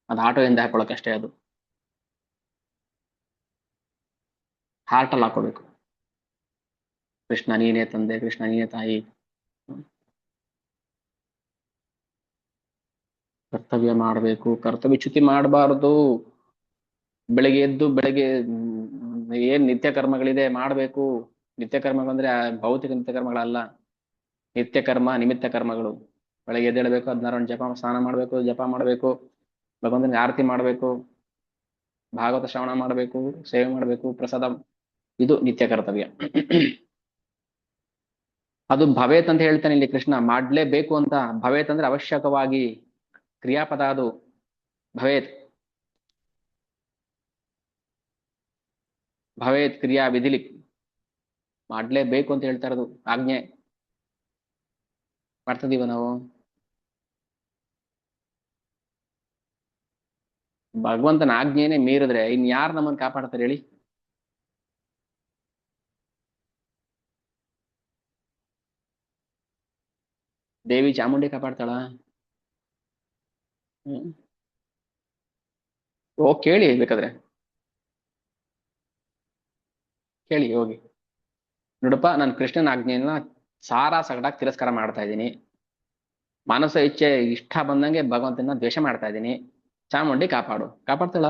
ಅದು ಆಟೋಯಿಂದ ಹಾಕೊಳಕಷ್ಟೇ. ಅದು ಹಾರ್ಟಲ್ಲಿ ಹಾಕೋಬೇಕು. ಕೃಷ್ಣ ನೀನೇ ತಂದೆ, ಕೃಷ್ಣ ನೀನೇ ತಾಯಿ. ಕರ್ತವ್ಯ ಮಾಡಬೇಕು, ಕರ್ತವ್ಯ ಚ್ಯುತಿ ಮಾಡಬಾರದು. ಬೆಳಗ್ಗೆ ಎದ್ದು ಏನ್ ನಿತ್ಯ ಕರ್ಮಗಳಿದೆ ಮಾಡಬೇಕು. ನಿತ್ಯ ಕರ್ಮಗಳಂದ್ರೆ ಭೌತಿಕ ನಿತ್ಯ ಕರ್ಮಗಳಲ್ಲ, ನಿತ್ಯ ಕರ್ಮ ನಿಮಿತ್ತ ಕರ್ಮಗಳು. ಬೆಳಗ್ಗೆ ಎದ್ದೇಳಬೇಕು, 16 ಜಪ, ಸ್ನಾನ ಮಾಡಬೇಕು, ಜಪ ಮಾಡಬೇಕು, ಭಗವಂತನಿಗೆ ಆರತಿ ಮಾಡಬೇಕು, ಭಾಗವತ ಶ್ರವಣ ಮಾಡಬೇಕು, ಸೇವೆ ಮಾಡಬೇಕು, ಪ್ರಸಾದ. ಇದು ನಿತ್ಯ ಕರ್ತವ್ಯ. ಅದು ಭವೇತ್ ಅಂತ ಹೇಳ್ತಾನೆ ಇಲ್ಲಿ ಕೃಷ್ಣ. ಮಾಡ್ಲೇಬೇಕು ಅಂತ. ಭವೇತ್ ಅಂದ್ರೆ ಅವಶ್ಯಕವಾಗಿ, ಕ್ರಿಯಾಪದ ಅದು ಭವೇತ್. ಭವೇತ್ ಕ್ರಿಯಾ ವಿಧಿಲಿ, ಮಾಡ್ಲೇಬೇಕು ಅಂತ ಹೇಳ್ತಾ ಇರೋದು. ಆಜ್ಞೆ ಮಾಡ್ತಿದೀವ ನಾವು? ಭಗವಂತನ ಆಜ್ಞೆನೇ ಮೀರಿದ್ರೆ ಇನ್ಯಾರು ನಮ್ಮನ್ನು ಕಾಪಾಡ್ತಾರೆ ಹೇಳಿ? ದೇವಿ ಚಾಮುಂಡಿ ಕಾಪಾಡ್ತಾಳ? ಕೇಳಿ ಬೇಕಾದ್ರೆ, ಕೇಳಿ ಹೋಗಿ. ನೋಡಪ್ಪ, ನಾನು ಕೃಷ್ಣನ ಆಜ್ಞೆಯನ್ನ ಸಾರಾ ಸಗಟಾಗಿ ತಿರಸ್ಕಾರ ಮಾಡ್ತಾ ಇದ್ದೀನಿ. ಮನಸ್ಸು ಇಚ್ಛೆ ಇಷ್ಟ ಬಂದಂಗೆ ಭಗವಂತನ ದ್ವೇಷ ಮಾಡ್ತಾ ಇದ್ದೀನಿ. ಚಾಮುಂಡಿ ಕಾಪಾಡು. ಕಾಪಾಡ್ತಾಳ?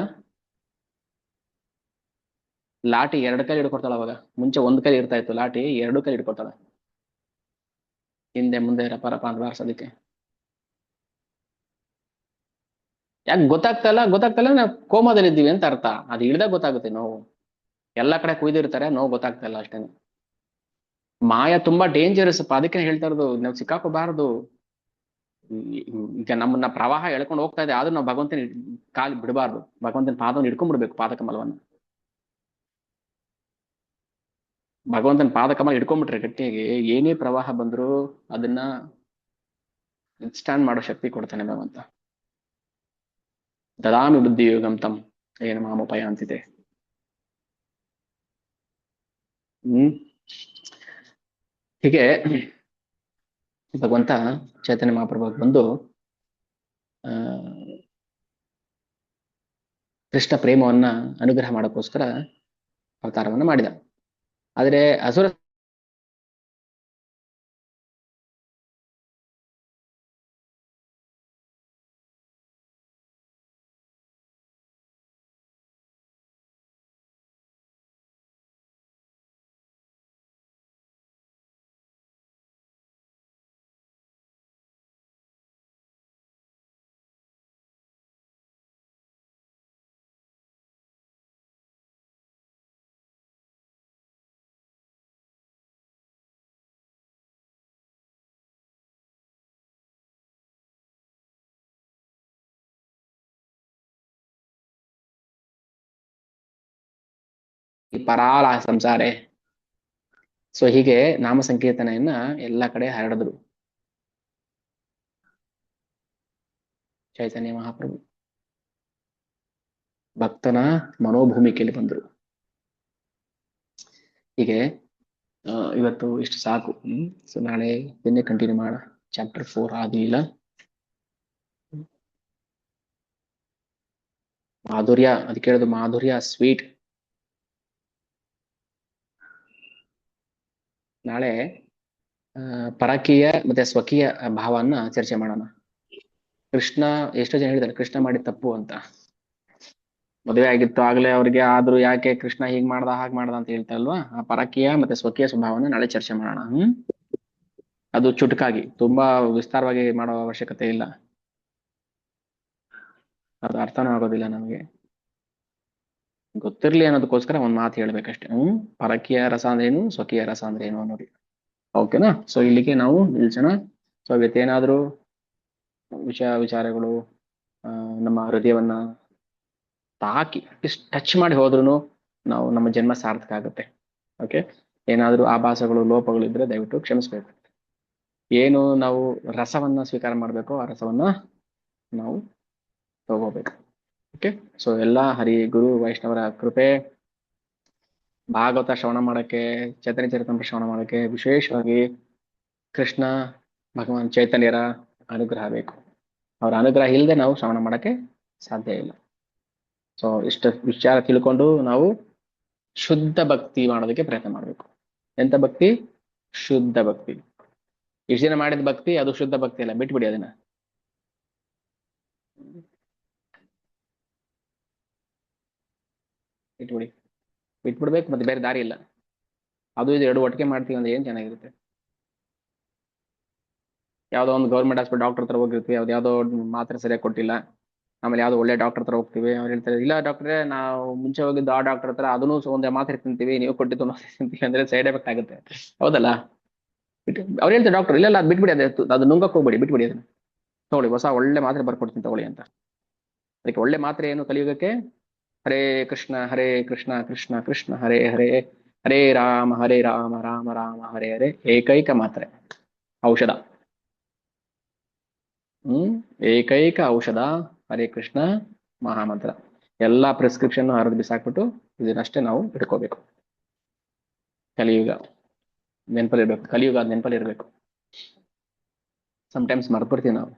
ಲಾಟಿ 2 ಕೈ ಹಿಡ್ಕೊಡ್ತಾಳ. ಅವಾಗ ಮುಂಚೆ 1 ಕೈ ಇರ್ತಾ ಇತ್ತು, ಲಾಟಿ 2 ಕೈ ಹಿಡ್ಕೊಡ್ತಾಳ. ಹಿಂದೆ ಮುಂದೆ ರಪ ರಪ ಅಂತ ಬಾರ್ಸೋದಕ್ಕೆ. ಯಾಕೆ ಗೊತ್ತಾಗ್ತಾ ಇಲ್ಲ ನಾವು ಕೋಮಾದಲ್ಲಿ ಇದ್ದೀವಿ ಅಂತ ಅರ್ಥ. ಅದು ಇಳ್ದಾಗ ಗೊತ್ತಾಗುತ್ತೆ ನೋವು. ಎಲ್ಲ ಕಡೆ ಕುಯ್ದಿರ್ತಾರೆ, ನೋವು ಗೊತ್ತಾಗ್ತಾ ಇಲ್ಲ ಅಷ್ಟೇನೆ. ಮಾಯ ತುಂಬಾ ಡೇಂಜರಸ್ ಅಪ್ಪ. ಅದಕ್ಕೆ ಹೇಳ್ತಾ ಇರೋದು, ನಾವು ಸಿಕ್ಕಾಕೋಬಾರದು. ಈಗ ನಮ್ಮನ್ನ ಪ್ರವಾಹ ಎಳ್ಕೊಂಡು ಹೋಗ್ತಾ ಇದೆ, ಆದ್ರೂ ನಾವು ಭಗವಂತನ ಕಾಲು ಬಿಡಬಾರ್ದು. ಭಗವಂತನ ಪಾದವನ್ನು ಹಿಡ್ಕೊಂಡ್ಬಿಡ್ಬೇಕು, ಪಾದಕಮಲವನ್ನ. ಭಗವಂತನ ಪಾದಕಮಲ ಹಿಡ್ಕೊಂಡ್ಬಿಟ್ರೆ ಗಟ್ಟಿಯಾಗಿ ಏನೇ ಪ್ರವಾಹ ಬಂದ್ರು ಅದನ್ನ ಸ್ಟ್ಯಾಂಡ್ ಮಾಡೋ ಶಕ್ತಿ ಕೊಡ್ತಾನೆ ಭಗವಂತ. ದದಾಮಿ ಬುದ್ಧಿಯೋಗಂ ತಂ ಏನು ಮಾಮೋಪಾಯ ಅಂತಿದೆ. ಹೀಗೆ ಭಗವಂತ ಚೈತನ್ಯ ಮಹಾಪ್ರಭು ಬಂದು ಕೃಷ್ಣ ಪ್ರೇಮವನ್ನ ಅನುಗ್ರಹ ಮಾಡೋಕ್ಕೋಸ್ಕರ ಅವತಾರವನ್ನ ಮಾಡಿದ. ಆದ್ರೆ ಅಸುರ ಪರಾಲ ಸಂಸಾರೆ. ಸೊ ಹೀಗೆ ನಾಮ ಸಂಕೀರ್ತನೆಯನ್ನ ಎಲ್ಲ ಕಡೆ ಹರಡಿದ್ರು ಚೈತನ್ಯ ಮಹಾಪ್ರಭು. ಭಕ್ತನ ಮನೋಭೂಮಿಕೆಯಲ್ಲಿ ಬಂದರು. ಹೀಗೆ ಇವತ್ತು ಇಷ್ಟು ಸಾಕು. ಸೊ ನಾಳೆ ನಿನ್ನೆ ಕಂಟಿನ್ಯೂ ಮಾಡ. ಚಾಪ್ಟರ್ 4 ಆಗಲಿಲ್ಲ. ಮಾಧುರ್ಯ, ಅದಕ್ಕೆ ಹೇಳೋದು ಮಾಧುರ್ಯ ಸ್ವೀಟ್. ನಾಳೆ ಪರಕೀಯ ಮತ್ತೆ ಸ್ವಕೀಯ ಭಾವನ್ನ ಚರ್ಚೆ ಮಾಡೋಣ. ಕೃಷ್ಣ, ಎಷ್ಟೋ ಜನ ಹೇಳಿದ್ದಾರೆ ಕೃಷ್ಣ ಮಾಡಿದ ತಪ್ಪು ಅಂತ. ಮದುವೆ ಆಗಿತ್ತು ಆಗ್ಲೇ ಅವ್ರಿಗೆ, ಆದ್ರೂ ಯಾಕೆ ಕೃಷ್ಣ ಹೀಗ್ ಮಾಡ್ದ ಹಾಗೆ ಮಾಡ್ದ ಅಂತ ಹೇಳ್ತಾ ಅಲ್ವಾ. ಆ ಪರಕೀಯ ಮತ್ತೆ ಸ್ವಕೀಯ ಸ್ವಭಾವನ ನಾಳೆ ಚರ್ಚೆ ಮಾಡೋಣ. ಅದು ಚುಟುಕಾಗಿ, ತುಂಬಾ ವಿಸ್ತಾರವಾಗಿ ಮಾಡೋ ಅವಶ್ಯಕತೆ ಇಲ್ಲ. ಅದು ಅರ್ಥನೂ ಆಗೋದಿಲ್ಲ ನಮಗೆ. ಗೊತ್ತಿರ್ಲಿ ಅನ್ನೋದಕ್ಕೋಸ್ಕರ ಒಂದ್ ಮಾತು ಹೇಳ್ಬೇಕಷ್ಟೇ. ಪರಕೀಯ ರಸ ಅಂದ್ರೆ ಏನು, ಸ್ವಕೀಯ ರಸ ಅಂದ್ರೆ ಏನು ಅನ್ನೋದು. ಓಕೆನಾ? ಸೊ ಇಲ್ಲಿಗೆ ನಾವು ನಿಲ್ಸೋಣ. ಸೊ ಇವತ್ತೇನಾದ್ರೂ ವಿಚಾರಗಳು ನಮ್ಮ ಹೃದಯವನ್ನ ತಾಕಿ ಟಚ್ ಮಾಡಿ ಹೋದ್ರು ನಾವು ನಮ್ಮ ಜನ್ಮ ಸಾರ್ಥಕ ಆಗುತ್ತೆ. ಓಕೆ? ಏನಾದ್ರೂ ಆಭಾಸಗಳು ಲೋಪಗಳು ಇದ್ರೆ ದಯವಿಟ್ಟು ಕ್ಷಮಿಸ್ಬೇಕು. ಏನು ನಾವು ರಸವನ್ನ ಸ್ವೀಕಾರ ಮಾಡ್ಬೇಕೋ ಆ ರಸವನ್ನ ನಾವು ತಗೋಬೇಕು. ಓಕೆ? ಸೊ ಎಲ್ಲ ಹರಿ ಗುರು ವೈಷ್ಣವರ ಕೃಪೆ, ಭಾಗವತ ಶ್ರವಣ ಮಾಡಕ್ಕೆ, ಚೈತನ್ಯ ಚರಿತಾಮೃತ ಶ್ರವಣ ಮಾಡಕ್ಕೆ, ವಿಶೇಷವಾಗಿ ಕೃಷ್ಣ ಭಗವಾನ್ ಚೈತನ್ಯರ ಅನುಗ್ರಹ ಬೇಕು. ಅವರ ಅನುಗ್ರಹ ಇಲ್ಲದೆ ನಾವು ಶ್ರವಣ ಮಾಡಕ್ಕೆ ಸಾಧ್ಯ ಇಲ್ಲ. ಸೊ ಇಷ್ಟ ವಿಚಾರ ತಿಳ್ಕೊಂಡು ನಾವು ಶುದ್ಧ ಭಕ್ತಿ ಮಾಡೋದಕ್ಕೆ ಪ್ರಯತ್ನ ಮಾಡಬೇಕು. ಎಂತ ಭಕ್ತಿ? ಶುದ್ಧ ಭಕ್ತಿ. ಇಷ್ಟು ದಿನ ಮಾಡಿದ ಭಕ್ತಿ ಅದು ಶುದ್ಧ ಭಕ್ತಿ ಅಲ್ಲ, ಬಿಟ್ಬಿಡಿ ಅದನ್ನ. ಬಿಟ್ಬಿಡ್ಬೇಕು, ಮತ್ತೆ ಬೇರೆ ದಾರಿ ಇಲ್ಲ. ಅದು ಇದು ಎರಡು ಒಟ್ಟಿಗೆ ಮಾಡ್ತೀವಿ ಅಂದ್ರೆ ಏನ್ ಚೆನ್ನಾಗಿರುತ್ತೆ. ಯಾವ್ದೋ ಒಂದು ಗೌರ್ಮೆಂಟ್ ಹಾಸ್ಪಿಟಲ್ ಡಾಕ್ಟರ್ ಹತ್ರ ಹೋಗಿರ್ತೀವಿ, ಯಾವ್ದೋ ಮಾತ್ರೆ ಸರಿಯಾಗಿ ಕೊಟ್ಟಿಲ್ಲ. ಆಮೇಲೆ ಯಾವ್ದೋ ಒಳ್ಳೆ ಡಾಕ್ಟರ್ ಹತ್ರ ಹೋಗ್ತೀವಿ, ಅವ್ರು ಹೇಳ್ತಾರೆ ಇಲ್ಲ ಡಾಕ್ಟ್ರೆ ನಾವು ಮುಂಚೆ ಹೋಗಿದ್ದು ಆ ಡಾಕ್ಟರ್ ಹತ್ರ, ಅದನ್ನು ಒಂದೇ ಮಾತ್ರೆ ತಿಂತೀವಿ, ನೀವು ಕೊಟ್ಟಿದ್ದು ತಿಂತೀವಿ ಅಂದ್ರೆ ಸೈಡ್ ಎಫೆಕ್ಟ್ ಆಗುತ್ತೆ. ಹೌದಲ್ಲ? ಅವ್ರು ಹೇಳ್ತಾರೆ ಡಾಕ್ಟರ್ ಇಲ್ಲ ಅದು ಬಿಟ್ಬಿಡಿ, ಅದು ನುಂಗಕ್ಕೆ ಹೋಗ್ಬೇಡಿ, ಬಿಟ್ಬಿಡಿ ಅದನ್ನ, ತಗೊಳ್ಳಿ ಹೊಸ ಒಳ್ಳೆ ಮಾತ್ರೆ ಬರ್ಕೊಡ್ತೀನಿ ತಗೊಳ್ಳಿ ಅಂತ. ಅದಕ್ಕೆ ಒಳ್ಳೆ ಮಾತ್ರೆ ಏನು ಕಲಿಯುಗಕ್ಕೆ? ಹರೇ ಕೃಷ್ಣ ಕೃಷ್ಣ ಕೃಷ್ಣ ಹರೇ ಹರೇ, ಹರೇ ರಾಮ ರಾಮ ರಾಮ ಹರೇ ಹರೇ. ಏಕೈಕ ಮಾತ್ರೆ ಔಷಧ. ಏಕೈಕ ಔಷಧ ಹರೇ ಕೃಷ್ಣ ಮಹಾಮಂತ್ರ. ಎಲ್ಲಾ ಪ್ರಿಸ್ಕ್ರಿಪ್ಷನ್ ಹರಿದು ಬಿಸಾಕ್ಬಿಟ್ಟು ಇದನ್ನಷ್ಟೇ ನಾವು ಇಟ್ಕೋಬೇಕು. ಕಲಿಯುಗ ನೆನಪಲ್ಲಿ ಇರ್ಬೇಕು. ಕಲಿಯುಗ ಅದ್ ನೆನಪಲ್ಲಿ ಇರ್ಬೇಕು. ಸಮ್ಟೈಮ್ಸ್ ಮರ್ಬಿಡ್ತೀವಿ ನಾವು.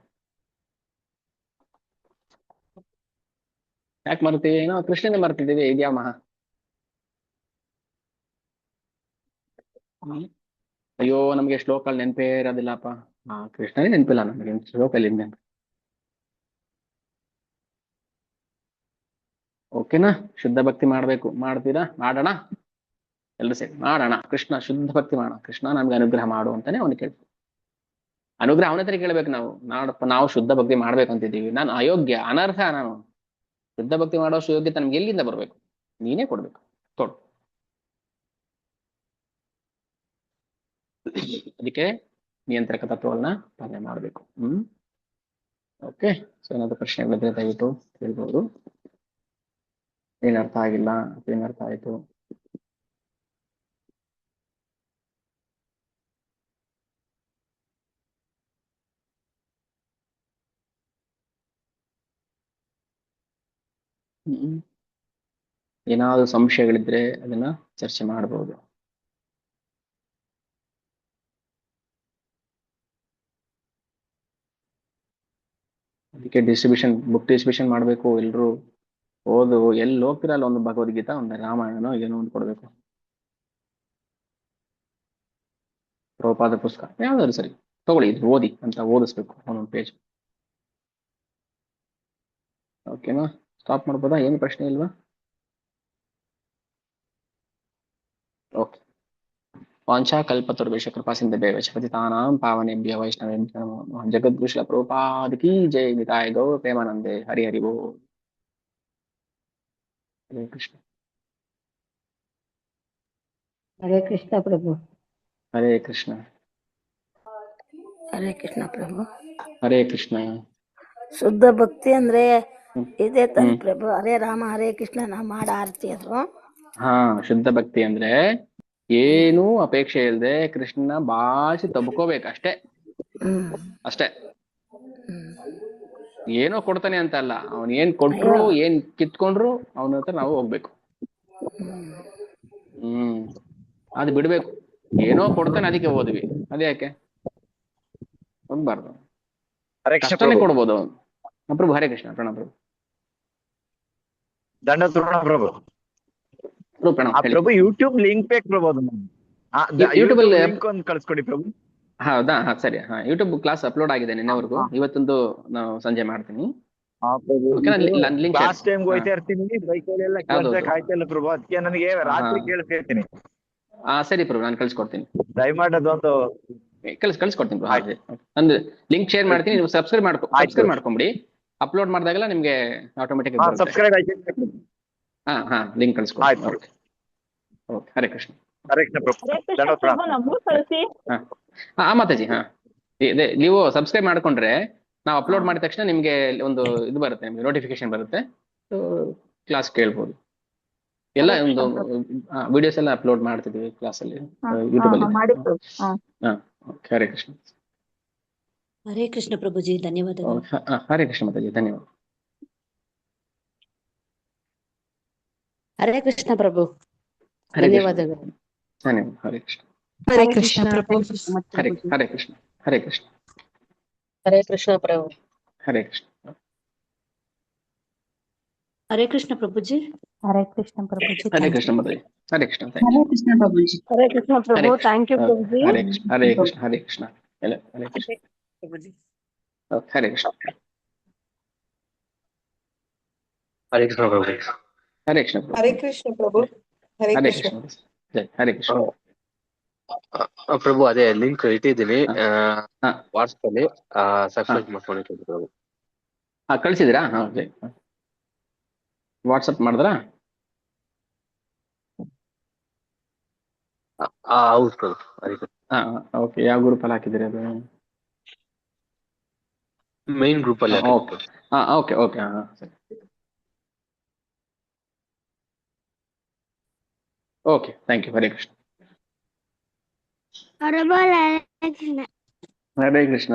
ಯಾಕೆ ಮರ್ತೀವಿ? ನಾವು ಕೃಷ್ಣನೇ ಮರ್ತಿದ್ದೀವಿ. ಇದ್ಯಾ ಮಹಾ ಅಯ್ಯೋ ನಮ್ಗೆ ಶ್ಲೋಕಗಳು ನೆನಪೇ ಇರೋದಿಲ್ಲಪ್ಪ. ಕೃಷ್ಣನೇ ನೆನಪಿಲ್ಲ ನಮಗೆ ಶ್ಲೋಕಲ್ಲಿ ನೆನಪು. ಓಕೆನಾ? ಶುದ್ಧ ಭಕ್ತಿ ಮಾಡ್ಬೇಕು. ಮಾಡ್ತೀರಾ? ಮಾಡೋಣ ಎಲ್ಲರೂ ಸೇರಿ ಮಾಡೋಣ. ಕೃಷ್ಣ ಶುದ್ಧ ಭಕ್ತಿ ಮಾಡೋಣ. ಕೃಷ್ಣ ನಮ್ಗೆ ಅನುಗ್ರಹ ಮಾಡು ಅಂತಾನೆ ಅವನು ಕೇಳ್ಬೇಕು. ಅನುಗ್ರಹ ಅವನ ಹತ್ರ ಕೇಳ್ಬೇಕು ನಾವು. ನಾಡಪ್ಪ ನಾವು ಶುದ್ಧ ಭಕ್ತಿ ಮಾಡ್ಬೇಕಂತಿದ್ದೀವಿ, ನಾನು ಅಯೋಗ್ಯ ಅನರ್ಹ, ನಾನು ಶುದ್ಧ ಭಕ್ತಿ ಮಾಡೋಷ್ಟು ಯೋಗ್ಯತೆ ನಮ್ಗೆ ಎಲ್ಲಿಂದ ಬರ್ಬೇಕು? ನೀನೇ ಕೊಡ್ಬೇಕು. ಕೊಡು. ಅದಕ್ಕೆ ನಿಯಂತ್ರಕ ತತ್ವಗಳನ್ನ ಪಾಲನೆ ಮಾಡ್ಬೇಕು. ಓಕೆ. ಸೊ ಏನಾದ್ರು ಪ್ರಶ್ನೆಗಳಿದ್ರೆ ದಯವಿಟ್ಟು ಕೇಳ್ಬೋದು. ಏನ್ ಅರ್ಥ ಆಗಿಲ್ಲ, ಏನ್ ಅರ್ಥ ಆಯ್ತು? ಏನಾದ್ರು ಸಂಶಯಗಳಿದ್ರೆ ಅದನ್ನ ಚರ್ಚೆ ಮಾಡಬಹುದು. ಅದಕ್ಕೆ ಬುಕ್ ಡಿಸ್ಟ್ರಿಬ್ಯೂಷನ್ ಮಾಡಬೇಕು. ಎಲ್ರು ಓದು. ಎಲ್ಲಿ ಹೋಗ್ತಿರಲ್ಲ ಒಂದು ಭಗವದ್ಗೀತಾ, ಒಂದು ರಾಮಾಯಣನೋ ಏನೋ ಒಂದು ಕೊಡ್ಬೇಕು. ಪ್ರಭುಪಾದ ಪುಸ್ತಕ ಯಾವ್ದಾದ್ರು ಸರಿ ತಗೊಳ್ಳಿ, ಇದು ಓದಿ ಅಂತ ಓದಿಸ್ಬೇಕು ಒಂದೊಂದು ಪೇಜ್. ಓಕೆನಾ? ಸ್ಟಾಪ್ ಮಾಡ್ಬೋದಾ? ಏನು ಪ್ರಶ್ನೆ ಇಲ್ವಾ? ಓಕೆ. ವಾಂಛಾ ಕಲ್ಪತರುಭ್ಯಶ್ಚ ಕೃಪಾ ಸಿಂಧುಭ್ಯಶ್ಚ ಪತಿತಾನಾಂ ಪಾವನೇಭ್ಯೋ ವೈಷ್ಣವೇಭ್ಯೋ ನಮೋ ನಮಃ. ಜಗದ್ಗುರು ಶ್ರೀಲ ಪ್ರಭುಪಾದ ಕೀ ಜೈ. ನಿತಾಯ ಗೌರ ಪ್ರೇಮಾನಂದೇ. ಹರಿ ಹರಿ ಬೋಲ್. ಹರೇ ಕೃಷ್ಣ. ಹರೇ ಕೃಷ್ಣ ಪ್ರಭು. ಹರೇ ಕೃಷ್ಣ. ಹರೇ ಕೃಷ್ಣ ಪ್ರಭು. ಹರೇ ಕೃಷ್ಣ. ಶುದ್ಧ ಭಕ್ತಿ ಅಂದ್ರೆ ಇದೆ ತಾನೆ ಪ್ರಭು? ಹರೇ ರಾಮ ಹರೇ ಕೃಷ್ಣ ನಾವು ಮಾಡ ಆರತಿ ಅದು. ಶುದ್ಧ ಭಕ್ತಿ ಅಂದ್ರೆ ಏನೂ ಅಪೇಕ್ಷೆ ಇಲ್ಲದೆ ಕೃಷ್ಣನ ಭಾಷೆ ತಬ್ಕೋಬೇಕಷ್ಟೇ. ಅಷ್ಟೇ. ಏನೋ ಕೊಡ್ತಾನೆ ಅಂತ ಅಲ್ಲ, ಅವನ್ ಏನ್ ಕೊಟ್ರು ಏನ್ ಕಿತ್ಕೊಂಡ್ರು ಅವನ ಹತ್ರ ನಾವು ಹೋಗ್ಬೇಕು. ಅದು ಬಿಡ್ಬೇಕು. ಏನೋ ಕೊಡ್ತಾನೆ ಅದಕ್ಕೆ ಹೋದ್ವಿ, ಅದೇ ಯಾಕೆ ಹೋಗ್ಬಾರ್ದು? ಕಷ್ಟನೇ ಕೊಡ್ಬೋದು ಅವನು. ಪ್ರಭು ಹರೇ ಕೃಷ್ಣ. ಪ್ರಣಾಮ ಪ್ರಭು. ದಂಡ ಪ್ರಭು. ಪ್ರಭು ಯೂಟ್ಯೂಬ್ ಲಿಂಕ್ ಬೇಕು ಪ್ರಭು. ಯೂಟ್ಯೂಬ್ ಅಲ್ಲಿ ಲಿಂಕ್ ಒಂದು ಕಳ್ಸ್ಕೊಡಿ ಪ್ರಭು. ಹೌದಾ? ಸರಿ. ಯೂಟ್ಯೂಬ್ ಕ್ಲಾಸ್ ಅಪ್ಲೋಡ್ ಆಗಿದೆ ನಿನ್ನೆವರೆಗೂ. ಇವತ್ತೊಂದು ನಾವು ಸಂಜೆ ಮಾಡ್ತೀನಿ. ಲಾಸ್ಟ್ ಟೈಮ್ ಹೋಯ್ತಾ ಇರ್ತೀನಿ, ಬೈಕಲ್ಲಿ ಎಲ್ಲ ಕಾಯ್ತಾ ಇಲ್ಲ ಪ್ರಭು. ಅದಕ್ಕೆ ನನಗೆ ರಾತ್ರಿ ಕೇಳ್ತೀನಿ. ಸರಿ ಪ್ರಭು, ನಾನು ಕಳ್ಸಿಕೊಡ್ತೀನಿ. ದಯಮಾಡಿ ಅದೊಂದು ಕಳ್ಸಿಕೊಡ್ತೀನಿ ಪ್ರಭು. ಒಂದು ಲಿಂಕ್ ಶೇರ್ ಮಾಡ್ತೀನಿ, ನೀವು ಸಬ್ಸ್ಕ್ರೈಬ್ ಮಾಡ್ಕೊಂಬಿಡಿ. ಅಪ್ಲೋಡ್ ಮಾಡಿದಾಗೆಲ್ಲ ನಿಮ್ಗೆ ಆಟೋಮೆಟಿಕ್ ಸಬ್ಸ್ಕ್ರೈಬ್ ಲಿಂಕ್ ಕಳ್ಸಿಕೊಡ್ತೀನಿ. ಓಕೆ. ಹರೇ ಕೃಷ್ಣ. ಹರೇ ಕೃಷ್ಣ ಪ್ರಭು. ನಮಗೂ ಕಳಿಸಿ. ಮಾತಾಜಿ. ನೀವು ಸಬ್ಸ್ಕ್ರೈಬ್ ಮಾಡ್ಕೊಂಡ್ರೆ ನಾವು ಅಪ್ಲೋಡ್ ಮಾಡಿದ ತಕ್ಷಣ ನಿಮ್ಗೆ ಒಂದು ಇದು ಬರುತ್ತೆ, ನಿಮ್ಗೆ ನೋಟಿಫಿಕೇಶನ್ ಬರುತ್ತೆ. ಕ್ಲಾಸ್ ಕೇಳ್ಬೋದು. ಎಲ್ಲ ಒಂದು ವಿಡಿಯೋಸ್ ಎಲ್ಲ ಅಪ್ಲೋಡ್ ಮಾಡ್ತಿದ್ವಿ ಕ್ಲಾಸ್ ಅಲ್ಲಿ, ಯೂಟ್ಯೂಬ್ ಅಲ್ಲಿ. ಹರೇ ಕೃಷ್ಣ. ಹರೇ ಕೃಷ್ಣ ಪ್ರಭುಜಿ, ಧನ್ಯವಾದಗಳು. ಹರೇ ಕೃಷ್ಣ ಮಾತಾಜಿ, ಧನ್ಯವಾದ. ಹರೇ ಕೃಷ್ಣ ಪ್ರಭು, ಧನ್ಯವಾದಗಳು. ಧನ್ಯವಾದ. ಹರೇ ಕೃಷ್ಣ. ಹರೇ ಕೃಷ್ಣ ಪ್ರಭು. ಹರೇ ಕೃಷ್ಣ. ಹರೇ ಕೃಷ್ಣ. ಹರೇ ಕೃಷ್ಣ ಪ್ರಭು. ಹರೇ ಕೃಷ್ಣ. ಹರೇ ಕೃಷ್ಣ ಪ್ರಭುಜಿ. ಹರೇ ಕೃಷ್ಣ ಪ್ರಭುಜಿ. ಹರೇ ಕೃಷ್ಣ ಮಾತಾಜಿ. ಹರೇ ಕೃಷ್ಣ. ಹರೇ ಕೃಷ್ಣ ಪ್ರಭುಜಿ. ಹರೇ ಕೃಷ್ಣ ಪ್ರಭು. ಥ್ಯಾಂಕ್ ಯು ಪ್ರಭುಜಿ. ಹರೇ ಕೃಷ್ಣ. ಹರೇ ಕೃಷ್ಣ. ಹರೇ ಕೃಷ್ಣ. ಹರೇ ಕೃಷ್ಣ ಪ್ರಭುಜಿ. ಹರೇ ಕೃಷ್ಣ. ಹರೇ ಕೃಷ್ಣ ಪ್ರಭು. ಹರೇ ಕೃಷ್ಣ. ಹರೇ ಕೃಷ್ಣ ಪ್ರಭು. ಹರೇ ಹರೇ ಕೃಷ್ಣ. ಕೃಷ್ಣ. ಜೈ ಹರೇ ಕೃಷ್ಣ. ಪ್ರಭು ಅದೇ ಲಿಂಕ್ ಇಟ್ಟಿದ್ದೀನಿ ವಾಟ್ಸ್ಆಪ್ ಅಲ್ಲಿ, ಸಬ್ಸ್ಕ್ರೈಬ್ ಮಾಡ್ಕೊಂಡು ಪ್ರಭು. ಕಳ್ಸಿದ್ದೀರಾ? ಜೈ. ವಾಟ್ಸಪ್ ಮಾಡಿದ್ರಾ? ಹೌದು ಪ್ರಭು. ಹರೇ ಕೃಷ್ಣ. ಓಕೆ. ಯಾವ ಗ್ರೂಪ್ ಅಲ್ಲಿ ಹಾಕಿದ್ದೀರಿ ಅದು? ಮೈನ್ ಗ್ರೂಪ್ ಅಲ್ಲಿ. ಓಕೆ. ಓಕೆ. ಓಕೆ. ಸರಿ. Okay. Thank you. Hare Krishna. Hare Krishna.